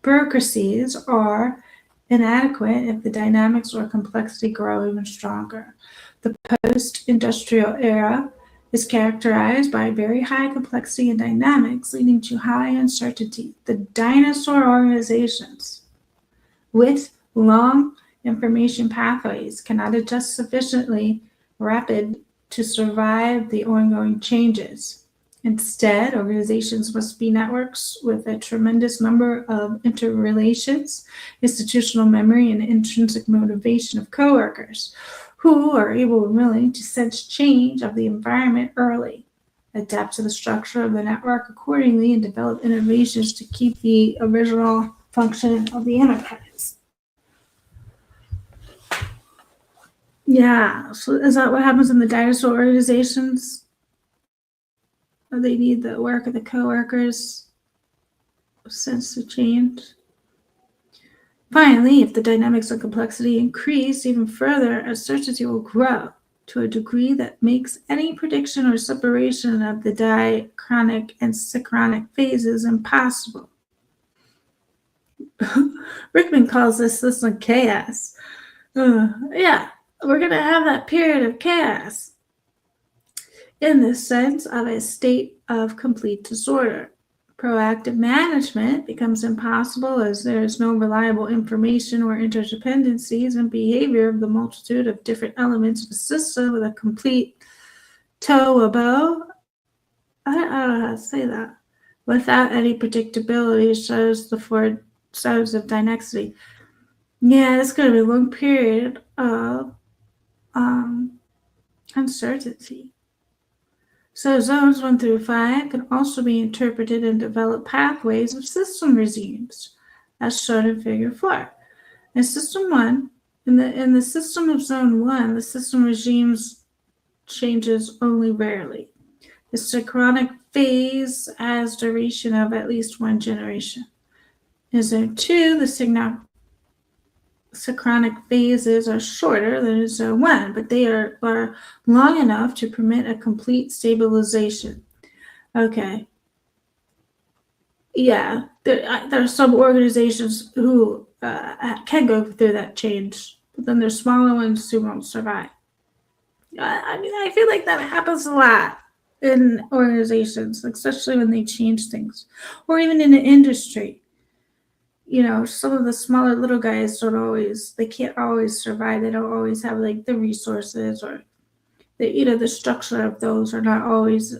bureaucracies are inadequate if the dynamics or complexity grow even stronger. The post-industrial era is characterized by very high complexity and dynamics, leading to high uncertainty. The dinosaur organizations with long information pathways cannot adjust sufficiently rapid to survive the ongoing changes. Instead, organizations must be networks with a tremendous number of interrelations, institutional memory, and intrinsic motivation of coworkers who are able and willing to sense change of the environment early, adapt to the structure of the network accordingly, and develop innovations to keep the original function of the enterprise. Yeah, so is that what happens in the dinosaur organizations? They need the work of the coworkers' sense of change. Finally, if the dynamics and complexity increase even further, uncertainty will grow to a degree that makes any prediction or separation of the dichronic and synchronic phases impossible. Rickman calls this system chaos. Yeah, we're going to have that period of chaos in the sense of a state of complete disorder. Proactive management becomes impossible as there is no reliable information or interdependencies and behavior of the multitude of different elements of a system with a complete toe-a-bow. I don't know how to say that. Without any predictability, shows the four zones of dynamicity. Yeah, it's going to be a long period of uncertainty. So zones 1 through 5 can also be interpreted and develop pathways of system regimes, as shown in Figure 4. In System 1, in the system of Zone 1, the system regimes changes only rarely. The synchronic phase has duration of at least one generation. In Zone 2, the synchronic phases are shorter than in Zone 1, but they are long enough to permit a complete stabilization. Okay. Yeah, there are some organizations who can go through that change, but then there's smaller ones who won't survive. I mean, I feel like that happens a lot in organizations, especially when they change things, or even in the industry. You know, some of the smaller little guys they can't always survive. They don't always have like the resources or the structure of those are not always,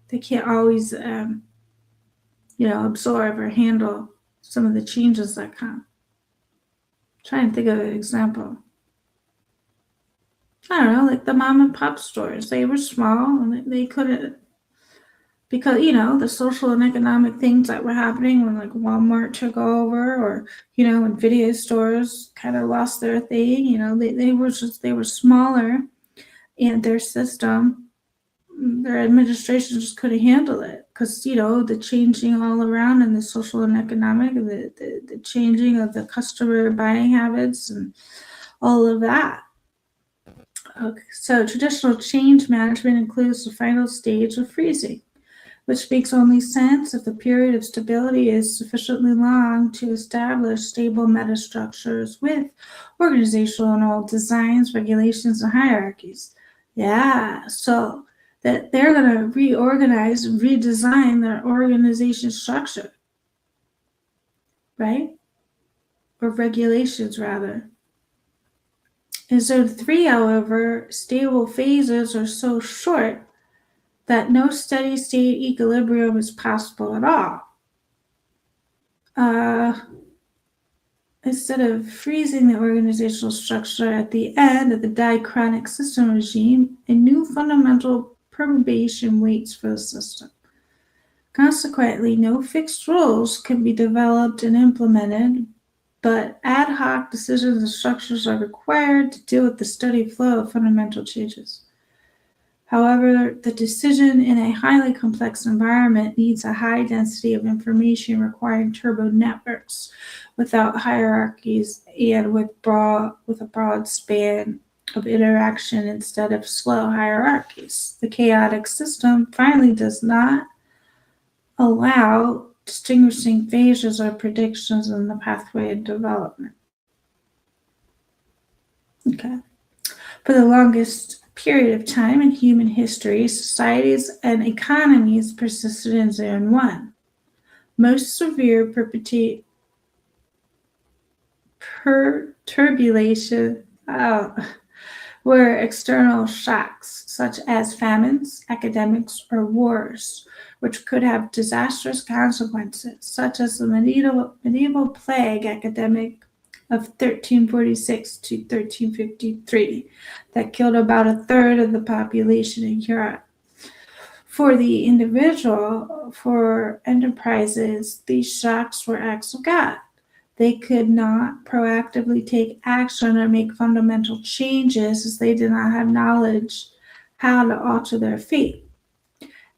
they can't always, absorb or handle some of the changes that come. Trying to think of an example. I don't know, like the mom and pop stores. They were small and they couldn't because, you know, the social and economic things that were happening when like Walmart took over, or, you know, when video stores kind of lost their thing, you know, they were smaller, and their system, their administration just couldn't handle it, because, you know, the changing all around and the social and economic, the changing of the customer buying habits and all of that. Okay, so traditional change management includes the final stage of freezing, which makes only sense if the period of stability is sufficiently long to establish stable metastructures with organizational designs, regulations, and hierarchies. Yeah, so that they're going to reorganize and redesign their organization structure, right? Or regulations, rather. In zone 3, however, stable phases are so short that no steady state equilibrium is possible at all. Instead of freezing the organizational structure at the end of the diachronic system regime, a new fundamental perturbation waits for the system. Consequently, no fixed rules can be developed and implemented, but ad hoc decisions and structures are required to deal with the steady flow of fundamental changes. However, the decision in a highly complex environment needs a high density of information, requiring turbo networks without hierarchies and with a broad span of interaction instead of slow hierarchies. The chaotic system finally does not allow distinguishing phases or predictions in the pathway of development. Okay. For the longest period of time in human history, societies and economies persisted in zone 1. Most severe perturbation were external shocks, such as famines, epidemics, or wars, which could have disastrous consequences, such as the medieval plague epidemic of 1346 to 1353 that killed about a third of the population in Europe. For the individual, for enterprises, these shocks were acts of God. They could not proactively take action or make fundamental changes as they did not have knowledge how to alter their fate.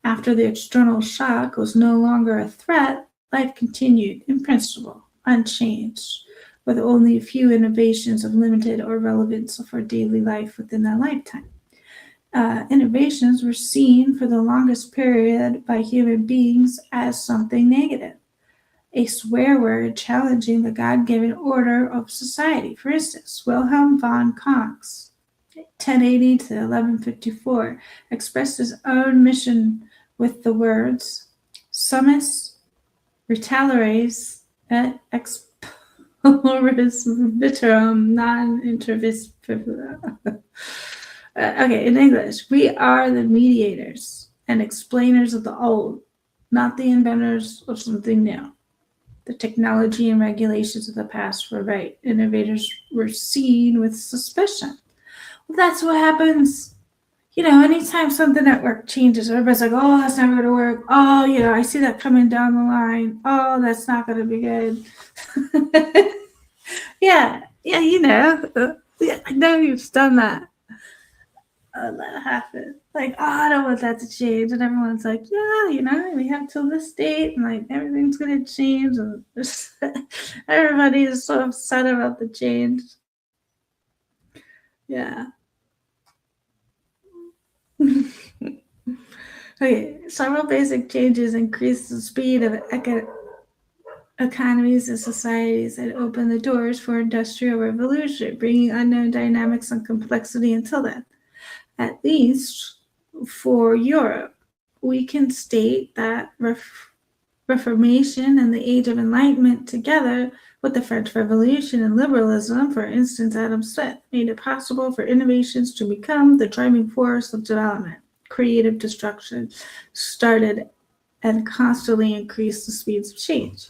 After the external shock was no longer a threat, life continued, in principle, unchanged, with only a few innovations of limited or relevance for daily life within their lifetime. Innovations were seen for the longest period by human beings as something negative, a swear word challenging the God-given order of society. For instance, Wilhelm von Kongs, 1080 to 1154, expressed his own mission with the words, Summus retaliares et exploris vitrum non intervis. Okay, in English, we are the mediators and explainers of the old, not the inventors of something new. The technology and regulations of the past were right. Innovators were seen with suspicion. Well, that's what happens. You know, anytime something at work changes, everybody's like, oh, that's not going to work. Oh, you know, I see that coming down the line. Oh, that's not going to be good. Yeah, you know. Yeah, I know you've done that. That happened. Like, oh, I don't want that to change. And everyone's like, yeah, you know, we have till this date, and like everything's going to change. And everybody is so upset about the change. Yeah. Okay, several basic changes increase the speed of economies and societies and open the doors for industrial revolution, bringing unknown dynamics and complexity until then. At least for Europe, we can state that Reformation and the Age of Enlightenment, together with the French Revolution and liberalism, for instance, Adam Smith, made it possible for innovations to become the driving force of development. Creative destruction started and constantly increased the speeds of change.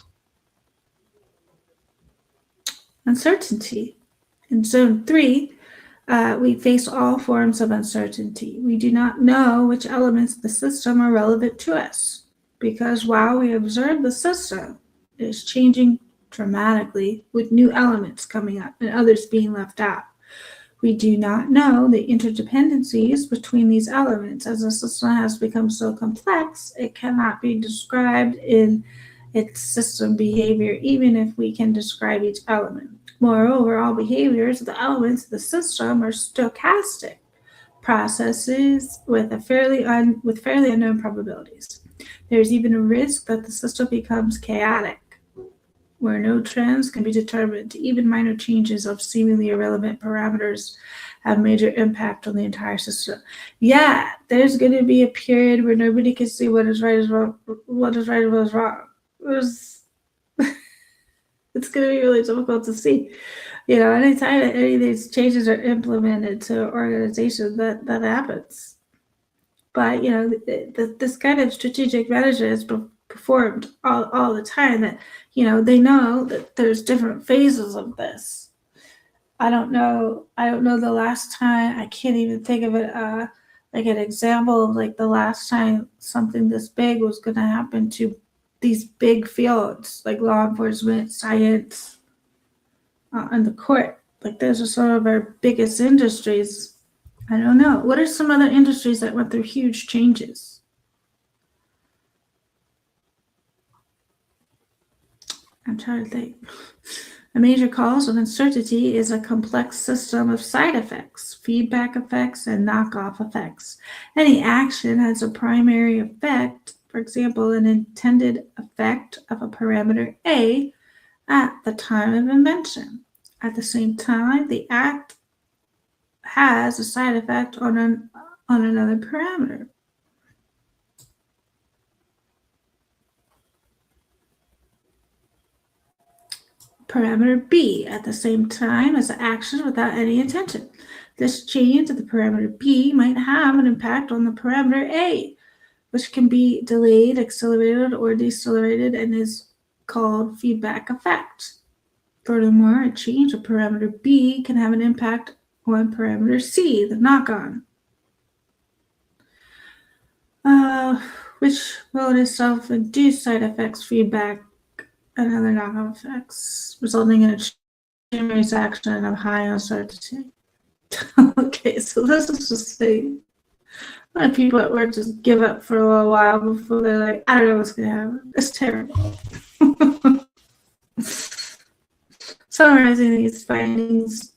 Uncertainty. In Zone 3, We face all forms of uncertainty. We do not know which elements of the system are relevant to us, because while we observe the system, it is changing dramatically with new elements coming up and others being left out. We do not know the interdependencies between these elements. As the system has become so complex, it cannot be described in its system behavior, even if we can describe each element. Moreover, all behaviors of the elements of the system are stochastic processes with fairly unknown probabilities. There is even a risk that the system becomes chaotic, where no trends can be determined. Even minor changes of seemingly irrelevant parameters have major impact on the entire system. Yeah, there's going to be a period where nobody can see what is right and wrong. What is right and what is wrong. It's going to be really difficult to see. Anytime that any of these changes are implemented to an organization, that happens. But this kind of strategic management is performed all the time. That they know that there's different phases of this. I don't know the last time. I can't even think of it. Like an example of like the last time something this big was going to happen to these big fields like law enforcement, science, and the court. Like those are some of our biggest industries. I don't know. What are some other industries that went through huge changes? I'm trying to think. A major cause of uncertainty is a complex system of side effects, feedback effects, and knockoff effects. Any action has a primary effect, for example, an intended effect of a parameter A at the time of invention. At the same time, the act has a side effect on another parameter. Parameter B at the same time as the action without any intention. This change of the parameter B might have an impact on the parameter A, which can be delayed, accelerated, or decelerated and is called feedback effect. Furthermore, a change of parameter B can have an impact on parameter C, the knock-on, which will in itself induce side effects, feedback, and other knock-on effects, resulting in a chain reaction of high uncertainty. Okay, so this is just saying a lot of people at work just give up for a little while before they're like, I don't know what's going to happen. It's terrible. Summarizing these findings,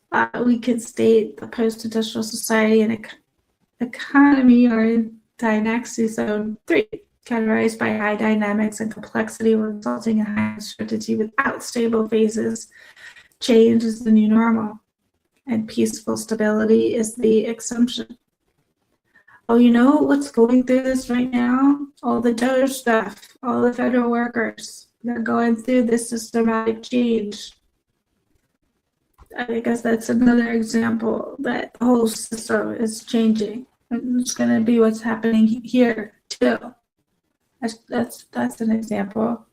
we could state the post-industrial society and economy are in dynasty zone 3, characterized by high dynamics and complexity, resulting in high uncertainty without stable phases. Change is the new normal, and peaceful stability is the exception. Oh, you know what's going through this right now? All the DOGE stuff, all the federal workers, they're going through this systematic change. I guess that's another example that the whole system is changing. And it's going to be what's happening here too. That's an example.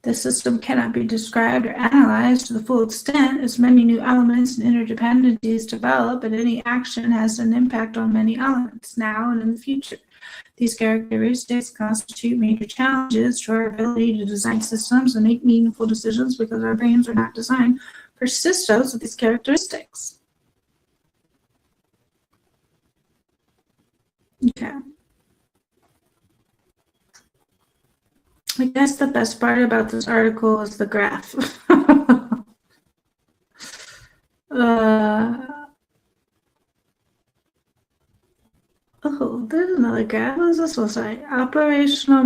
The system cannot be described or analyzed to the full extent as many new elements and interdependencies develop, and any action has an impact on many elements now and in the future. These characteristics constitute major challenges to our ability to design systems and make meaningful decisions because our brains are not designed for systems with these characteristics. Okay. I guess the best part about this article is the graph. Oh, there's another graph. What does this one say? Operational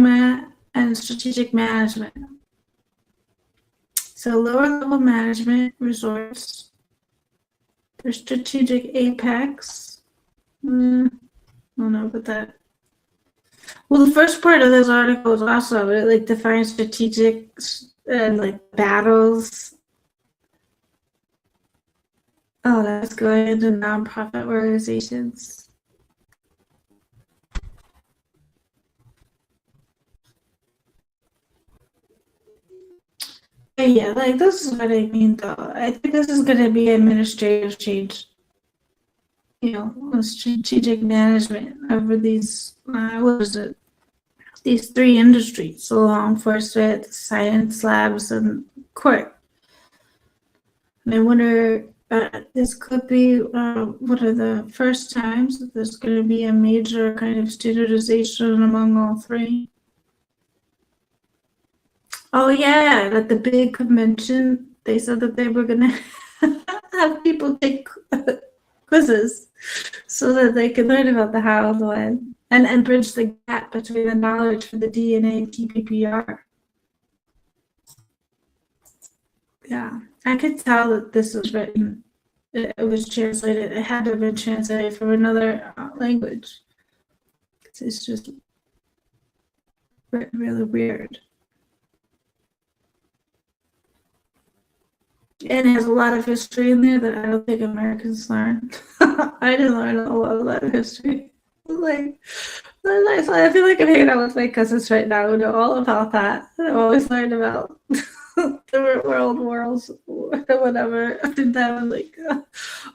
and strategic management. So lower level management resorts. There's strategic apex. I don't know about that. Well, the first part of this article is also it like defines strategic and like battles. Oh, that's going into nonprofit organizations. yeah, like this is what I mean though. I think this is gonna be administrative change. You know, strategic management over these what is it? These three industries: so law enforcement, science labs, and court. And I wonder, this could be one of the first times that there's going to be a major kind of standardization among all three. Oh yeah, at the big convention, they said that they were going to have people take quizzes so that they could learn about the how, the when, and bridge the gap between the knowledge for the DNA and TPPR. Yeah, I could tell that this was written, it was translated, it had to have been translated from another language. It's just really weird. And it has a lot of history in there that I don't think Americans learn. I didn't learn a lot of history. Like, I feel like I'm hanging out with my cousins right now who know all about that. I've always learned about the world wars, whatever. And that was like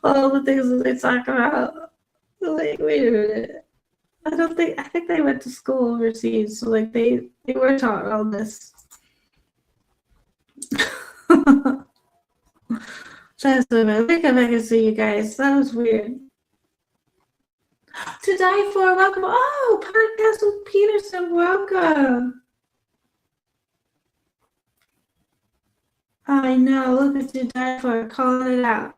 all the things that they talk about. Like, wait a minute. I think they went to school overseas, so like they were taught all this. That's what I think I can see you guys. That was weird. To Die For, welcome. Oh, Podcast with Peterson, welcome. I know, look at To Die For, calling it out.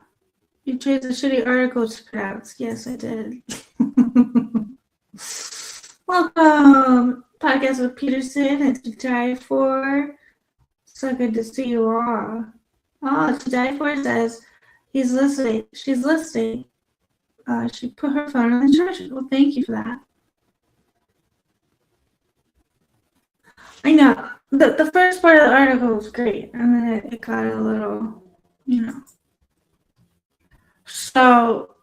You chose a shitty article to pronounce. Yes, I did. Welcome, Podcast with Peterson and To Die For. So good to see you all. Oh, To Die For says he's listening. She's listening. She put her phone on the charger. Well, thank you for that. I know. The first part of the article was great, and then it got a little, you know. So,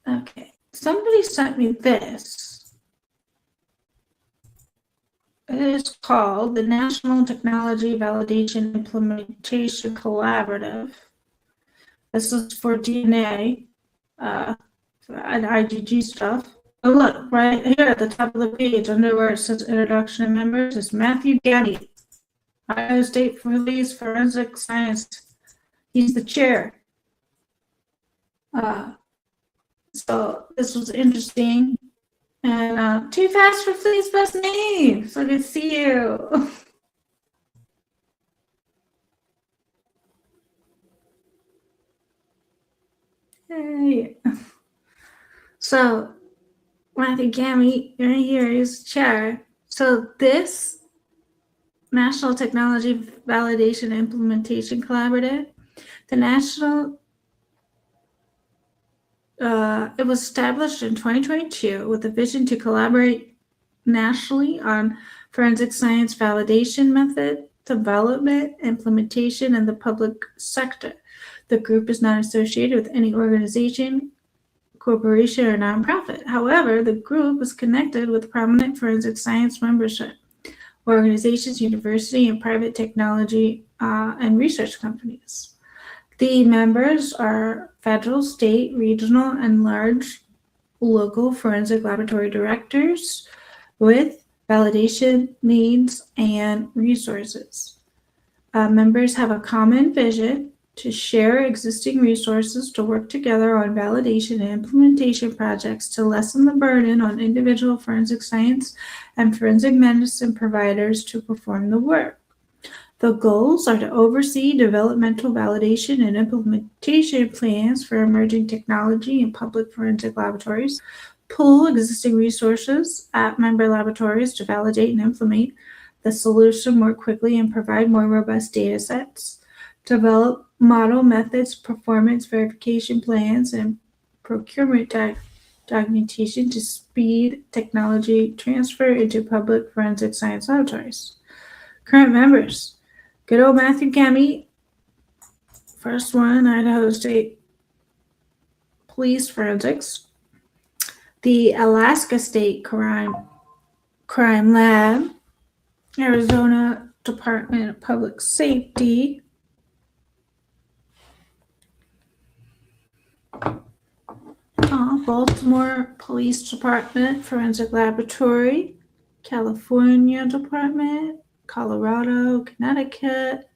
okay. Somebody sent me this. It is called the National Technology Validation Implementation Collaborative. This is for DNA and IgG stuff. Oh, look, right here at the top of the page, under where it says Introduction to Members, is Matthew Gammy, Ohio State Police Forensic Science. He's the chair. So this was interesting. And Too Fast for Flea's best name. So good to see you. Hey. So Matthew Gammy, right here is chair. So this National Technology Validation Implementation Collaborative, the national it was established in 2022 with a vision to collaborate nationally on forensic science validation method development, implementation in the public sector. The group is not associated with any organization, corporation, or nonprofit. However, the group is connected with prominent forensic science membership organizations, university, and private technology and research companies. The members are federal, state, regional, and large local forensic laboratory directors with validation needs and resources. Members have a common vision to share existing resources to work together on validation and implementation projects to lessen the burden on individual forensic science and forensic medicine providers to perform the work. The goals are to oversee developmental validation and implementation plans for emerging technology in public forensic laboratories, pool existing resources at member laboratories to validate and implement the solution more quickly and provide more robust data sets, develop model methods, performance verification plans, and procurement documentation to speed technology transfer into public forensic science laboratories. Current members. Good old Matthew Gammy, first one, Idaho State Police Forensics. the Alaska State Crime Lab, Arizona Department of Public Safety, Baltimore Police Department, Forensic Laboratory, California Department, Colorado, Connecticut,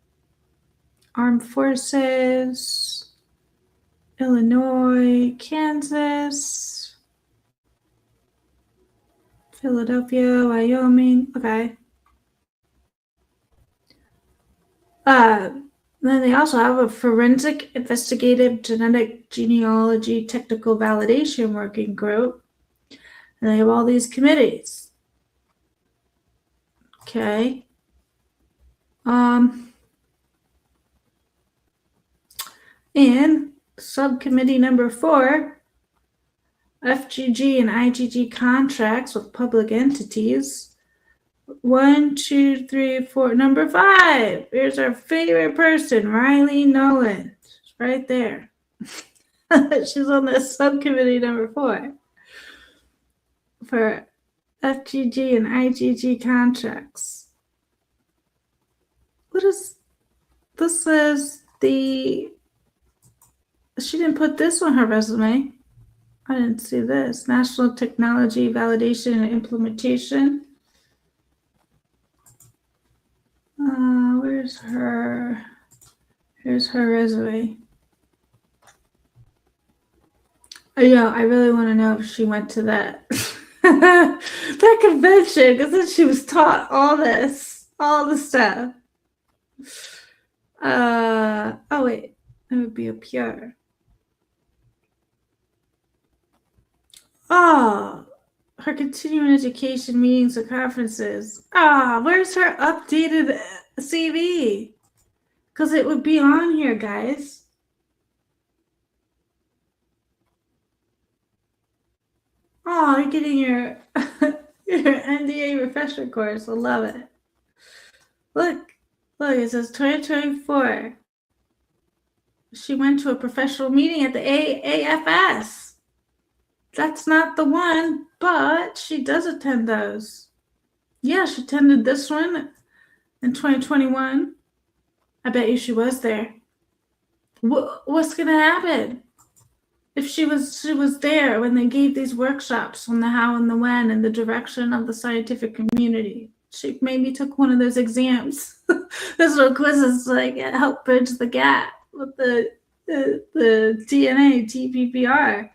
Armed Forces, Illinois, Kansas, Philadelphia, Wyoming. Okay. Then they also have a forensic investigative genetic genealogy technical validation working group. And they have all these committees. Okay. And subcommittee number 4, FGG and IGG contracts with public entities. 1, 2, 3, 4. Number 5. Here's our favorite person, Riley Nowlin. She's right there. She's on the subcommittee number 4 for FGG and IGG contracts. What is this? Says she didn't put this on her resume. I didn't see this. National Technology Validation and Implementation. Where's her? Here's her resume. Oh, yeah, I really want to know if she went to that that convention, because then she was taught all the stuff. Oh wait, it would be a PR. Oh, her continuing education meetings and conferences. Where's her updated CV? Because it would be on here, guys. Oh, you're getting your NDA refresher course. I love it. Look, it says 2024. She went to a professional meeting at the AAFS. That's not the one, but she does attend those. Yeah, she attended this one in 2021. I bet you she was there. What's gonna happen if she was there when they gave these workshops on the how and the when and the direction of the scientific community? She maybe took one of those exams. Those little quizzes like help bridge the gap with the DNA TPPR.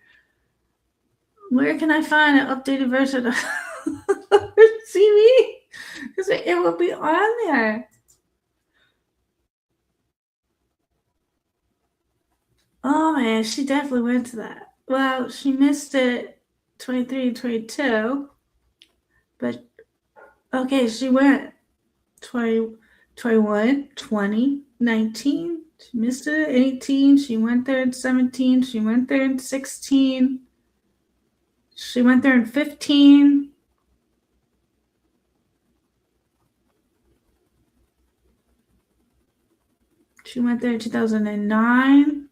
Where can I find an updated version of her CV? Because it will be on there. Oh man, she definitely went to that. Well, she missed it 23 and 22. But okay, she went 20, 21, 20, 19. She missed it 18. She went there in 17. She went there in 16. She went there in 15. She went there in 2009.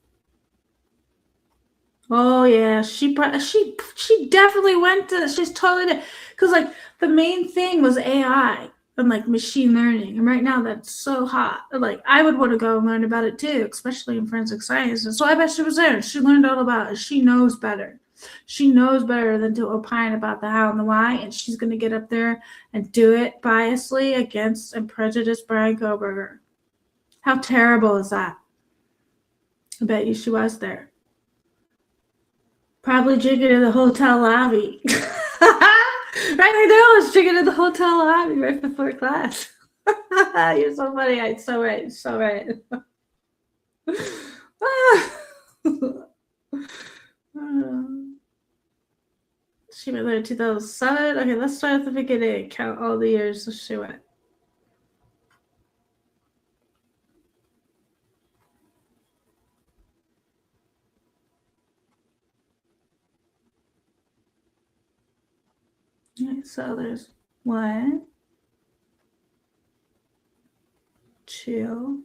Oh yeah, she definitely went to. She's totally did, because like the main thing was AI and like machine learning, and right now that's so hot. Like I would want to go and learn about it too, especially in forensic science. And so I bet she was there. She learned all about it. She knows better. She knows better than to opine about the how and the why, and she's going to get up there and do it biasly against and prejudice Brian Koberger. How terrible is that? I bet you she was there. Probably drinking in the hotel lobby. Right, I know, I was drinking in the hotel lobby right before class. You're so funny. I'm so right. So right. She went there in 2007. Okay, let's start at the beginning. Count all the years she went. Okay, so there's 1, 2, 3,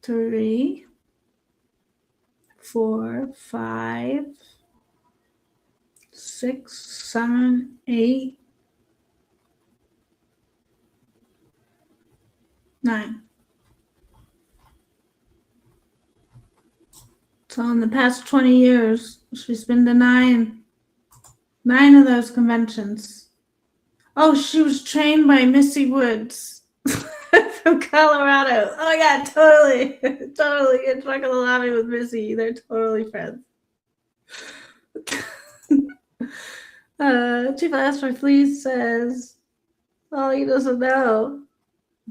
3, 4, 5, 6, 7, 8, 9. So in the past 20 years, she's been to 9 of those conventions. Oh, she was trained by Missy Woods from Colorado. Oh my God, totally. Get drunk in the lobby with Missy. They're totally friends. Chief Asper Fleece says, oh, he doesn't know,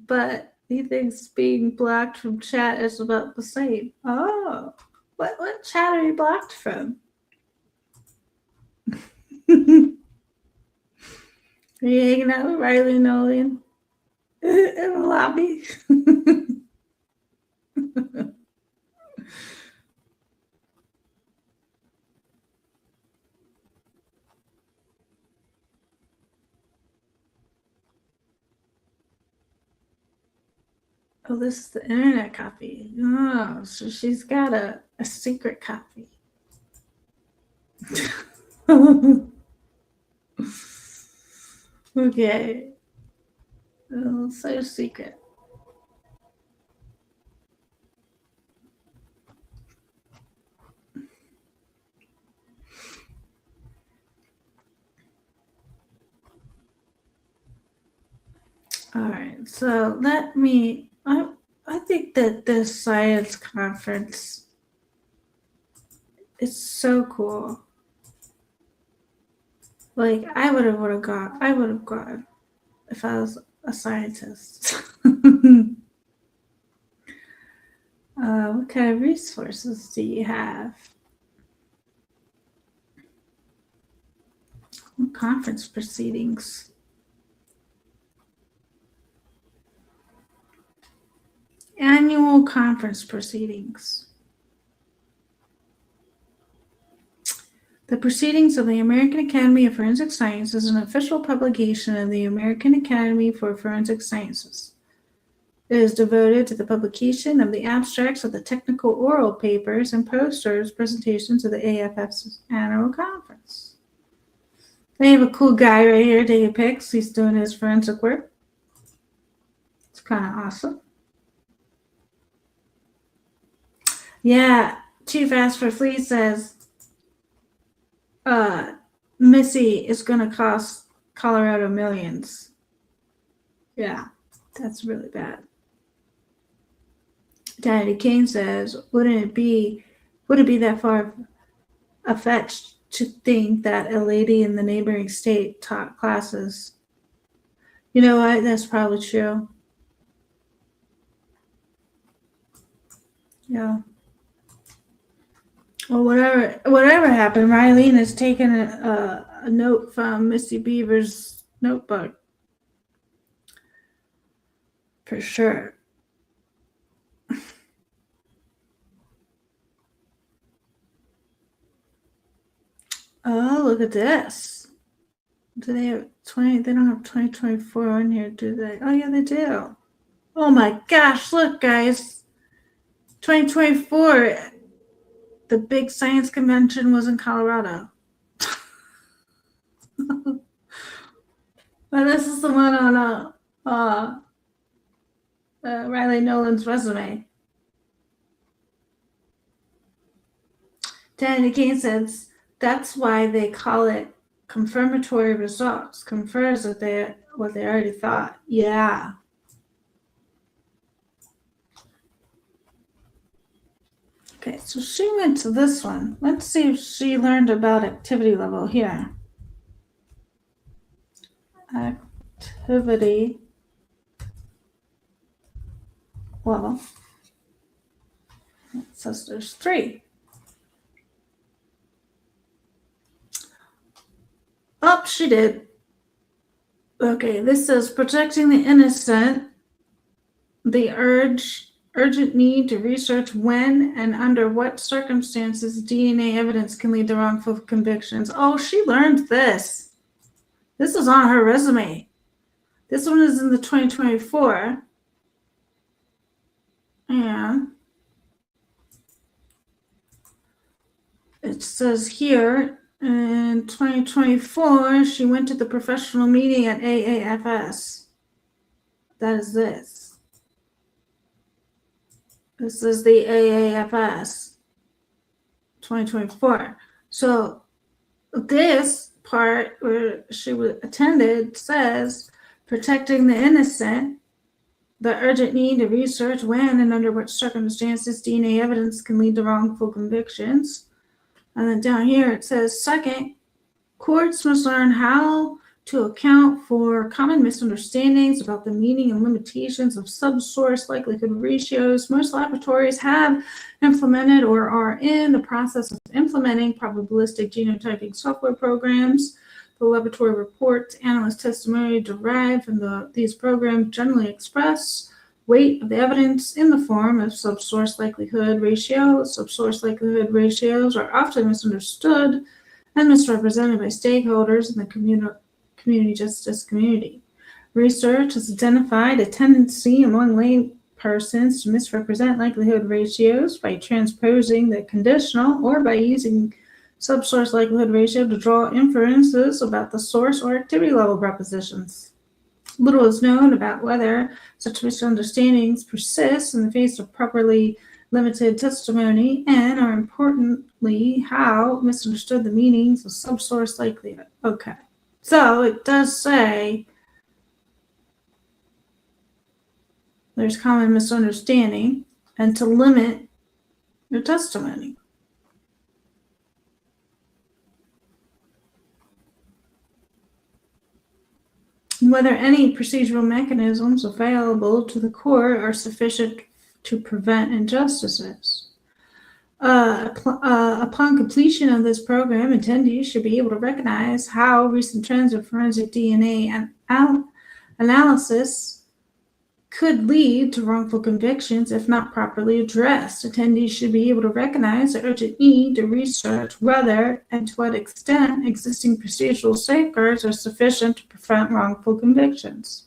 but he thinks being blocked from chat is about the same. Oh, what chat are you blocked from? Are you hanging out with Riley Nowlin in the lobby? Oh, this is the internet copy. Oh, so she's got a secret copy. Okay. Oh, so secret. All right, so I think that this science conference is so cool. Like I would have gone if I was a scientist. What kind of resources do you have? Conference proceedings. Annual conference proceedings. The Proceedings of the American Academy of Forensic Science is an official publication of the American Academy for Forensic Sciences. It is devoted to the publication of the abstracts of the technical oral papers and posters presentations of the AAFS annual conference. They have a cool guy right here taking pics. He's doing his forensic work. It's kind of awesome. Yeah, Chief Asper Fleece says Missy is going to cost Colorado millions. Yeah, that's really bad. Danny Kane says, would it be that far fetched to think that a lady in the neighboring state taught classes? You know what? That's probably true. Yeah. Well, whatever happened, Rylene has taken a note from Missy Beaver's notebook. For sure. Oh, look at this. Do they have 20? They don't have 2024 in here, do they? Oh, yeah, they do. Oh my gosh, look, guys. 2024, the big science convention was in Colorado. Well, this is the one on Riley Nolan's resume. Danny Kane says that's why they call it confirmatory results. Confirms that what they already thought. Yeah. Okay, so she went to this one. Let's see if she learned about activity level here. Activity level. It says there's 3. Oh, she did. Okay, this says protecting the innocent, the urgent need to research when and under what circumstances DNA evidence can lead to wrongful convictions. Oh, she learned this. This is on her resume. This one is in the 2024. And it says here in 2024, she went to the professional meeting at AAFS. That is this. This is the AAFS 2024. So this part where she attended says protecting the innocent, the urgent need to research when and under what circumstances DNA evidence can lead to wrongful convictions. And then down here it says, second, courts must learn how to account for common misunderstandings about the meaning and limitations of subsource likelihood ratios. Most laboratories have implemented or are in the process of implementing probabilistic genotyping software programs. The laboratory reports, analyst testimony derived from these programs generally express weight of the evidence in the form of subsource likelihood ratios. Subsource likelihood ratios are often misunderstood and misrepresented by stakeholders in the community justice community. Research has identified a tendency among lay persons to misrepresent likelihood ratios by transposing the conditional or by using subsource likelihood ratio to draw inferences about the source or activity level propositions. Little is known about whether such misunderstandings persist in the face of properly limited testimony, and are importantly how misunderstood the meanings of subsource likelihood. Okay, so it does say there's common misunderstanding and to limit your testimony. Whether any procedural mechanisms available to the court are sufficient to prevent injustices. Upon completion of this program, attendees should be able to recognize how recent trends of forensic DNA analysis could lead to wrongful convictions if not properly addressed. Attendees should be able to recognize the urgent need to research whether and to what extent existing procedural safeguards are sufficient to prevent wrongful convictions.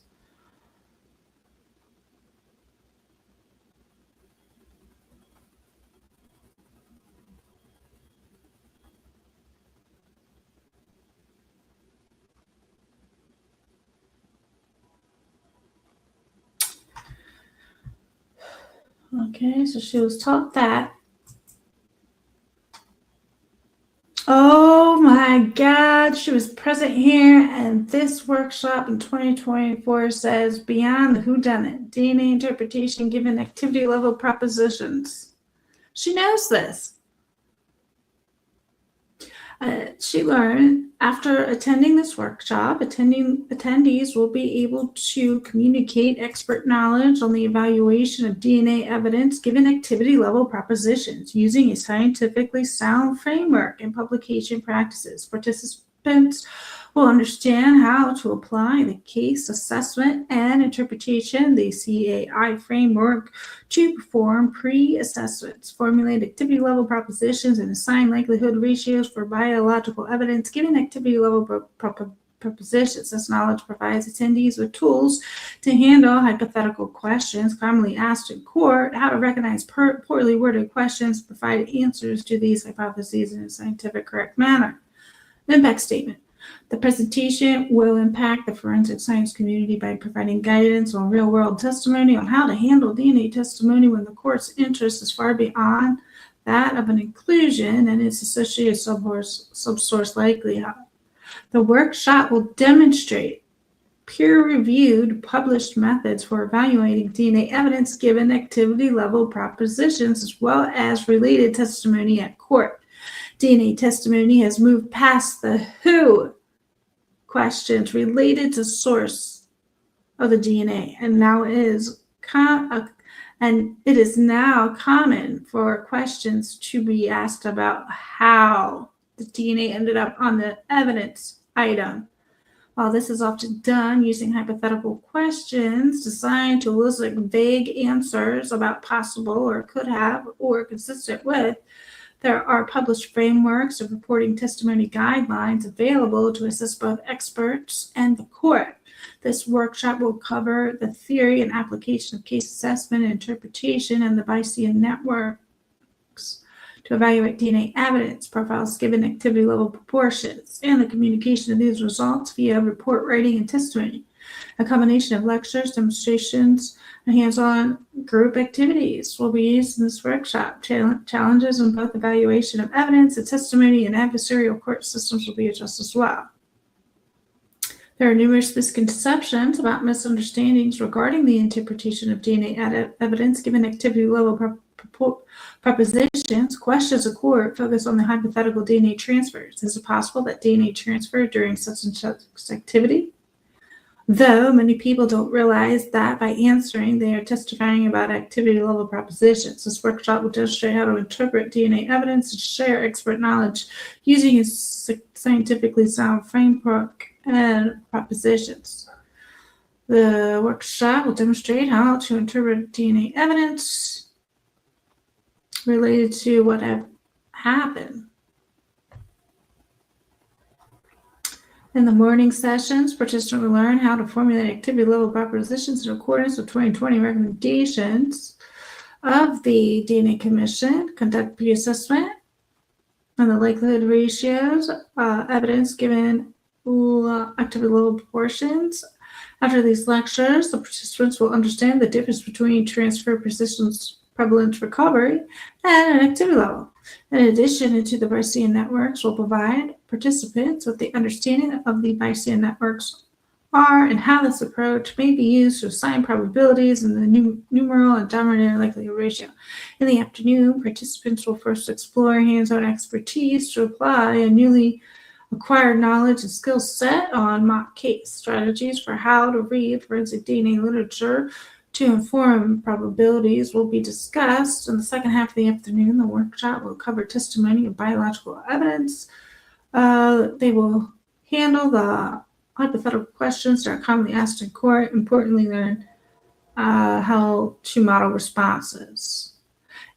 Okay, so she was taught that. Oh my God, she was present here, and this workshop in 2024 says beyond the whodunit, DNA interpretation given activity level propositions. She knows this. She learned after attending this workshop, attendees will be able to communicate expert knowledge on the evaluation of DNA evidence given activity level propositions using a scientifically sound framework and publication practices. Participants will understand how to apply the case assessment and interpretation, the CAI framework, to perform pre-assessments, formulate activity level propositions, and assign likelihood ratios for biological evidence given activity level propositions. This knowledge provides attendees with tools to handle hypothetical questions commonly asked in court, how to recognize poorly worded questions, provide answers to these hypotheses in a scientific correct manner. Impact statement. The presentation will impact the forensic science community by providing guidance on real-world testimony on how to handle DNA testimony when the court's interest is far beyond that of an inclusion and its associated subsource likelihood. The workshop will demonstrate peer-reviewed published methods for evaluating DNA evidence given activity level propositions as well as related testimony at court. DNA testimony has moved past the who questions related to source of the DNA, and now it is now common for questions to be asked about how the DNA ended up on the evidence item. While this is often done using hypothetical questions designed to elicit vague answers about possible or could have or consistent with, there are published frameworks of reporting testimony guidelines available to assist both experts and the court. This workshop will cover the theory and application of case assessment and interpretation and the Bayesian networks to evaluate DNA evidence profiles given activity level proportions, and the communication of these results via report writing and testimony. A combination of lectures, demonstrations, and hands-on group activities will be used in this workshop. Challenges in both evaluation of evidence and testimony and adversarial court systems will be addressed as well. There are numerous misconceptions about misunderstandings regarding the interpretation of DNA evidence given activity level propositions. Questions of court focus on the hypothetical DNA transfers. Is it possible that DNA transferred during such and such activity? Though many people don't realize that by answering, they are testifying about activity level propositions. This workshop will demonstrate how to interpret DNA evidence and share expert knowledge using a scientifically sound framework and propositions. The workshop will demonstrate how to interpret DNA evidence related to what have happened. In the morning sessions, participants will learn how to formulate activity level propositions in accordance with 2020 recommendations of the DNA Commission, conduct pre-assessment on the likelihood ratios, evidence given activity level proportions. After these lectures, the participants will understand the difference between transfer persistence, prevalence, recovery, and an activity level. In addition, into the Bayesian networks will provide participants with the understanding of the Bayesian networks are and how this approach may be used to assign probabilities in the numeral and denominator likelihood ratio. In the afternoon, participants will first explore hands-on expertise to apply a newly acquired knowledge and skill set on mock case strategies for how to read forensic DNA literature to inform probabilities will be discussed. In the second half of the afternoon, the workshop will cover testimony of biological evidence. They will handle the hypothetical questions that are commonly asked in court. Importantly, learn how to model responses.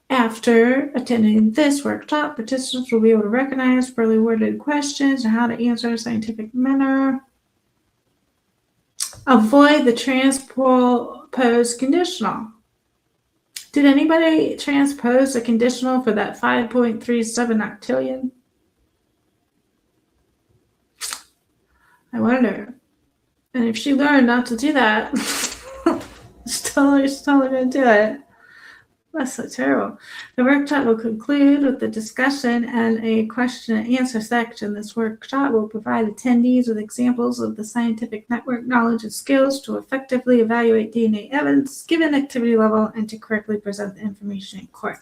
After attending this workshop, participants will be able to recognize poorly worded questions and how to answer in a scientific manner. Avoid the transpose conditional. Did anybody transpose a conditional for that 5.37 octillion? I wonder. And if she learned not to do that, she's totally going to do it. That's so terrible. The workshop will conclude with a discussion and a question and answer section. This workshop will provide attendees with examples of the scientific network knowledge and skills to effectively evaluate DNA evidence given activity level and to correctly present the information in court.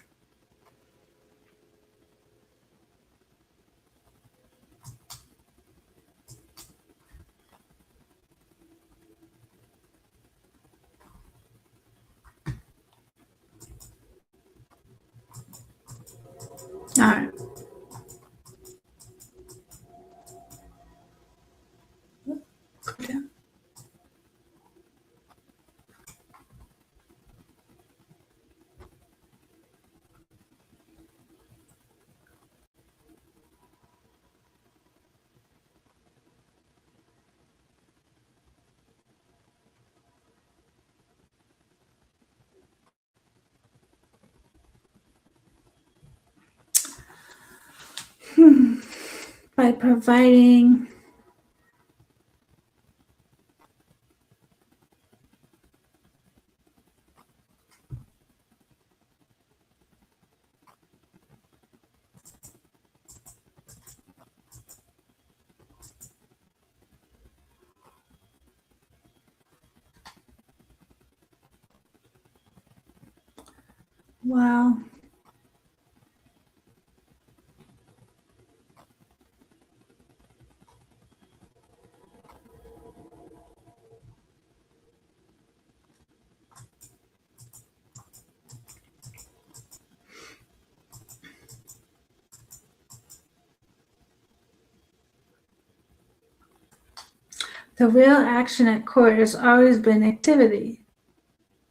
All right. Okay. By providing wow. The real action at court has always been activity.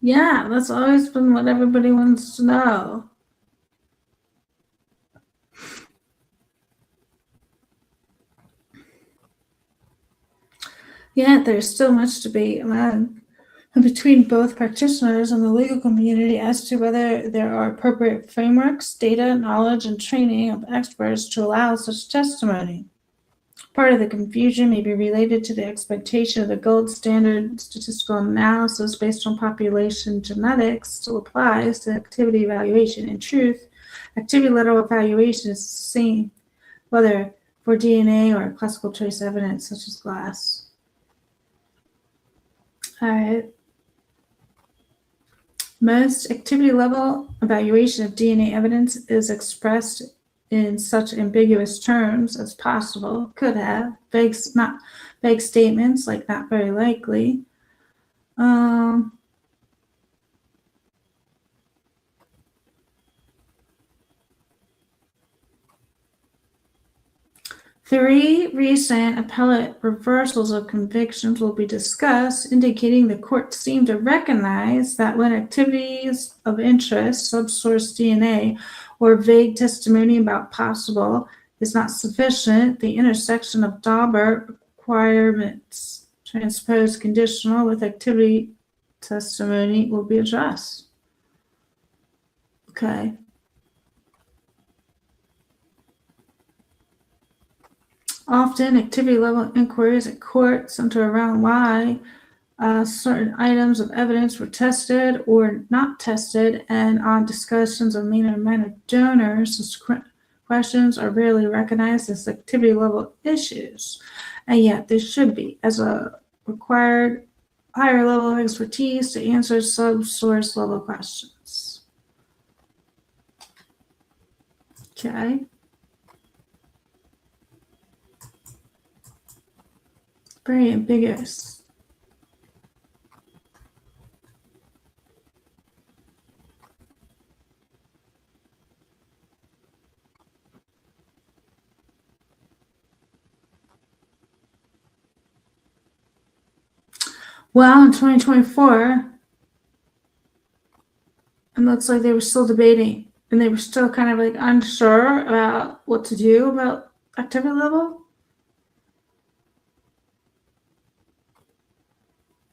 Yeah, that's always been what everybody wants to know. Yet there's still much debate among between both practitioners and the legal community as to whether there are appropriate frameworks, data, knowledge, and training of experts to allow such testimony. Part of the confusion may be related to the expectation of the gold standard statistical analysis based on population genetics still applies to activity evaluation. In truth, activity level evaluation is the same, whether for DNA or classical trace evidence such as GLASS. All right. Most activity level evaluation of DNA evidence is expressed in such ambiguous terms as possible. Could have vague statements like not very likely. Three recent appellate reversals of convictions will be discussed, indicating the court seemed to recognize that when activities of interest, subsource DNA, or vague testimony about possible is not sufficient, the intersection of Daubert requirements transposed conditional with activity testimony will be addressed. Okay. Often, activity level inquiries at court center around why certain items of evidence were tested or not tested, and on discussions of minor donors, such questions are rarely recognized as activity level issues, and yet they should be, as a required higher level of expertise to answer sub-source level questions. Okay. Very ambiguous. Well, in 2024, it looks like they were still debating, and they were still kind of like unsure about what to do about activity level.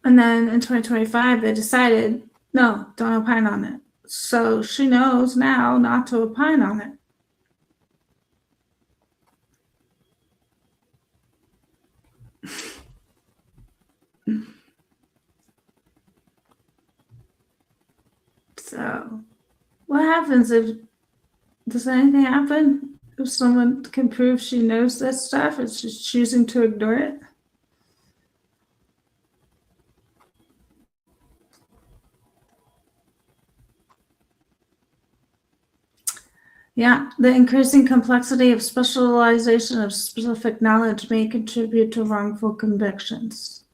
And then in 2025, they decided, no, don't opine on it. So she knows now not to opine on it. So what happens does anything happen if someone can prove she knows this stuff and she's choosing to ignore it? Yeah, the increasing complexity of specialization of specific knowledge may contribute to wrongful convictions.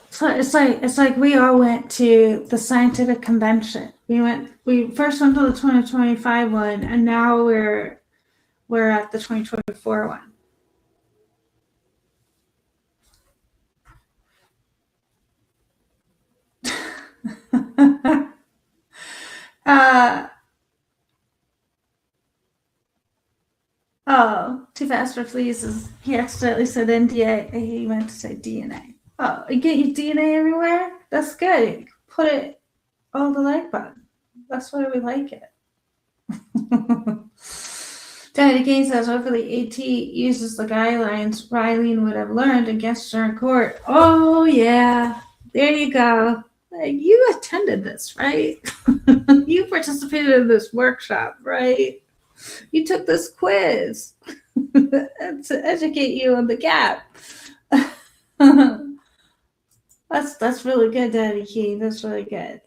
So it's like we all went to the scientific convention. We first went to the 2025 one, and now we're at the 2024 one. Oh, Too Fast for Fleas he accidentally said NDA. He meant to say DNA. Oh, you get your DNA everywhere? That's good. Put it on the like button. That's why we like it. Danny Kane says, hopefully AT uses the guidelines Rylene would have learned against her in court. Oh, yeah. There you go. Like, you attended this, right? You participated in this workshop, right? You took this quiz to educate you on the gap. That's really good, Daddy Key. That's really good.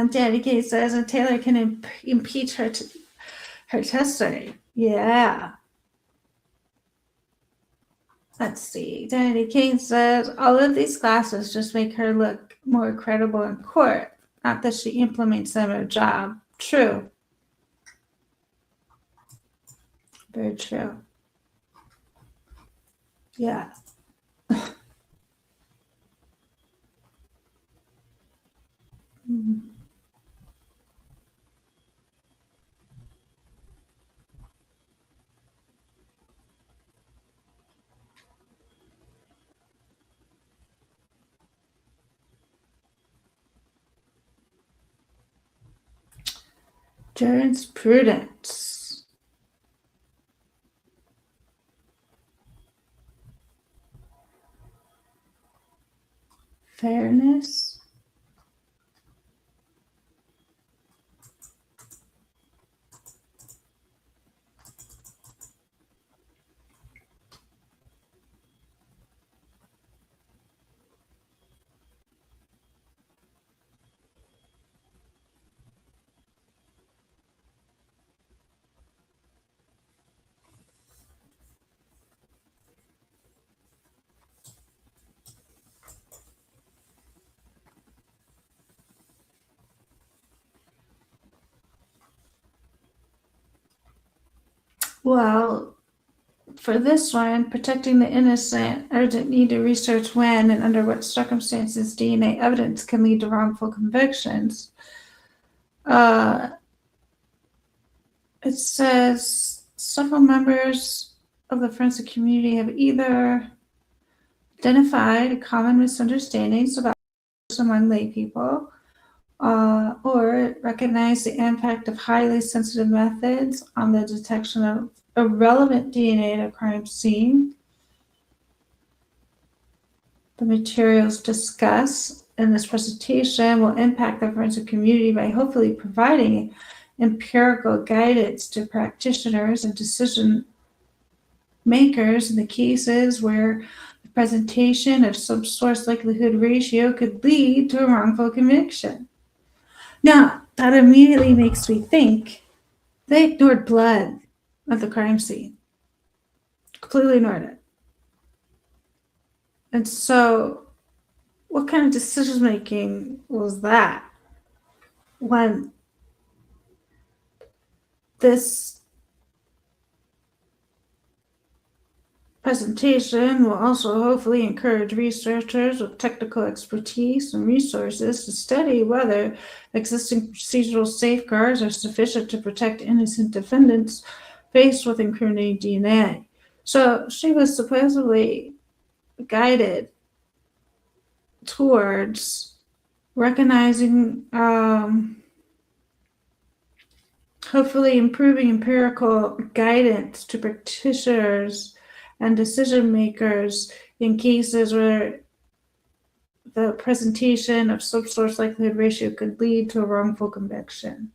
Daddy Key says, and Taylor can impeach her testimony. Yeah. Let's see. Danny King says, all of these classes just make her look more credible in court. Not that she implements them in her job. True. Very true. Yeah. Jurisprudence. Fairness. Well, for this one, protecting the innocent, urgent need to research when and under what circumstances DNA evidence can lead to wrongful convictions. It says several members of the forensic community have either identified common misunderstandings about among lay people, or recognize the impact of highly sensitive methods on the detection of irrelevant DNA at a crime scene. The materials discussed in this presentation will impact the forensic community by hopefully providing empirical guidance to practitioners and decision makers in the cases where the presentation of some source likelihood ratio could lead to a wrongful conviction. Now, that immediately makes me think they ignored blood at the crime scene. Completely ignored it. And so, what kind of decision making was that when this presentation will also hopefully encourage researchers with technical expertise and resources to study whether existing procedural safeguards are sufficient to protect innocent defendants faced with incriminating DNA. So she was supposedly guided towards recognizing, hopefully improving empirical guidance to practitioners and decision makers in cases where the presentation of some source likelihood ratio could lead to a wrongful conviction.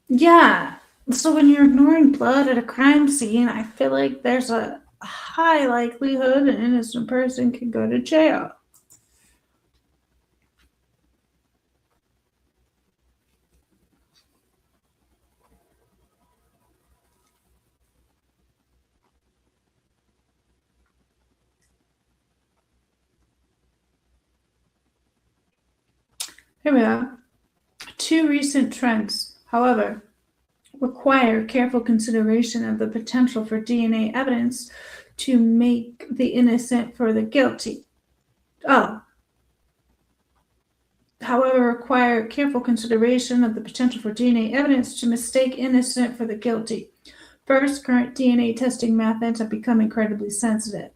Yeah, so when you're ignoring blood at a crime scene, I feel like there's a high likelihood an innocent person could go to jail. Here we are. Two recent trends, however, require careful consideration of the potential for DNA evidence to make the innocent for the guilty. However, require careful consideration of the potential for DNA evidence to mistake innocent for the guilty. First, current DNA testing methods have become incredibly sensitive.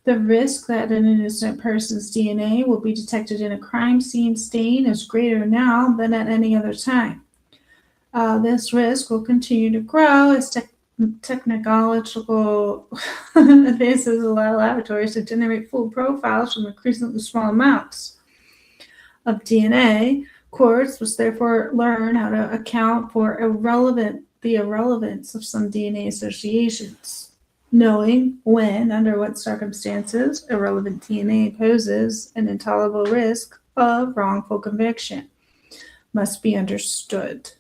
The risk that an innocent person's DNA will be detected in a crime scene stain is greater now than at any other time. This risk will continue to grow as technological advances allow laboratories to generate full profiles from increasingly small amounts of DNA. Courts must therefore learn how to account for the irrelevance of some DNA associations. Knowing when, under what circumstances, irrelevant DNA poses an intolerable risk of wrongful conviction must be understood.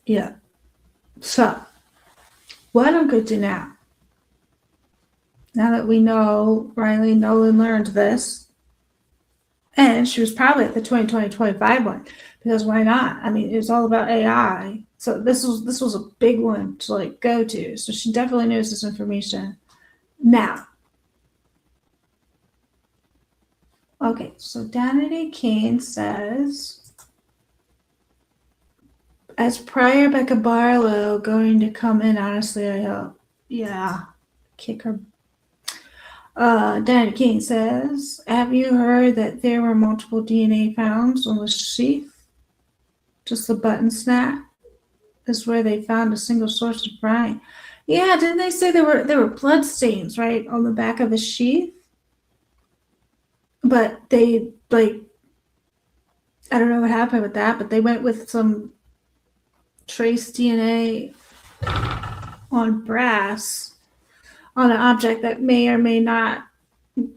Yeah. So, what I'm going to do now that we know Riley Nowlin learned this, and she was probably at the 2025 one, because why not? I mean, it's all about AI. So this was a big one to like go to. So she definitely knows this information. Now, okay, so Danity Kane says, as Prior Becca Barlow going to come in, honestly, I hope. Yeah, kick her. Danity Kane says, have you heard that there were multiple DNA found on the sheath? Just the button snap is where they found a single source of brine. Yeah, didn't they say there were blood stains, right, on the back of the sheath? But they, like, I don't know what happened with that, but they went with some trace DNA on brass on an object that may or may not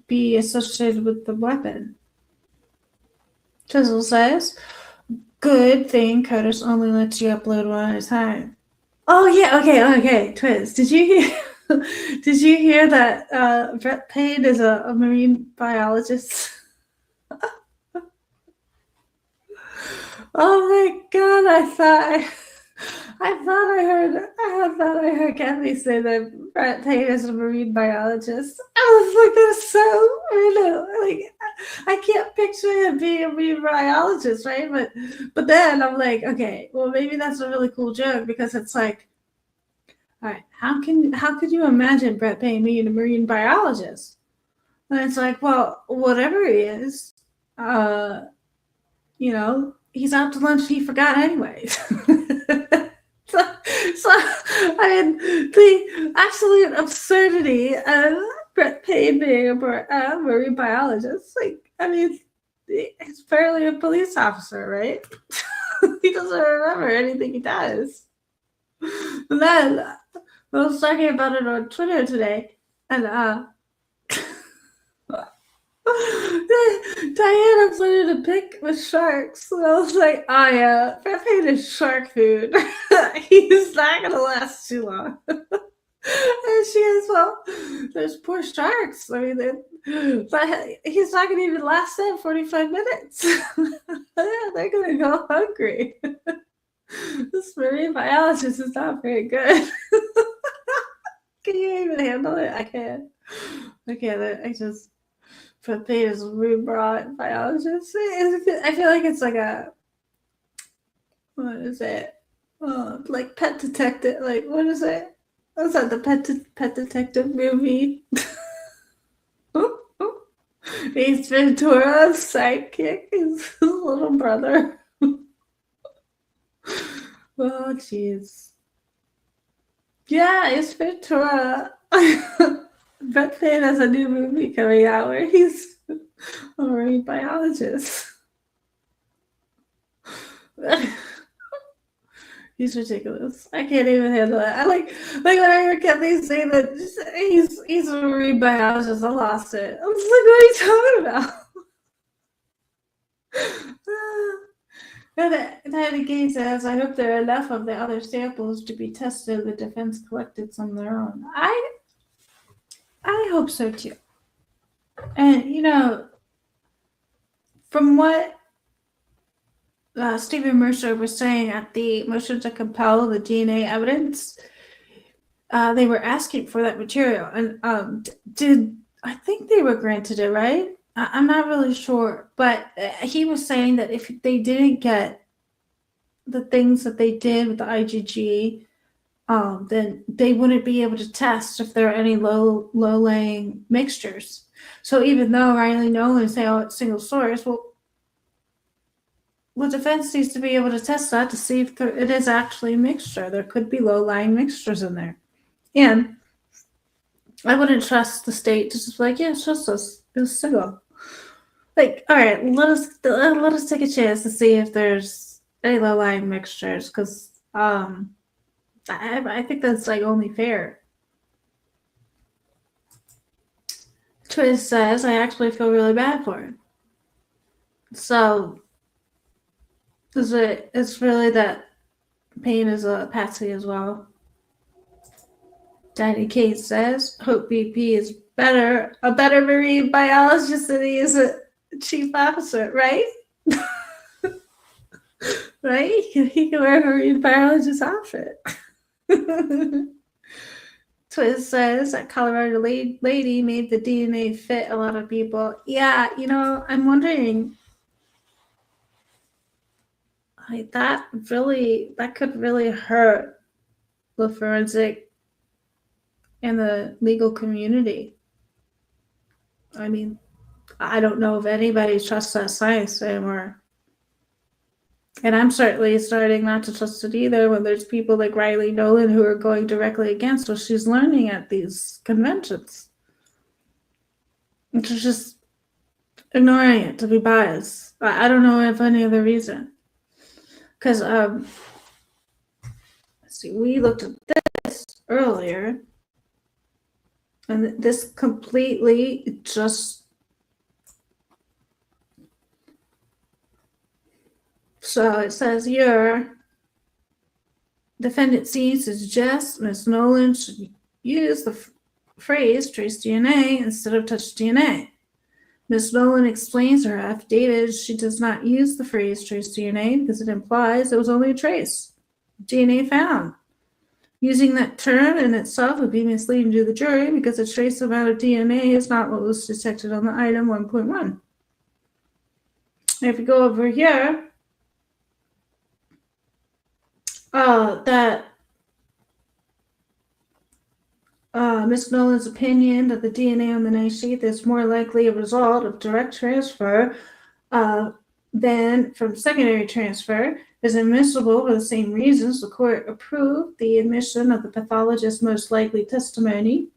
be associated with the weapon. Chisel says, good thing Codis only lets you upload one at a time. Oh yeah, okay. Twiz, did you hear that Brett Payne is a marine biologist? Oh my god, I thought I heard Kathy say that Brett Payne is a marine biologist. I was like, that's so weird. Like, I can't picture him being a marine biologist, right? But then I'm like, okay, well maybe that's a really cool joke because it's like, all right, how could you imagine Brett Payne being a marine biologist? And it's like, well, whatever he is, you know, he's out to lunch. He forgot anyways. so I mean, the absolute absurdity of Brett Payne being a marine biologist. Like, I mean, he's barely a police officer, right? He doesn't remember anything he does. And then I was talking about it on Twitter today, and Diana put in a pic with sharks, and I was like, oh yeah, Brett Payne is shark food. He's not gonna last too long. And she goes, well, there's poor sharks. I mean, he's not gonna even last them 45 minutes. They're gonna go hungry. This marine biologist is not very good. Can you even handle it? I can't. I just Brett Payne is a marine biologist. I feel like it's like a, what is it? Like Pet Detective. Like, what is it? What's that? The Pet Detective movie? Ace Ventura's sidekick, his little brother. Oh, jeez. Yeah, Ace Ventura. Brett Payne has a new movie coming out where he's a marine biologist. He's ridiculous. I can't even handle it. I like when I heard Kathy say that he's a marine biologist. I lost it. I was like, what are you talking about? That again says, I hope there are enough of the other samples to be tested. The defense collected some of their own. I hope so too. And you know, from what Stephen Mercer was saying at the motion to compel the DNA evidence, they were asking for that material, and I think they were granted it, right? I'm not really sure, but he was saying that if they didn't get the things that they did with the IgG, then they wouldn't be able to test if there are any low-laying mixtures. So even though Riley Nowlin say, oh, it's single source, well, defense needs to be able to test that to see if it is actually a mixture. There could be low-lying mixtures in there. And I wouldn't trust the state to just be like, yeah, trust us. It was single. Like, all right, let us take a chance to see if there's any low-lying mixtures, because I think that's like only fair. Twiz says, I actually feel really bad for him. So it's really that Payne is a patsy as well. Danny Kate says, hope BP is a better marine biologist than he is a chief officer, right? right? You can wear a marine biologist outfit. Twist says that Colorado lady made the DNA fit a lot of people. Yeah, I'm wondering, like, that could really hurt the forensic and the legal community. I mean, I don't know if anybody trusts that science anymore. And I'm certainly starting not to trust it either when there's people like Riley Nowlin who are going directly against what she's learning at these conventions. And she's just ignoring it to be biased. I don't know if any other reason. Because, let's see, we looked at this earlier. And this completely just... So it says here, defendant seems to suggest Ms. Nowlin should use the phrase trace DNA instead of touch DNA. Ms. Nowlin explains her affidavit she does not use the phrase trace DNA because it implies it was only a trace DNA found. Using that term in itself would be misleading to the jury because a trace amount of DNA is not what was detected on the item 1.1. If you go over here, that Ms. Nowlin's opinion that the DNA on the knife sheath is more likely a result of direct transfer than from secondary transfer is admissible for the same reasons. The court approved the admission of the pathologist's most likely testimony,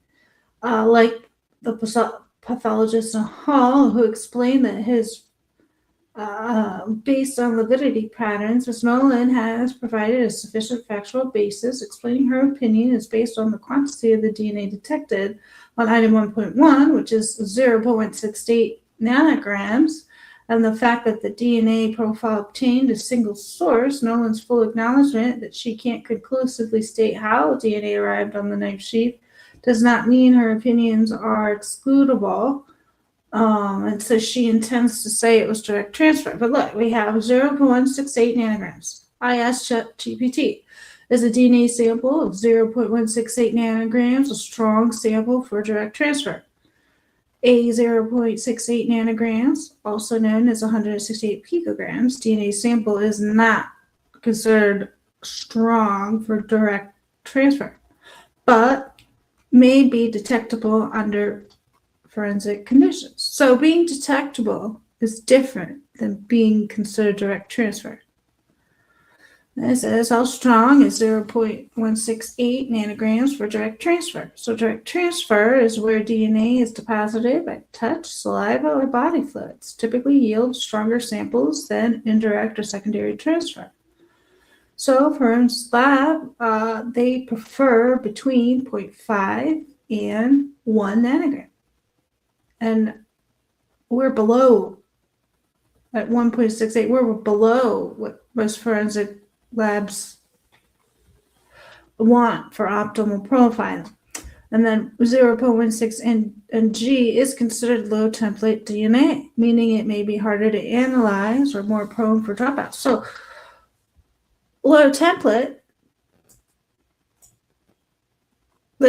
like the pathologist in Hall, who explained that his based on validity patterns, Ms. Nowlin has provided a sufficient factual basis explaining her opinion is based on the quantity of the DNA detected on item 1.1, which is 0.168 nanograms, and the fact that the DNA profile obtained a single source. Nowlin's full acknowledgement that she can't conclusively state how DNA arrived on the knife sheath does not mean her opinions are excludable. And so she intends to say it was direct transfer. But look, we have 0.168 nanograms. ISFG is a DNA sample of 0.168 nanograms, a strong sample for direct transfer. A 0.68 nanograms, also known as 168 picograms, DNA sample is not considered strong for direct transfer, but may be detectable under forensic conditions. So being detectable is different than being considered direct transfer. It says how strong is 0.168 nanograms for direct transfer. So direct transfer is where DNA is deposited by touch, saliva, or body fluids. Typically yields stronger samples than indirect or secondary transfer. So forensic lab, they prefer between 0.5 and 1 nanogram. And we're below, at 1.68, we're below what most forensic labs want for optimal profiling. And then 0.16 and G is considered low template DNA, meaning it may be harder to analyze or more prone for dropouts. So low template,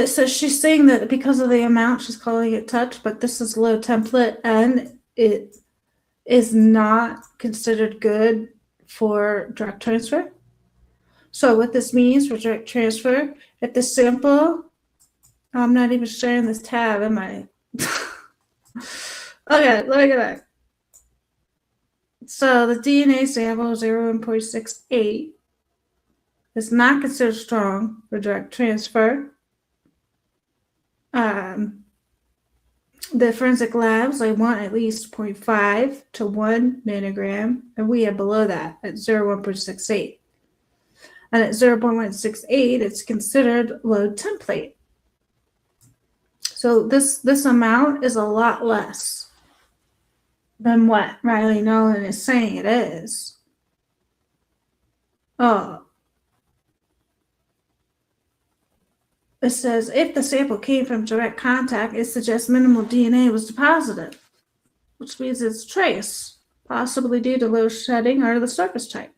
so she's saying that because of the amount, she's calling it touch, but this is low template and it is not considered good for direct transfer. So what this means for direct transfer, if the sample, I'm not even sharing this tab, am I? Okay, let me go back. So the DNA sample 0.68 is not considered strong for direct transfer. The forensic labs, they want at least 0.5 to 1 nanogram, and we are below that at 0.168. And at 0.168, it's considered low template. So this amount is a lot less than what Riley Nowlin is saying it is. It says, if the sample came from direct contact, it suggests minimal DNA was deposited, which means it's trace, possibly due to low shedding or the surface type.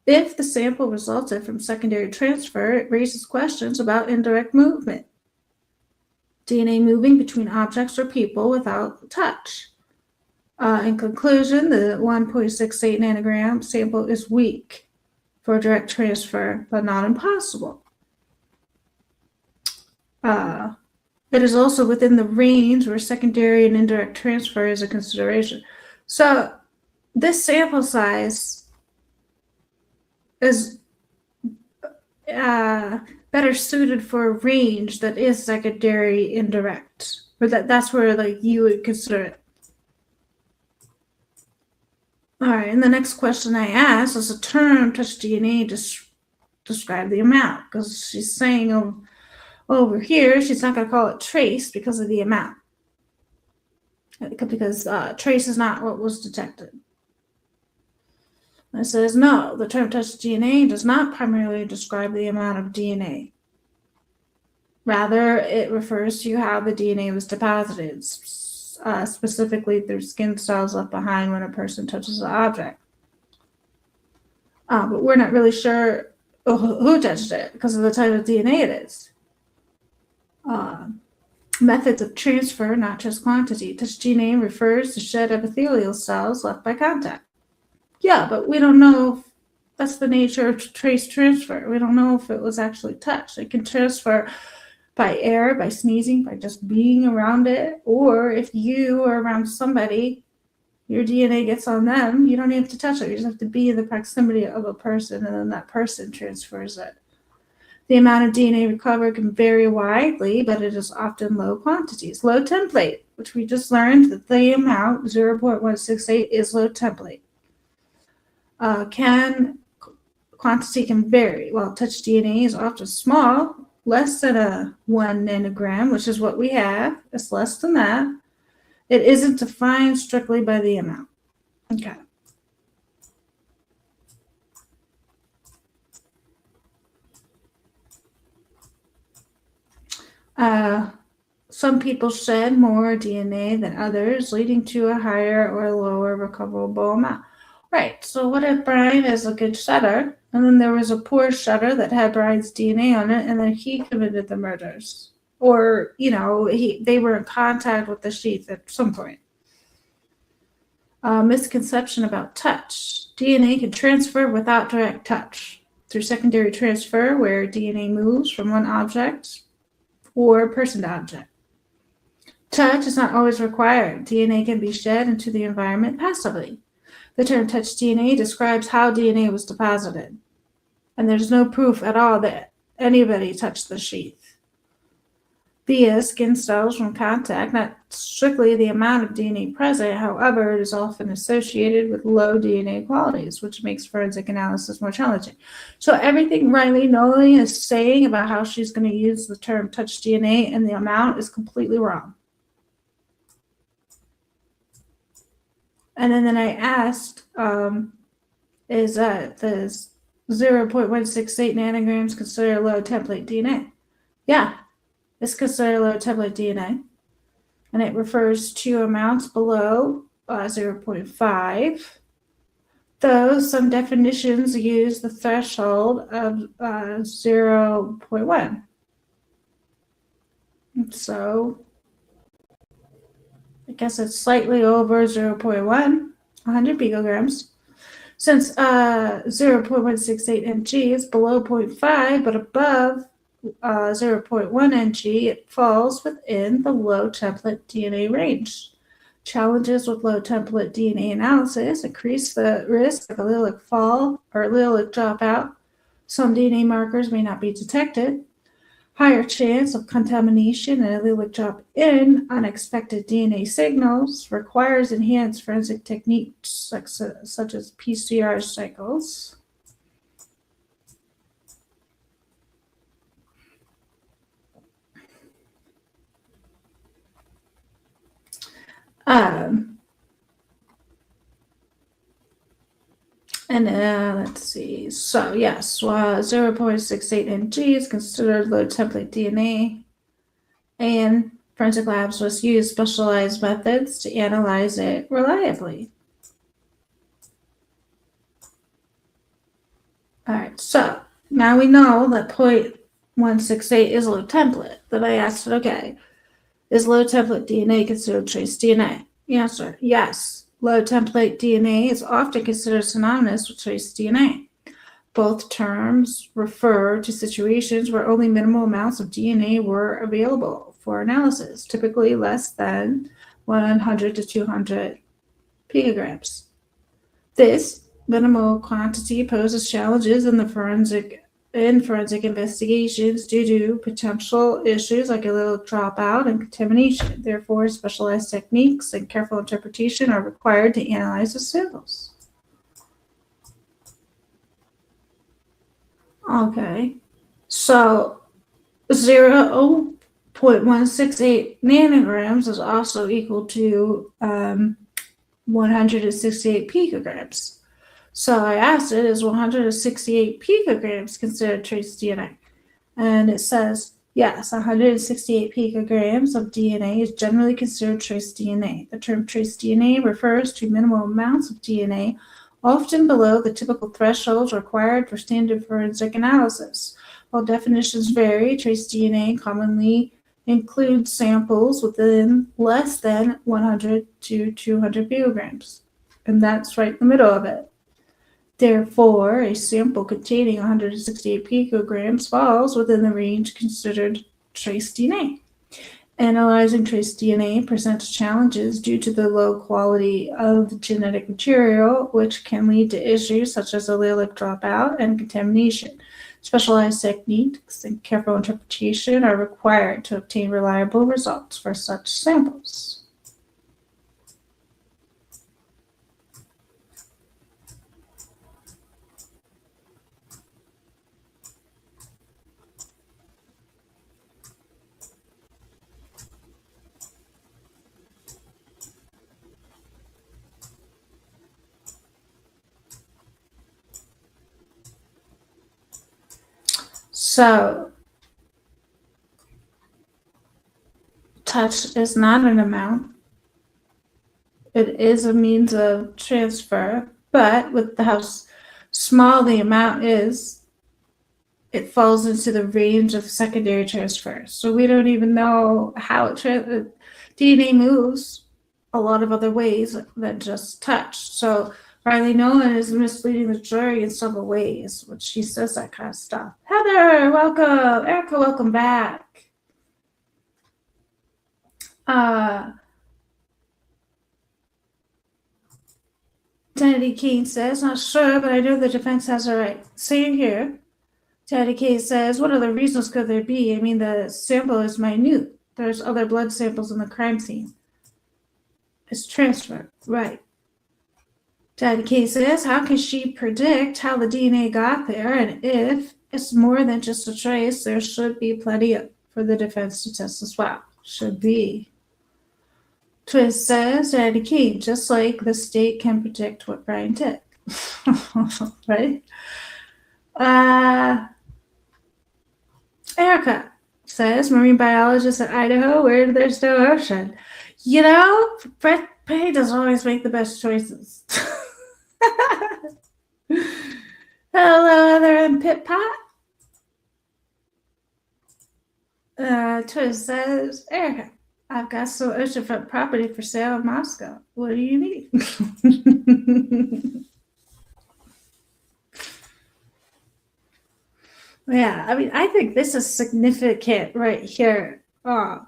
If the sample resulted from secondary transfer, it raises questions about indirect movement. DNA moving between objects or people without touch. In conclusion, the 1.68 nanogram sample is weak for direct transfer, but not impossible. It is also within the range where secondary and indirect transfer is a consideration. So this sample size is better suited for a range that is secondary indirect, or that's where like you would consider it. All right, and the next question I asked is the term touch DNA describe the amount, because she's saying over here she's not going to call it trace because of the amount, because trace is not what was detected. And it says no, the term touch DNA does not primarily describe the amount of DNA. Rather, it refers to how the DNA was deposited, specifically through skin cells left behind when a person touches the object. But we're not really sure who touched it because of the type of DNA it is. Methods of transfer, not just quantity. Touch DNA refers to shed epithelial cells left by contact. Yeah, but we don't know if that's the nature of trace transfer. We don't know if it was actually touched. It can transfer by air, by sneezing, by just being around it, or if you are around somebody, your DNA gets on them, you don't have to touch it. You just have to be in the proximity of a person, and then that person transfers it. The amount of DNA recovered can vary widely, but it is often low quantities. Low template, which we just learned that the amount, 0.168, is low template. Quantity can vary. While touch DNA is often small, less than a 1 nanogram, which is what we have. It's less than that. It isn't defined strictly by the amount. Okay. Some people shed more DNA than others, leading to a higher or lower recoverable amount. Right, so what if Brian is a good shedder, and then there was a poor shedder that had Brian's DNA on it, and then he committed the murders? Or, you know, they were in contact with the sheath at some point. Misconception about touch. DNA can transfer without direct touch through secondary transfer, where DNA moves from one object or person to object. Touch is not always required. DNA can be shed into the environment passively. The term touch DNA describes how DNA was deposited, and there's no proof at all that anybody touched the sheath. Via skin cells from contact, not strictly the amount of DNA present, however, it is often associated with low DNA qualities, which makes forensic analysis more challenging. So everything Nowlin is saying about how she's going to use the term touch DNA and the amount is completely wrong. And then I asked, is that the 0.168 nanograms considered low template DNA? Yeah, it's considered low template DNA. And it refers to amounts below 0.5. Though some definitions use the threshold of 0.1. So I guess it's slightly over 0.1, 100 picograms. Since 0.168 ng is below 0.5 but above 0.1 ng, it falls within the low template DNA range. Challenges with low template DNA analysis increase the risk of allelic fall or allelic dropout. Some DNA markers may not be detected. Higher chance of contamination and allelic drop in unexpected DNA signals requires enhanced forensic techniques such as PCR cycles. Let's see. So yes, 0.68 ng is considered low template DNA, and forensic labs must use specialized methods to analyze it reliably. All right, so now we know that 0.168 is low template. Then I asked it, okay, is low template DNA considered trace DNA? Answer, yes. Low template DNA is often considered synonymous with trace DNA. Both terms refer to situations where only minimal amounts of DNA were available for analysis, typically less than 100 to 200 picograms. This minimal quantity poses challenges in forensic investigations due to potential issues like allelic dropout and contamination. Therefore, specialized techniques and careful interpretation are required to analyze the samples. Okay, so 0.168 nanograms is also equal to 168 picograms. So I asked it, is 168 picograms considered trace DNA? And it says, yes, 168 picograms of DNA is generally considered trace DNA. The term trace DNA refers to minimal amounts of DNA, often below the typical thresholds required for standard forensic analysis. While definitions vary, trace DNA commonly includes samples within less than 100 to 200 picograms, and that's right in the middle of it. Therefore, a sample containing 168 picograms falls within the range considered trace DNA. Analyzing trace DNA presents challenges due to the low quality of genetic material, which can lead to issues such as allelic dropout and contamination. Specialized techniques and careful interpretation are required to obtain reliable results for such samples. So, touch is not an amount. It is a means of transfer, but with how small the amount is, it falls into the range of secondary transfers. So we don't even know how DNA moves a lot of other ways than just touch. So Riley Nowlin is misleading the jury in several ways when she says that kind of stuff. Heather, welcome. Erica, welcome back. Kennedy King says, not sure, but I know the defense has a right. Same here. Kennedy King says, what other reasons could there be? I mean, the sample is minute. There's other blood samples in the crime scene. It's transfer, right. Daddy K says, how can she predict how the DNA got there? And if it's more than just a trace, there should be plenty for the defense to test as well. Should be. Twist says, Daddy K, just like the state can predict what Brian did. Right? Erica says, marine biologist at Idaho, where there's no ocean. You know, Brett Pay doesn't always make the best choices. Hello, Heather and Pit Pot. Twist says, Erica, I've got some oceanfront property for sale in Moscow. What do you need? Yeah, I mean, I think this is significant right here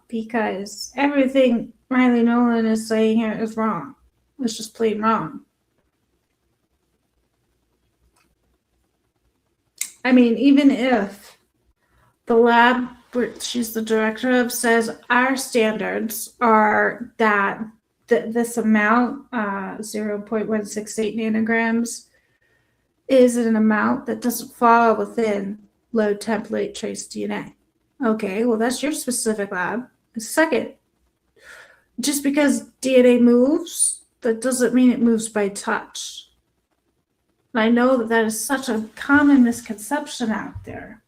because everything Riley Nowlin is saying here is wrong. It's just plain wrong. I mean, even if the lab she's the director of says our standards are that this amount, 0.168 nanograms, is an amount that doesn't fall within low template trace DNA. Okay, well, that's your specific lab. Second, just because DNA moves, that doesn't mean it moves by touch. And I know that that is such a common misconception out there.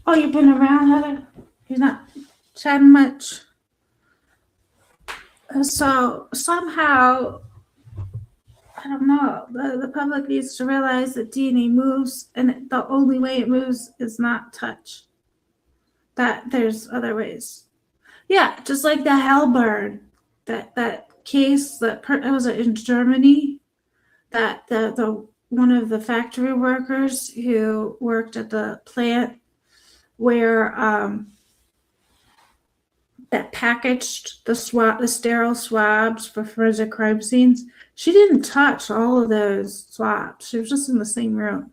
Oh, you've been around, Heather? You're not chatting much? So somehow I don't know. The public needs to realize that DNA moves, and the only way it moves is not touch. That there's other ways. Yeah, just like the Hellburn, that case that was it in Germany, that the one of the factory workers who worked at the plant where that packaged the sterile swabs for forensic crime scenes. She didn't touch all of those swabs. She was just in the same room.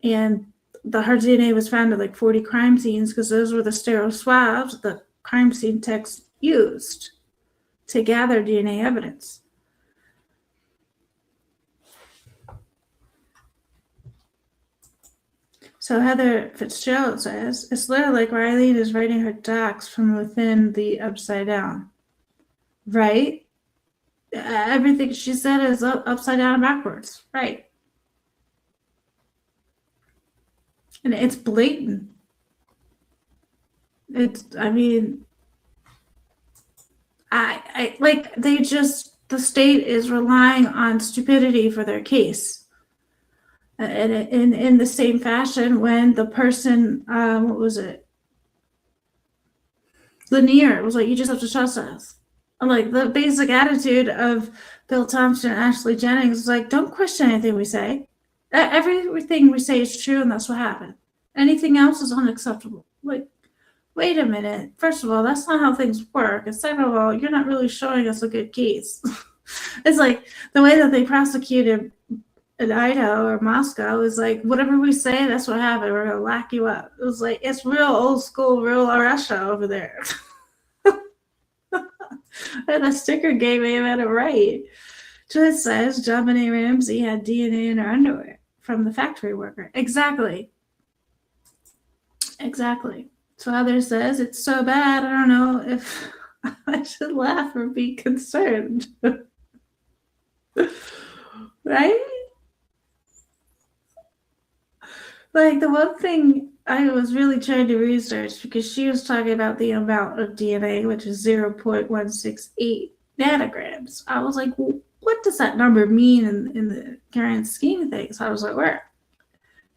And her DNA was found at like 40 crime scenes because those were the sterile swabs the crime scene techs used to gather DNA evidence. So Heather Fitzgerald says, it's literally like Riley is writing her docs from within the upside down. Right? Everything she said is upside down and backwards. Right. And it's blatant. I like the state is relying on stupidity for their case. And in the same fashion, when the person, what was it? Lanier was like, you just have to trust us. And like the basic attitude of Bill Thompson and Ashley Jennings is like, don't question anything we say. Everything we say is true, and that's what happened. Anything else is unacceptable. Like, wait a minute. First of all, that's not how things work. And second of all, you're not really showing us a good case. It's like the way that they prosecuted in Idaho or Moscow is like, whatever we say, that's what happened. We're gonna lock you up. It was like, it's real old school, real Russia over there. And the sticker game may have had it right. Just says JonBenet Ramsey had DNA in her underwear from the factory worker. Exactly. So others says it's so bad, I don't know if I should laugh or be concerned. Right? Like the one thing I was really trying to research, because she was talking about the amount of DNA, which is 0.168 nanograms. I was like, well, what does that number mean in the grand scheme of things? I was like, where?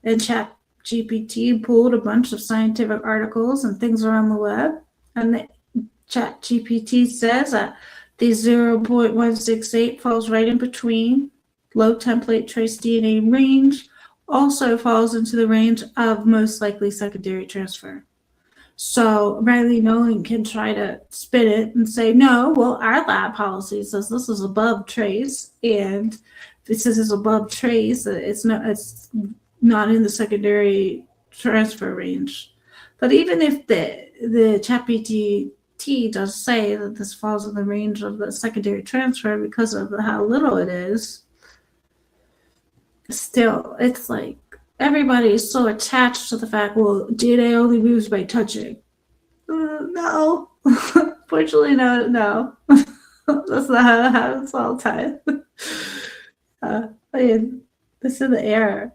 And ChatGPT pulled a bunch of scientific articles and things around the web, and the ChatGPT says that the 0.168 falls right in between. Low template trace DNA range also falls into the range of most likely secondary transfer. So Riley Nowlin can try to spin it and say, no, well, our lab policy says this is above trace, and this is above trace. It's not in the secondary transfer range. But even if the ChatGPT does say that this falls in the range of the secondary transfer because of how little it is, still, it's like everybody is so attached to the fact, well, DNA only moves by touching. No. Fortunately, no. That's not how it happens all the time. This is the error.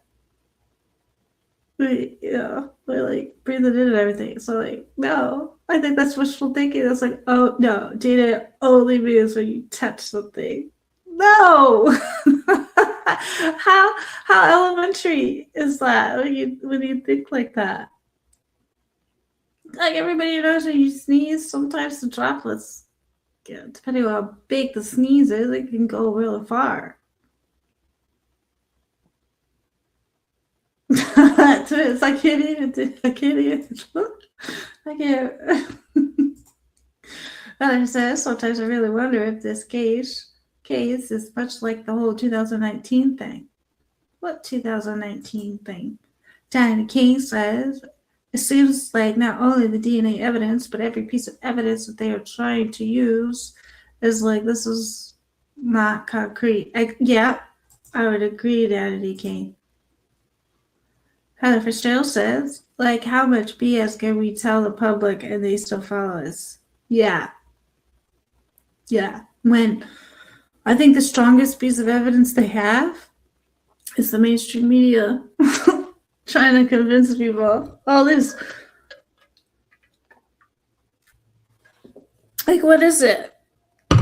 We're like breathing in and everything. So like, no. I think that's wishful thinking. That's like, oh no, DNA only moves when you touch something. No. How elementary is that when you think like that? Like everybody knows when you sneeze, sometimes the droplets, depending on how big the sneeze is, it can go real far. It's I can't. I said, sometimes I really wonder if this case is much like the whole 2019 thing. What 2019 thing? Diana King says, it seems like not only the DNA evidence, but every piece of evidence that they are trying to use is like, this is not concrete. I would agree, Diana King. Heather Fitzgerald says, like, how much BS can we tell the public and they still follow us? Yeah. When I think the strongest piece of evidence they have is the mainstream media trying to convince people all this. Like, what is it?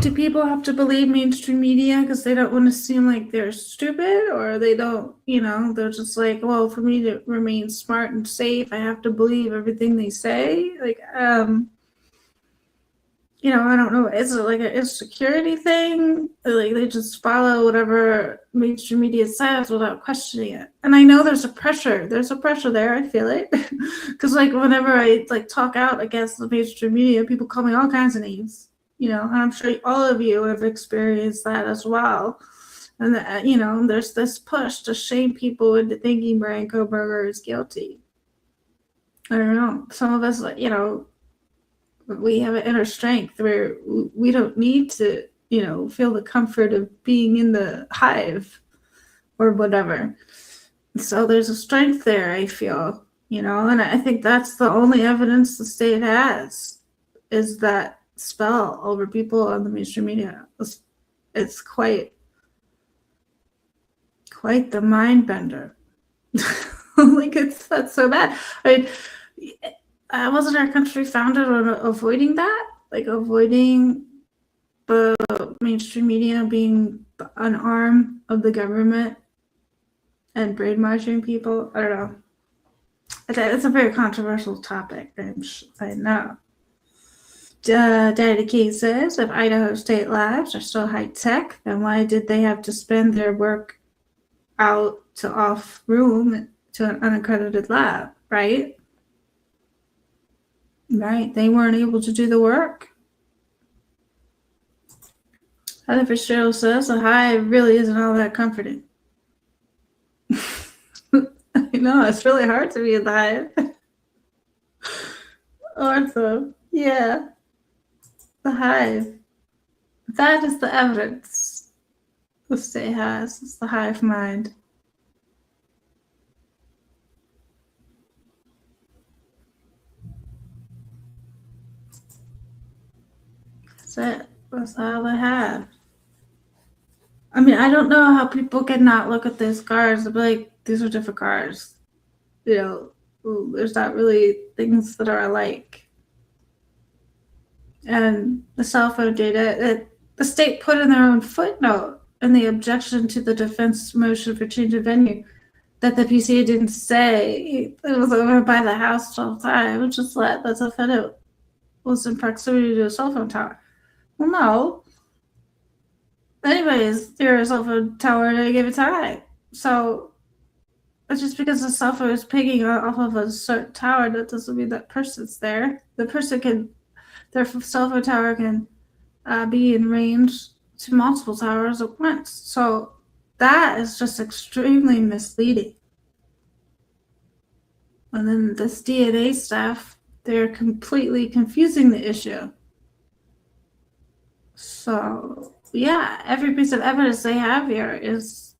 do people have to believe mainstream media because they don't want to seem like they're stupid, or they don't, they're just like, well, for me to remain smart and safe, I have to believe everything they say? Like, I don't know. Is it like an insecurity thing? Like they just follow whatever mainstream media says without questioning it. And I know there's a pressure. There's a pressure there. I feel it. Because like whenever I like talk out against the mainstream media, people call me all kinds of names. And I'm sure all of you have experienced that as well. And there's this push to shame people into thinking Brian Koberger is guilty. I don't know. Some of us, we have an inner strength where we don't need to, feel the comfort of being in the hive or whatever. So there's a strength there, I feel, and I think that's the only evidence the state has is that spell over people on the mainstream media. It's quite the mind bender. Like that's so bad. I mean, wasn't our country founded on avoiding that? Like avoiding the mainstream media being an arm of the government and brainwashing people? I don't know. It's a very controversial topic, I know. Daddy Key says, if Idaho State labs are still high tech, then why did they have to spend their work out to off room to an unaccredited lab, right? Right, they weren't able to do the work. Heather Fitzgerald says the hive really isn't all that comforting. I know, it's really hard to be in the hive. Ortho, yeah. The hive. That is the evidence the state has. It's the hive mind. That's it. That's all I have. I mean, I don't know how people can not look at these cars and be like, these are different cars. There's not really things that are alike. And the cell phone data, the state put in their own footnote in the objection to the defense motion for change of venue that the PCA didn't say it was over by the house 12 times, just that the defendant was in proximity to a cell phone tower. Well, no. Anybody's near a cell phone tower at any given time. So it's just because the cell phone is pinging off of a certain tower, that doesn't mean that person's there. The person can, their cell phone tower can be in range to multiple towers at once. So that is just extremely misleading. And then this DNA stuff, they're completely confusing the issue. So yeah, every piece of evidence they have here it's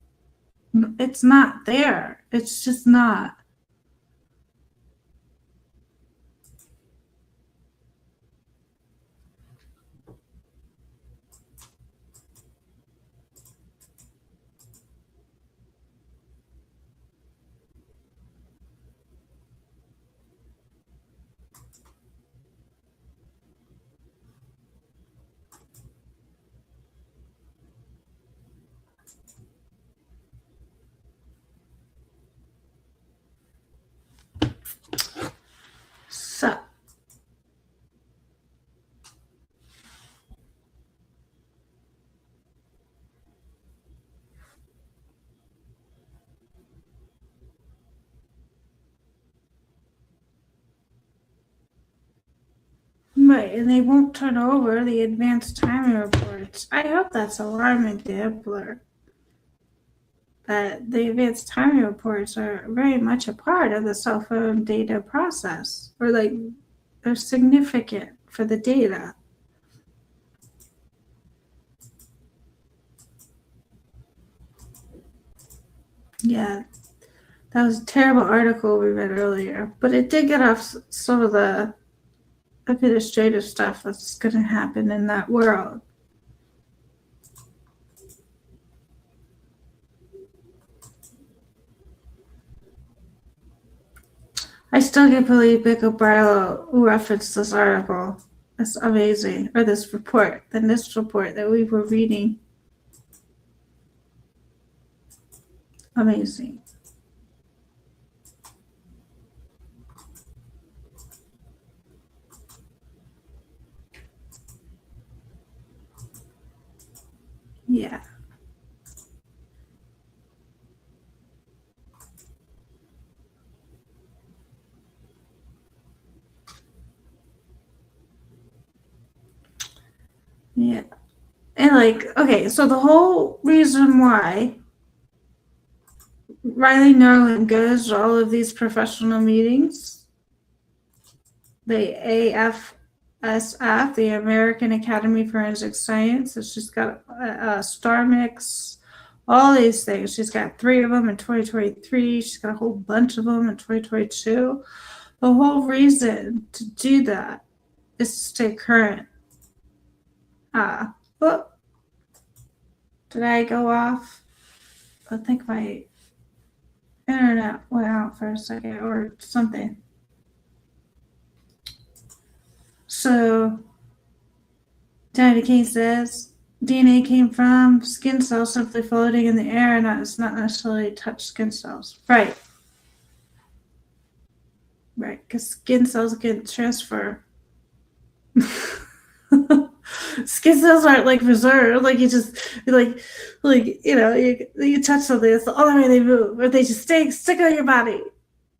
not there. It's just not. So right, and they won't turn over the advanced timing reports. I hope that's alarming to Epler. That the advanced timing reports are very much a part of the cell phone data process, or like they're significant for the data. Yeah, that was a terrible article we read earlier, but it did get off some of the administrative stuff that's going to happen in that world. I still can't believe Bico Barlow referenced this article. That's amazing. Or this report, the NIST report that we were reading. Amazing. Yeah. Yeah. And like, okay, so the whole reason why Riley Nowlin goes to all of these professional meetings, the AAFS, the American Academy of Forensic Science, so she's got a star mix, all these things. She's got 3 of them in 2023. She's got a whole bunch of them in 2022. The whole reason to do that is to stay current. Oh, did I go off? I think my internet went out for a second or something. So, Diana King says, DNA came from skin cells simply floating in the air, and it's not necessarily touch skin cells. Right. Right, because skin cells can transfer. Skin cells aren't like reserved. Like you just like you know, you touch something, it's the only way they move, or they just stick on your body.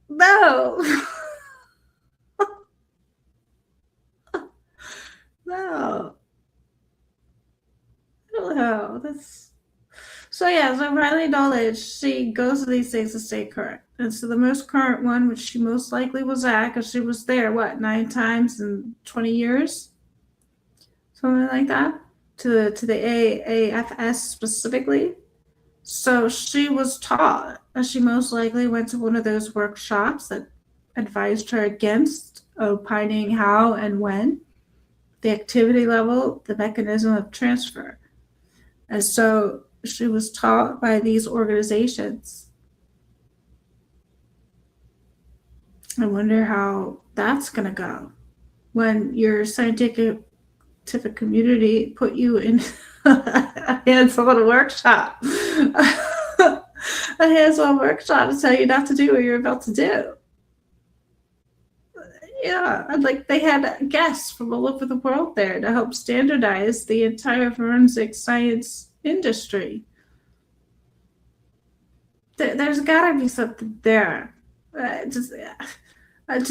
No. No. No. That's so yeah, so Riley Knowledge, she goes to these things to stay current. And so the most current one, which she most likely was at, because she was there, 9 times in 20 years? Something like that, to the AAFS specifically. So she was taught, and she most likely went to one of those workshops that advised her against opining how and when, the activity level, the mechanism of transfer. And so she was taught by these organizations. I wonder how that's going to go when your scientific community put you in a hands-on workshop. A hands-on workshop to tell you not to do what you're about to do. Yeah, and like they had guests from all over the world there to help standardize the entire forensic science industry. There's got to be something there. Do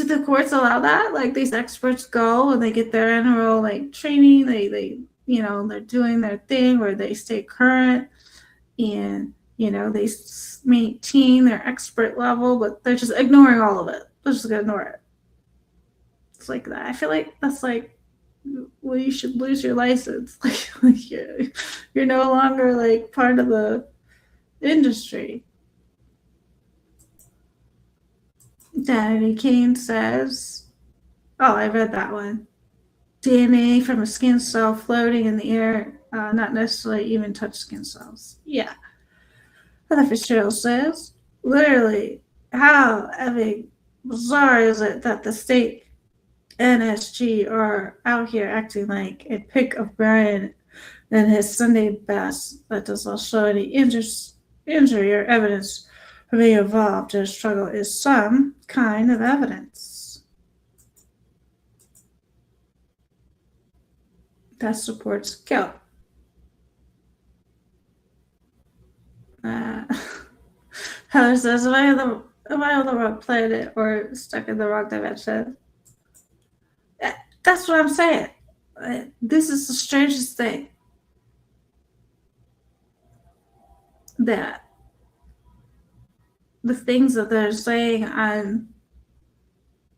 the courts allow that? Like these experts go and they get their annual like training. They they're doing their thing where they stay current, and they maintain their expert level, but they're just ignoring all of it. They're just gonna ignore it. It's like that. I feel like that's like, well, you should lose your license. Like you're no longer like part of the industry. Danny Kane says, oh, I read that one. DNA from a skin cell floating in the air, not necessarily even touch skin cells. Yeah. Heather Fitzgerald says, literally, how bizarre is it that the state NSG are out here acting like a pick of Brian and his Sunday best that does not show any injury or evidence for being involved in a struggle is some kind of evidence that supports guilt. Heather says, am I on the wrong planet or stuck in the wrong dimension? That's what I'm saying. This is the strangest thing. That the things that they're saying on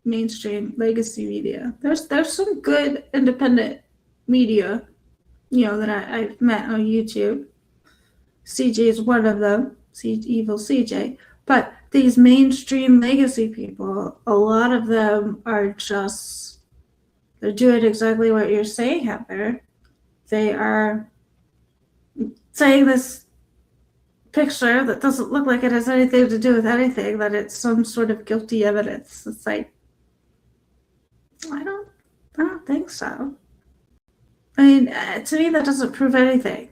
mainstream legacy media. There's some good independent media, that I've met on YouTube. CJ is one of them, Evil CJ. But these mainstream legacy people, a lot of them are just, they're doing exactly what you're saying, Heather. They are saying this picture that doesn't look like it has anything to do with anything, that it's some sort of guilty evidence. It's like, I don't think so. I mean, to me, that doesn't prove anything.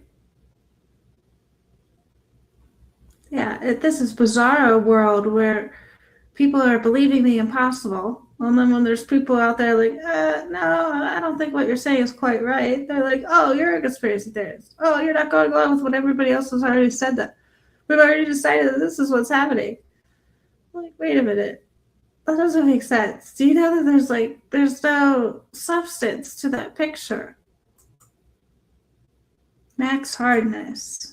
Yeah, this is bizarro world where people are believing the impossible. And then when there's people out there like, no, I don't think what you're saying is quite right. They're like, oh, you're a conspiracy theorist. Oh, you're not going along with what everybody else has already said that. We've already decided that this is what's happening. I'm like, wait a minute. That doesn't make sense. Do you know that there's no substance to that picture? Max hardness.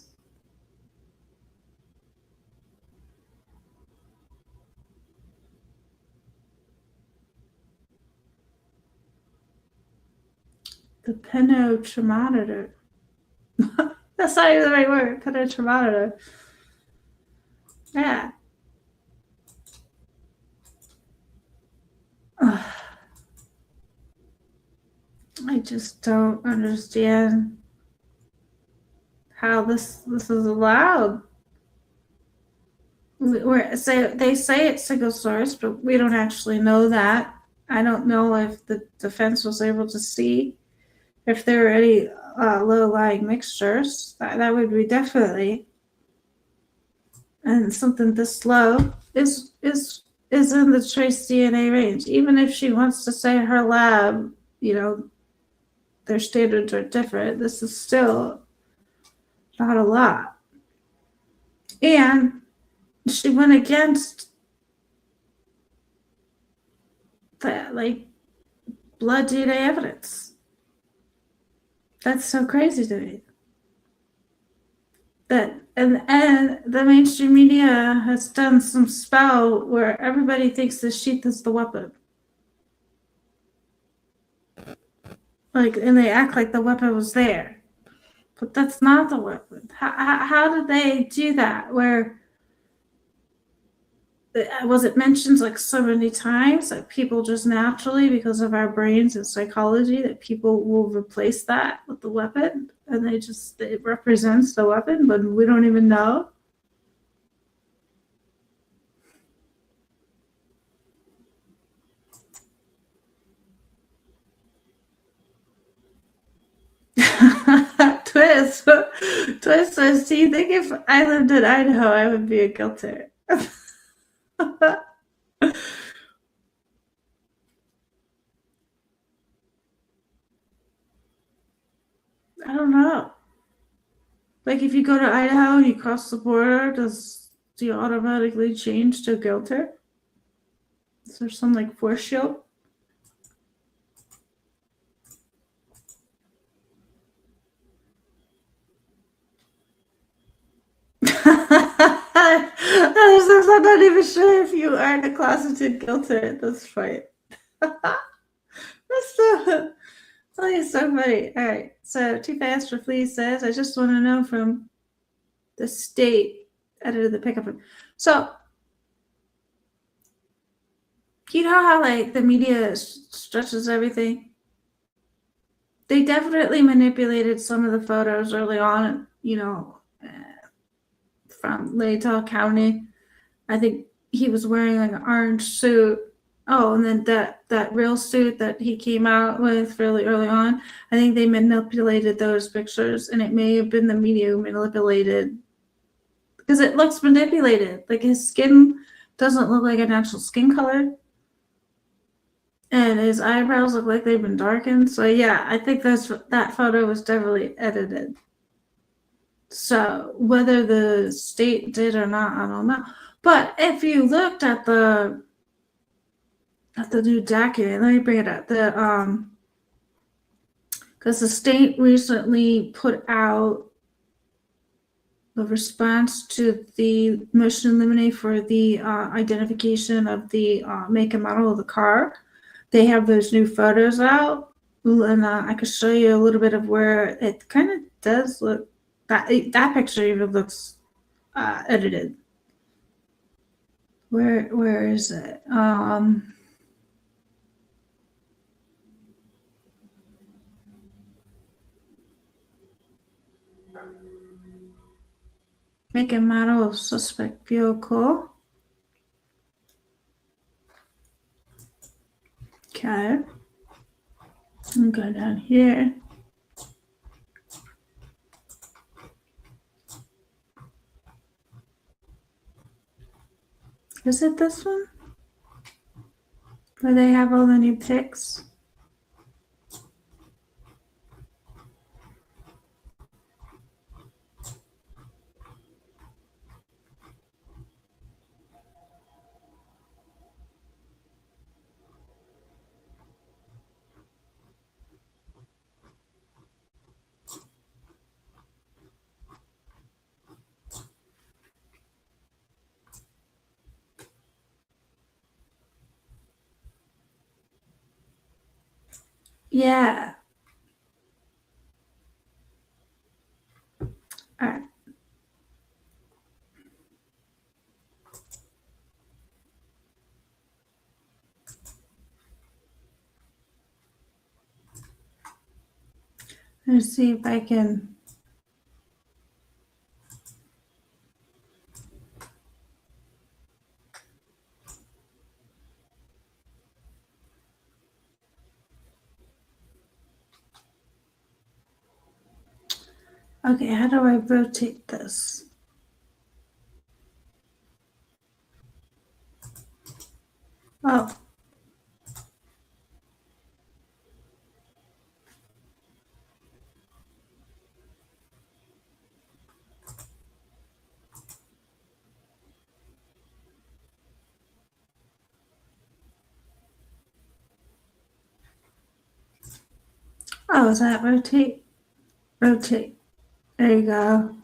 The penetrometer. That's not even the right word. Penetrometer. Yeah. I just don't understand how this is allowed. They say it's single source, but we don't actually know that. I don't know if the defense was able to see if there were any low-lying mixtures. That would be definitely, and something this low is in the trace DNA range. Even if she wants to say her lab, their standards are different, this is still not a lot. And she went against that, blood DNA evidence. That's so crazy to me. And the mainstream media has done some spell where everybody thinks the sheath is the weapon. And they act like the weapon was there. But that's not the weapon. How did they do that? Where was it mentioned so many times that people just naturally, because of our brains and psychology, that people will replace that with the weapon, and it represents the weapon, but we don't even know. Twist says, do you think if I lived in Idaho, I would be a guilter? I don't know. If you go to Idaho and you cross the border, do you automatically change to guilter? Is there some force shield? I'm not even sure if you are a closeted guilter. That's funny. That's so funny. All right. So Too Fast for Fleas says, I just want to know from the state edited the pickup. So you know how the media stretches everything? They definitely manipulated some of the photos early on, from Latah County. I think he was wearing an orange suit. Oh, and then that real suit that he came out with really early on, I think they manipulated those pictures, and it may have been the media who manipulated, because it looks manipulated. His skin doesn't look like a natural skin color, and his eyebrows look like they've been darkened. So yeah, I think that photo was definitely edited. So whether the state did or not, I don't know. But if you looked at the new document, let me bring it up. Because the state recently put out the response to the motion in limine for the identification of the make and model of the car. They have those new photos out, and I could show you a little bit of where it kind of does look. That picture even looks edited. Where is it? Make and model of suspect vehicle. Okay. And go down here. Is it this one? Where they have all the new pics? Yeah. All right. Let's see if I can. Okay, how do I rotate this? Oh. Oh, is that rotate? Rotate. There you go.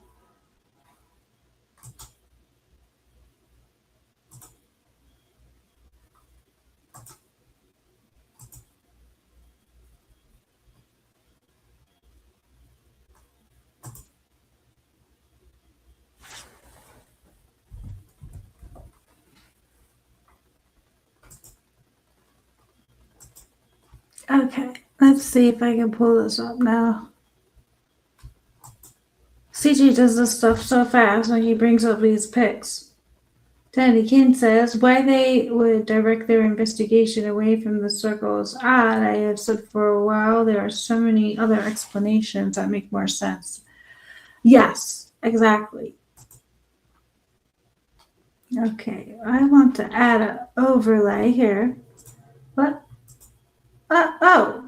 Okay, let's see if I can pull this up now. CG does this stuff so fast when he brings up these pics. Danny King says why they would direct their investigation away from the circle is odd. I have said for a while there are so many other explanations that make more sense. Yes, exactly. Okay, I want to add an overlay here. What? Oh.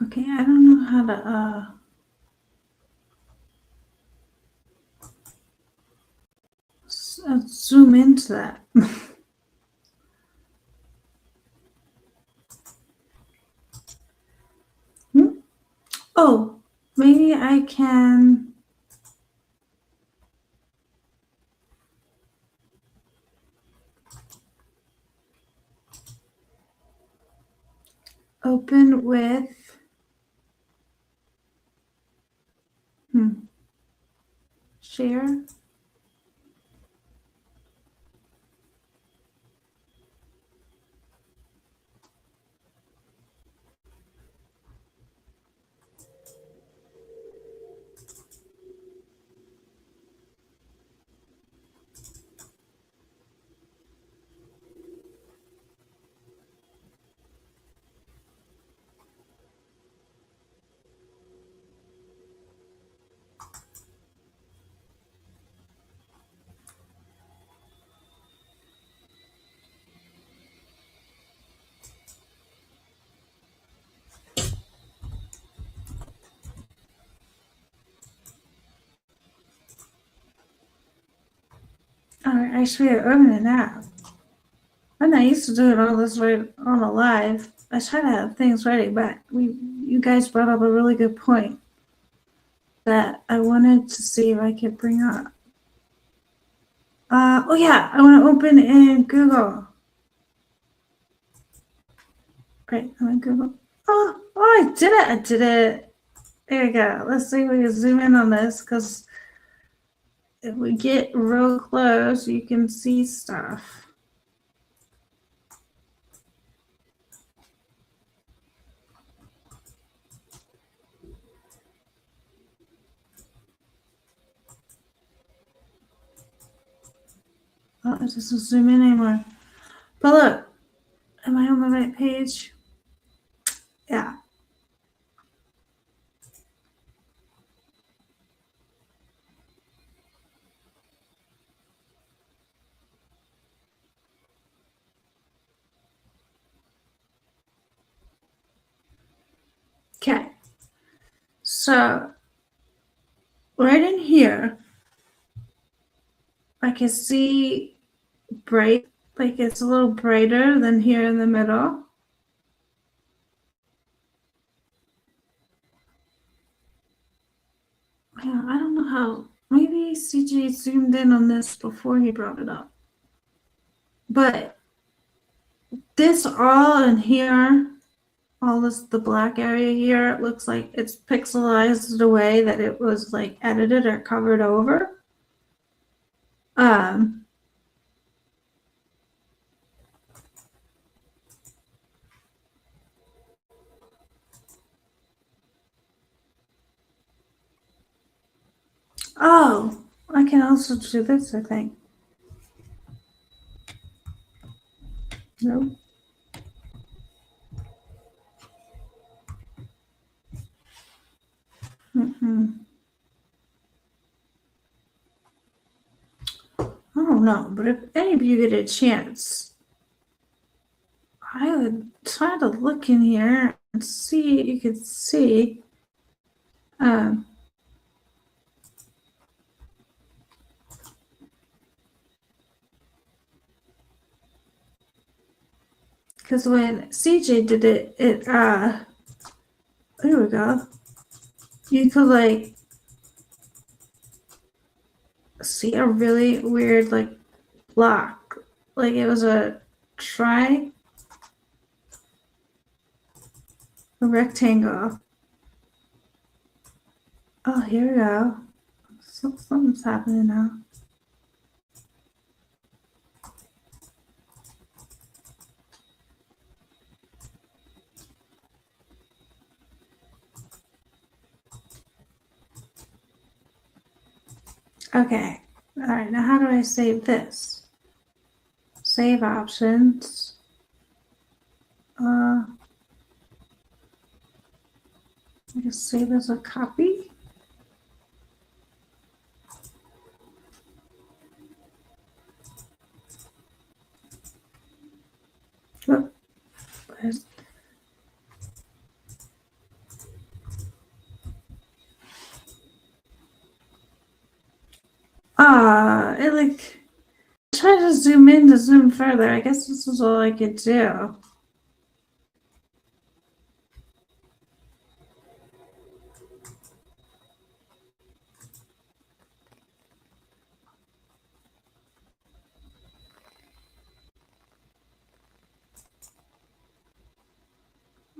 Okay, I don't know how to zoom into that. Oh, maybe I can open with share. All right, I should open it now. I'm not used to doing all this right on the live. I try to have things ready, but you guys brought up a really good point that I wanted to see if I could bring up. Oh yeah, I want to open in Google. Great, I'm in Google. Oh, I did it! I did it. There you go. Let's see if we can zoom in on this, because if we get real close, you can see stuff. Oh, it doesn't zoom in anymore. But look, am I on the right page? Yeah. Okay. So right in here, I can see bright, like it's a little brighter than here in the middle. Yeah, I don't know how. Maybe CJ zoomed in on this before he brought it up. But this all in here, all this, the black area here, it looks like it's pixelized the way that it was like edited or covered over. Oh, I can also do this, I think. Nope. I don't know, but if any of you get a chance, I would try to look in here and see, you could see, because when CJ did it, there we go. You could like see a really weird like block, like it was a rectangle. Oh, here we go. Something's happening now. Okay. All right. Now, how do I save this? Save options. I guess save as a copy. Oh, it like try to zoom in to zoom further. I guess this is all I could do.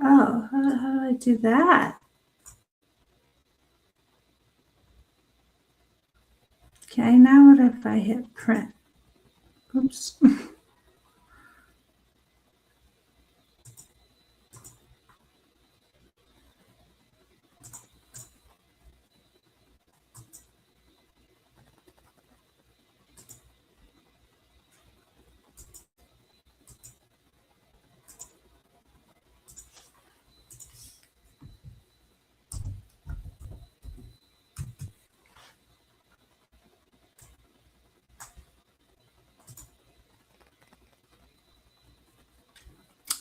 Oh, how do I do that? Okay, now what if I hit print? Oops.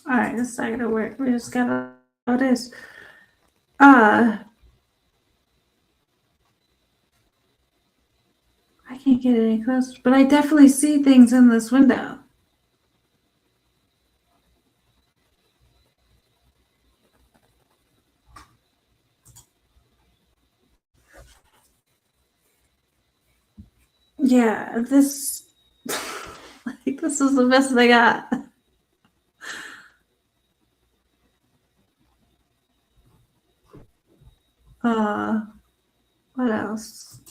All right, this is not gonna work. We just gotta how it is. I can't get any closer, but I definitely see things in this window. Yeah, this like this is the best I got. What else?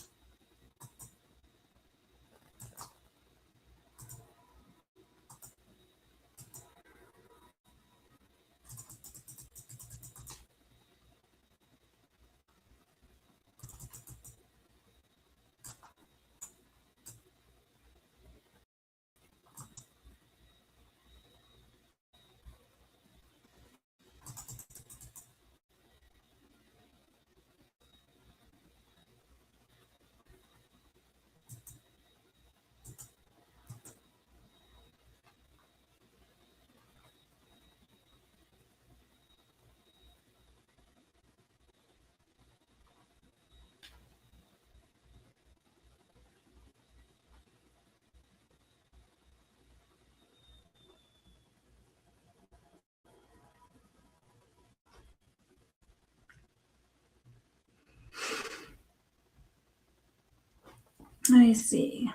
me see.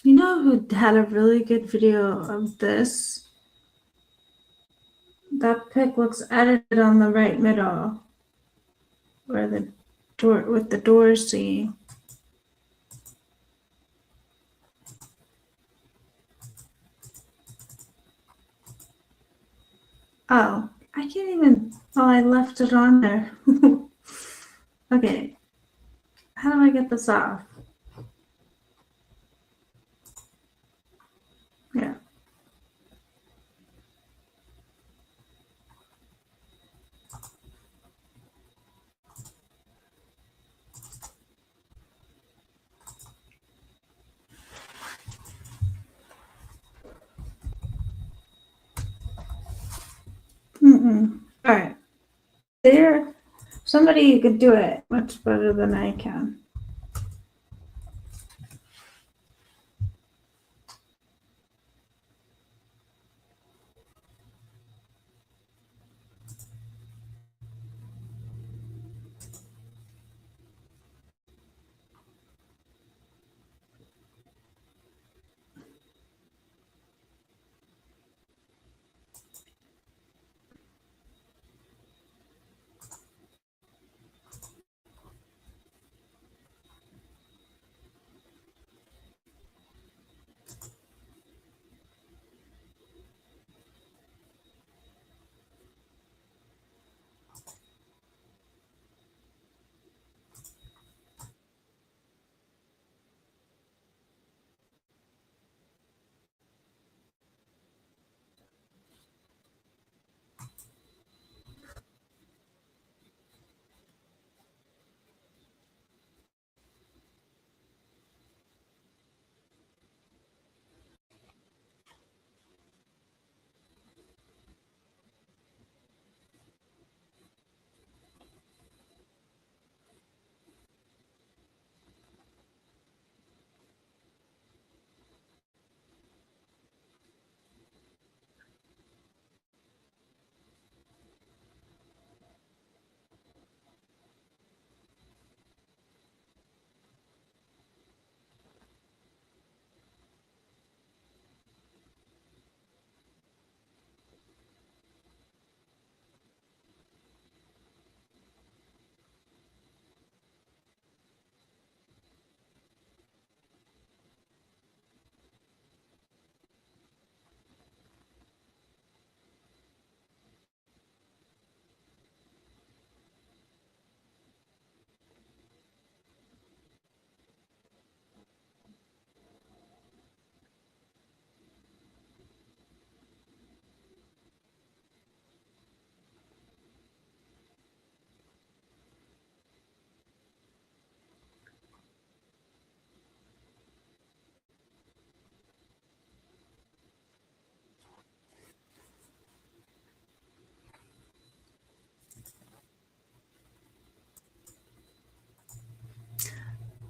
You know who had a really good video of this? That pic looks edited on the right middle, where the door with the door seam. Oh, I can't even. Oh, I left it on there. Okay, how do I get this off? Yeah. All right. There, somebody could do it much better than I can.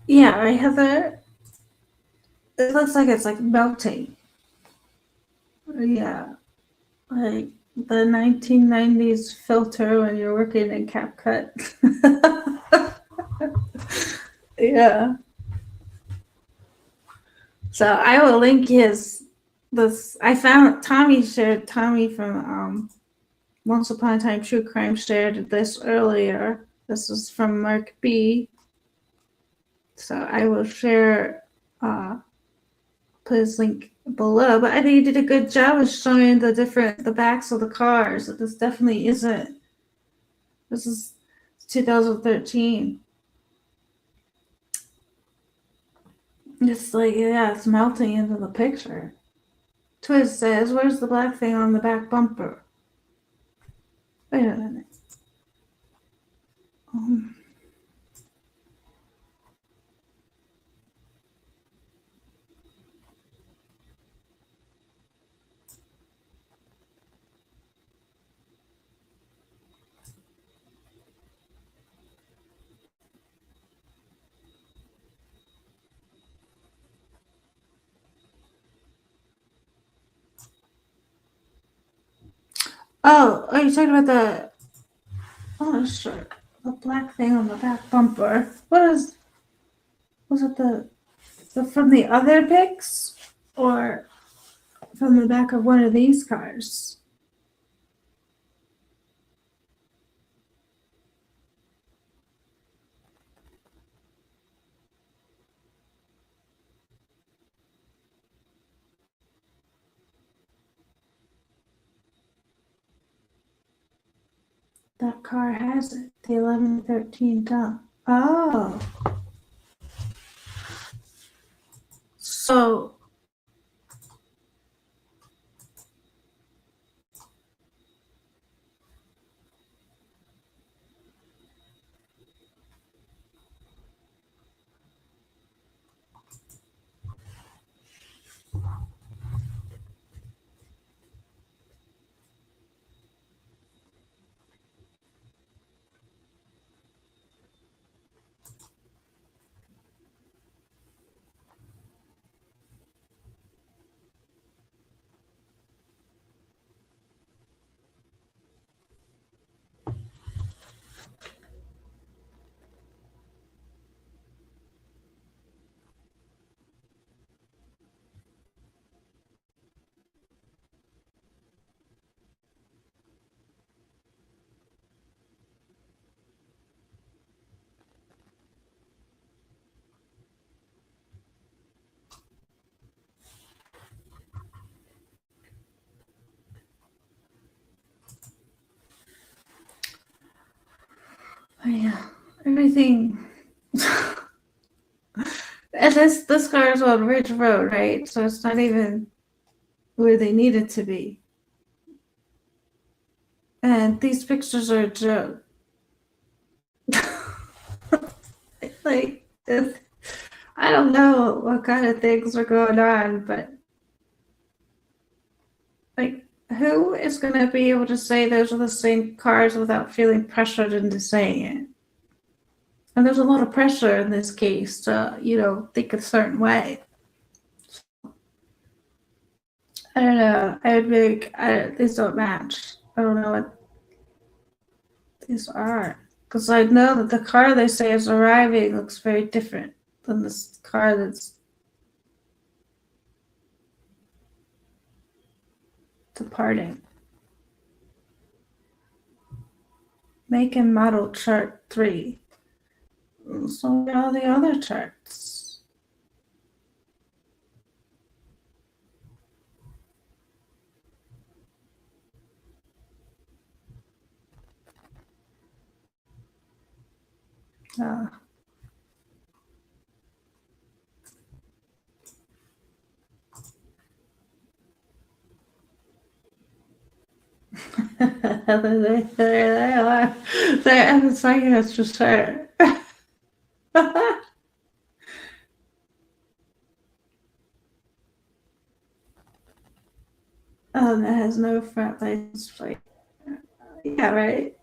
Yeah, right, Heather. It looks like it's like melting. Yeah, like the 1990s filter when you're working in CapCut. Yeah. So I will link this. I found Tommy from Once Upon a Time True Crime shared this earlier. This is from Mark B. So I will share put his link below. But I think he did a good job of showing the backs of the cars. That this definitely isn't. This is 2013. It's like, yeah, it's melting into the picture. Twist says, where's the black thing on the back bumper? Wait a minute. Oh, are you talking about the? Oh, sure. The black thing on the back bumper. What is? Was it the from the other pics or from the back of one of these cars? That car has it. The 1113 dump. Oh. So yeah, everything. And this car is on Ridge Road, right? So it's not even where they need it to be. And these pictures are a joke. Like, I don't know what kind of things are going on, but like, who is going to be able to say those are the same cars without feeling pressured into saying it? And there's a lot of pressure in this case to, think a certain way. I don't know. These don't match. I don't know what these are. Because I know that the car they say is arriving looks very different than this car that's departing. Make and model chart 3. So are all the other charts. There they are. They're emphasizing us for sure. Oh, that has no front license plate. Yeah, right.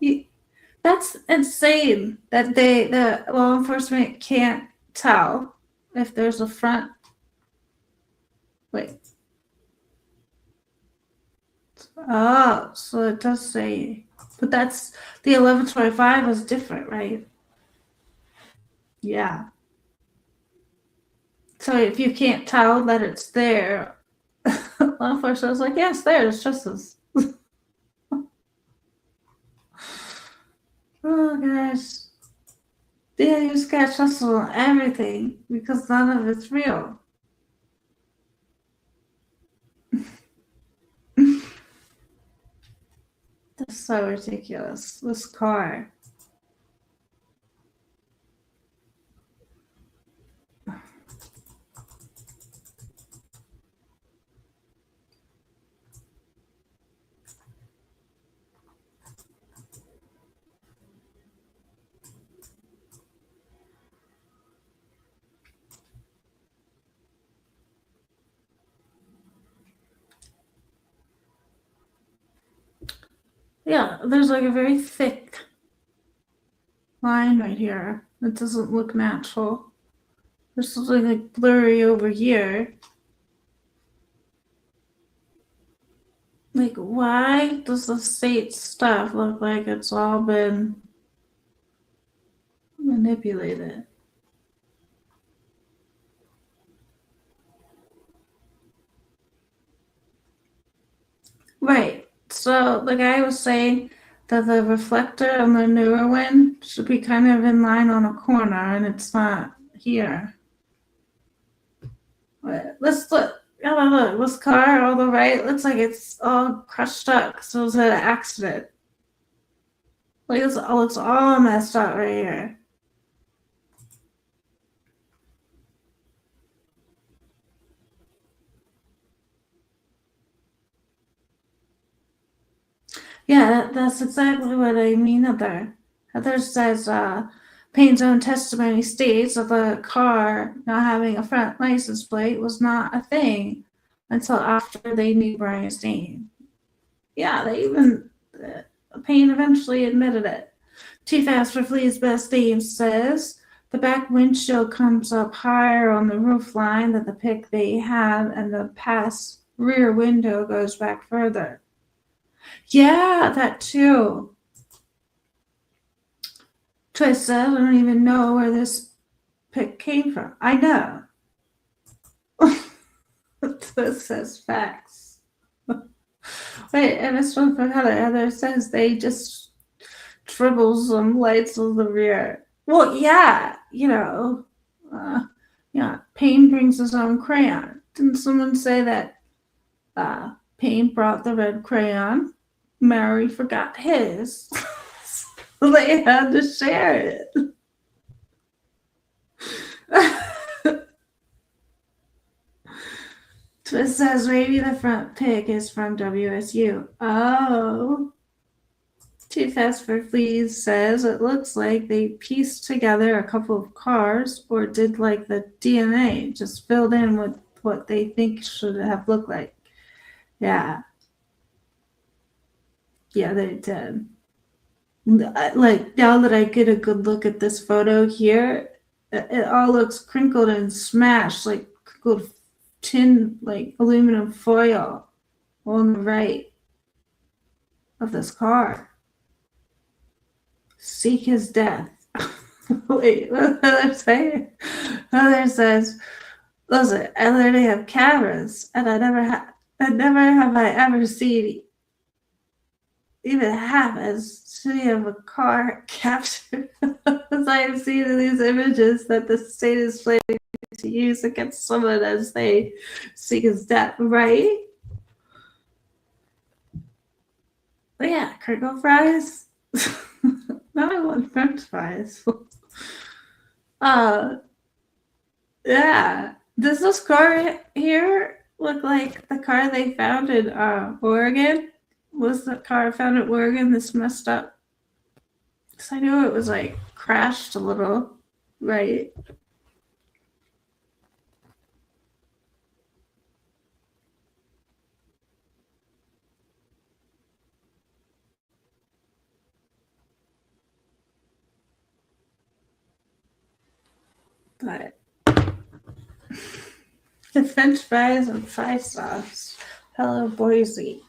That's insane that the law enforcement can't tell if there's a front. Wait. Oh, so it does say, but that's the 1125 is different, right? Yeah. So if you can't tell that it's there, law enforcement is like, yeah, it's there. It's just this. Oh gosh. Yeah, you just gotta trust on everything because none of it's real. That's so ridiculous. This car. Yeah, there's like a very thick line right here. It doesn't look natural. There's something like blurry over here. Like, why does the state stuff look like it's all been manipulated? Right. So the guy was saying that the reflector on the newer one should be kind of in line on a corner, and it's not here. But let's look. Oh, look, this car on the right looks like it's all crushed up. So it was an accident. Like it's all messed up right here. Yeah, that's exactly what I mean, Heather. Heather says, Payne's own testimony states that the car not having a front license plate was not a thing until after they knew Brian's name. Yeah, they even, Payne eventually admitted it. Too Fast for Flea's best name says, the back windshield comes up higher on the roof line than the pic they had, and the past rear window goes back further. Yeah, that too. Twist said, I don't even know where this pic came from. I know. Twist says facts. Wait, and this one from Heather. Heather says they just dribble some lights on the rear. Well, yeah, Payne brings his own crayon. Didn't someone say that Payne brought the red crayon? Mary forgot his. So they had to share it. Twist says maybe the front pic is from WSU. Oh. Too Fast for Fleas says it looks like they pieced together a couple of cars or did like the DNA, just filled in with what they think should have looked like. Yeah. Yeah, they did. Like, now that I get a good look at this photo here, it all looks crinkled and smashed, like crinkled tin, like aluminum foil on the right of this car. Seek his death. Wait, what did I say? Heather says, listen, I literally have cameras, and I never have I ever seen even half as shitty of a car captured as I have seen in these images that the state is planning to use against someone as they seek his death, right? But yeah, crinkle fries. Now I want French fries. Yeah. Does this car here look like the car they found in Oregon? Was the car found in Oregon this messed up? Because I knew it was like crashed a little, right? But the French fries and 5 sauce. Hello, Boise.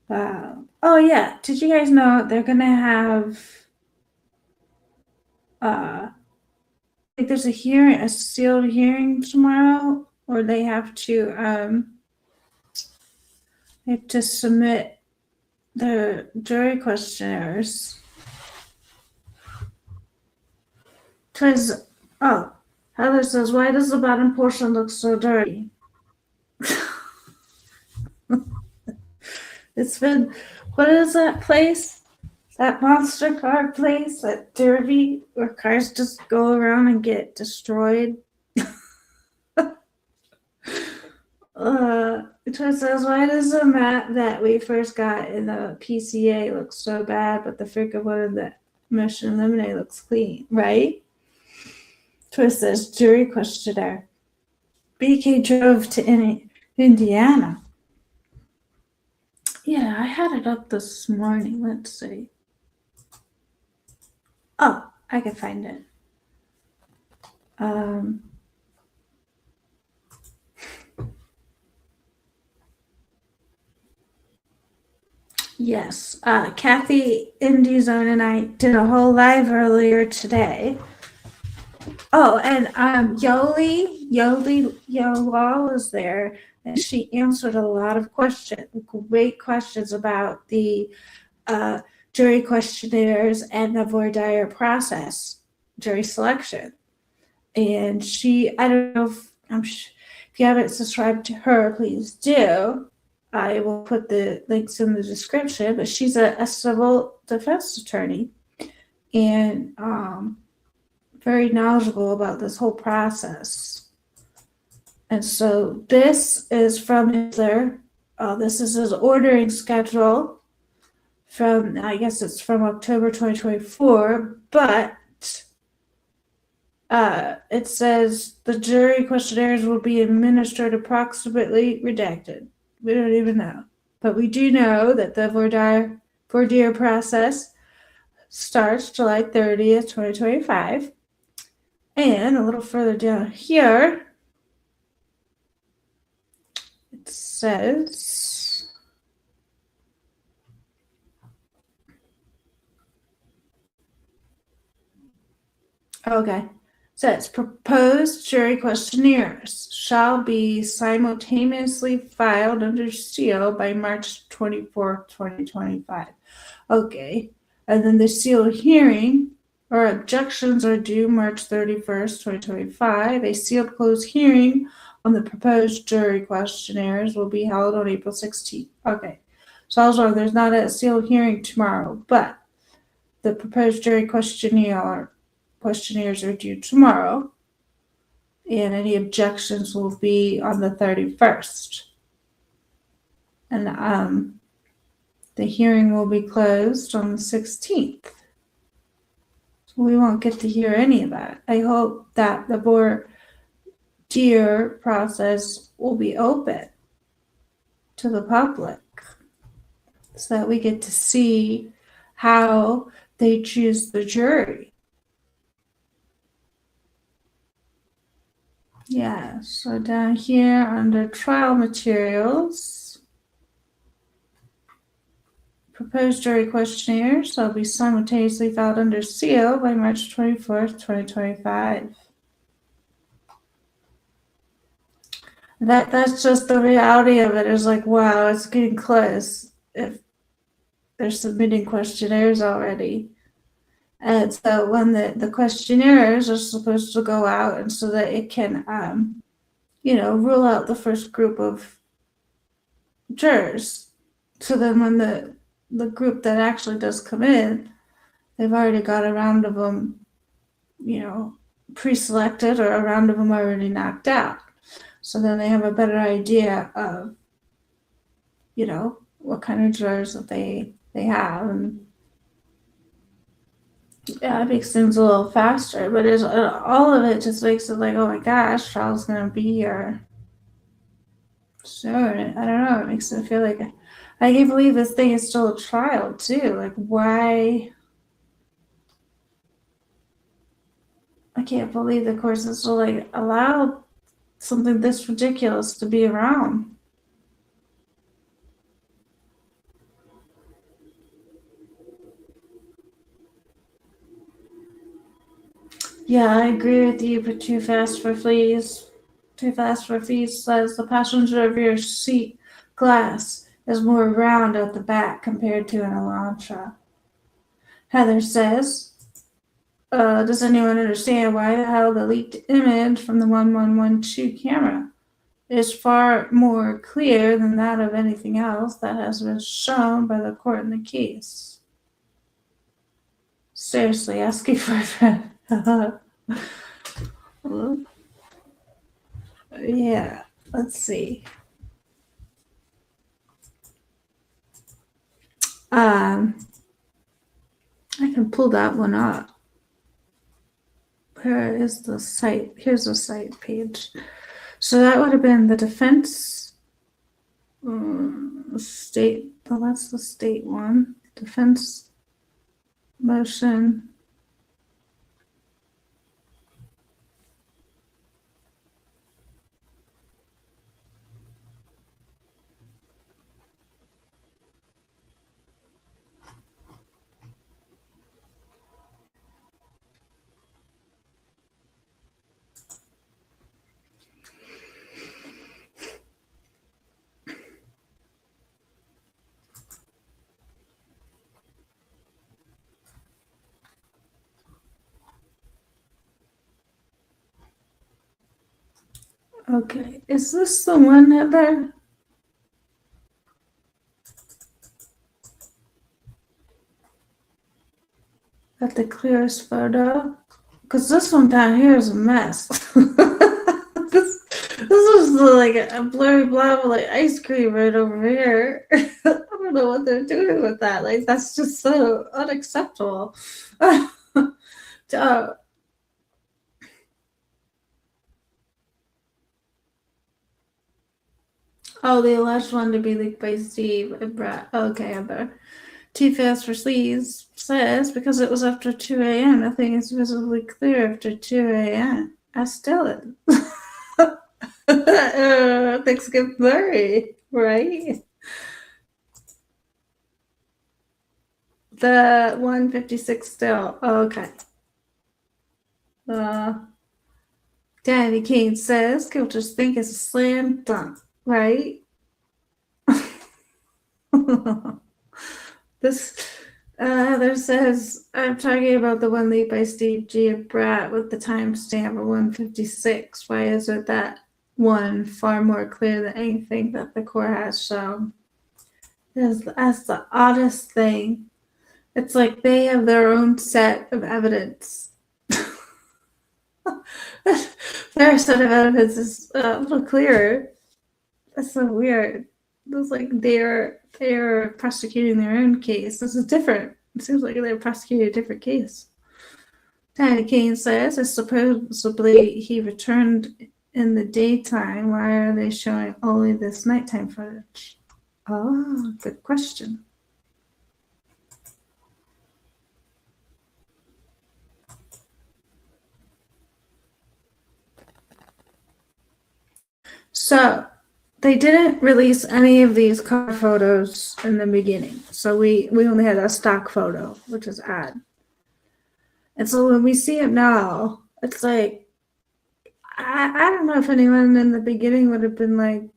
Wow. Oh yeah. Did you guys know they're gonna have like there's a hearing, a sealed hearing tomorrow, or they have to submit their jury questionnaires. Because Heather says, why does the bottom portion look so dirty? It's been, what is that place? That monster car place, that derby, where cars just go around and get destroyed. It says, why does the map that we first got in the PCA look so bad, but the freaking one in the Mission Lemonade looks clean, right? Twist says, jury questionnaire. BK drove to Indiana. Yeah, I had it up this morning. Let's see. Oh, I can find it. Yes, Kathy, Indy Zone, and I did a whole live earlier today Oh, and Yoli was there, and she answered a lot of great questions about the jury questionnaires and the voir dire process, jury selection. And I don't know if you haven't subscribed to her, please do. I will put the links in the description, but she's a civil defense attorney and very knowledgeable about this whole process. And so this is from Hitler. This is his ordering schedule from, I guess it's from October 2024, but it says the jury questionnaires will be administered approximately redacted. We don't even know. But we do know that the voir dire process starts July 30th, 2025. And a little further down here, it says, okay, says proposed jury questionnaires shall be simultaneously filed under seal by March 24th, 2025. Okay, and then the seal hearing or objections are due March 31st, 2025. A sealed closed hearing on the proposed jury questionnaires will be held on April 16th. Okay, so I was wrong. There's not a sealed hearing tomorrow, but the proposed jury questionnaires are due tomorrow, and any objections will be on the 31st. And the hearing will be closed on the 16th. So we won't get to hear any of that. I hope that the voir dire process will be open to the public so that we get to see how they choose the jury. Yeah, so down here under trial materials, proposed jury questionnaires shall be simultaneously filed under seal by March 24th, 2025. That's just the reality of it. Is like, wow, it's getting close if they're submitting questionnaires already. And so when the questionnaires are supposed to go out and so that it can, rule out the first group of jurors. So then when the group that actually does come in, they've already got a round of them, pre-selected or a round of them already knocked out. So then they have a better idea of, what kind of jurors that they have. And yeah, it makes things a little faster, but all of it just makes it like, oh my gosh, trial's gonna be here soon. I don't know. It makes it feel like I can't believe this thing is still a trial too. Like, why? I can't believe the courts is still like allow something this ridiculous to be around. Yeah, I agree with you, but Too Fast for Fleas. Too Fast for Fleas says the passenger of your seat glass is more round at the back compared to an Elantra. Heather says, does anyone understand why the hell the leaked image from the 1112 camera is far more clear than that of anything else that has been shown by the court in the case? Seriously, asking for a friend. Yeah, let's see. I can pull that one up. Where is the site? Here's the site page. So that would have been the defense state. Oh, that's the state one. Defense motion. Okay, is this the one, Heather? Got the clearest photo? Because this one down here is a mess. This is like a blurry blob of like ice cream right over here. I don't know what they're doing with that. Like, that's just so unacceptable. Oh, the alleged one to be leaked by Steve and Brett. Okay, Heather. Too fast for sleaze says because it was after 2 a.m. Nothing is visibly clear after 2 a.m. I still it. Things get blurry, right? The 156 still. Oh, okay. Danny King says, "People just think it's a slam dunk, right?" This Heather says, "I'm talking about the one leaked by Steve G. and Brat with the timestamp of 156. Why is it that one far more clear than anything that the core has shown?" That's the oddest thing. It's like they have their own set of evidence. Their set of evidence is a little clearer. That's so weird. It's like they're prosecuting their own case. This is different. It seems like they're prosecuting a different case. Danny Kane says, supposedly he returned in the daytime. Why are they showing only this nighttime footage? Oh, good question. So they didn't release any of these car photos in the beginning. So we only had a stock photo, which is odd. And so when we see it now, it's like, I don't know if anyone in the beginning would have been like,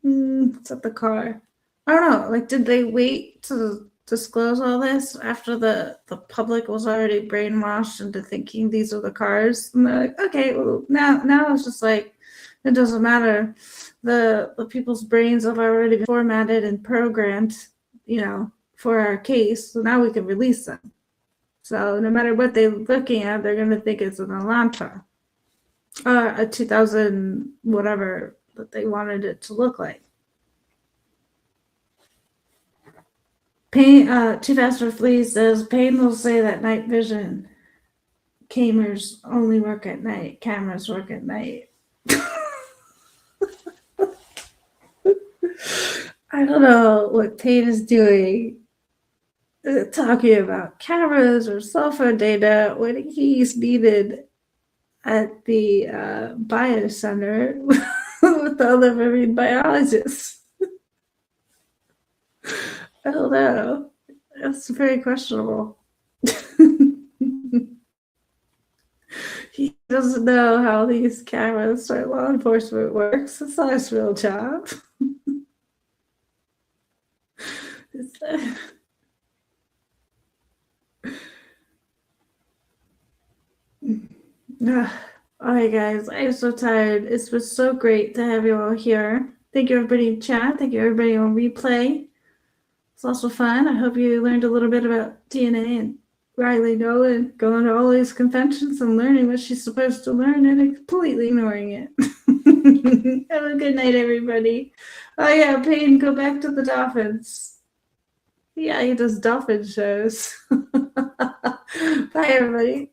it's at the car. I don't know. Like, did they wait to disclose all this after the public was already brainwashed into thinking these are the cars? And they're like, okay, well, now it's just like, it doesn't matter. The people's brains have already been formatted and programmed, for our case. So now we can release them. So no matter what they're looking at, they're going to think it's an Elantra. A 2000 whatever that they wanted it to look like. Too Fast for Fleas says, Payne will say that night vision cameras only work at night. Cameras work at night. I don't know what Payne is doing, talking about cameras or cell phone data when he's needed at the bio center with the other marine biologists. I don't know. That's very questionable. He doesn't know how these cameras or law enforcement works. It's not his real job. All right, guys. I'm so tired. It's been so great to have you all here. Thank you, everybody in chat. Thank you, everybody on replay. It's also fun. I hope you learned a little bit about DNA and Riley Nowlin going to all these conventions and learning what she's supposed to learn and completely ignoring it. Have a good night, everybody. Oh, yeah, Payne, go back to the dolphins. Yeah, he does dolphin shows. Bye, everybody.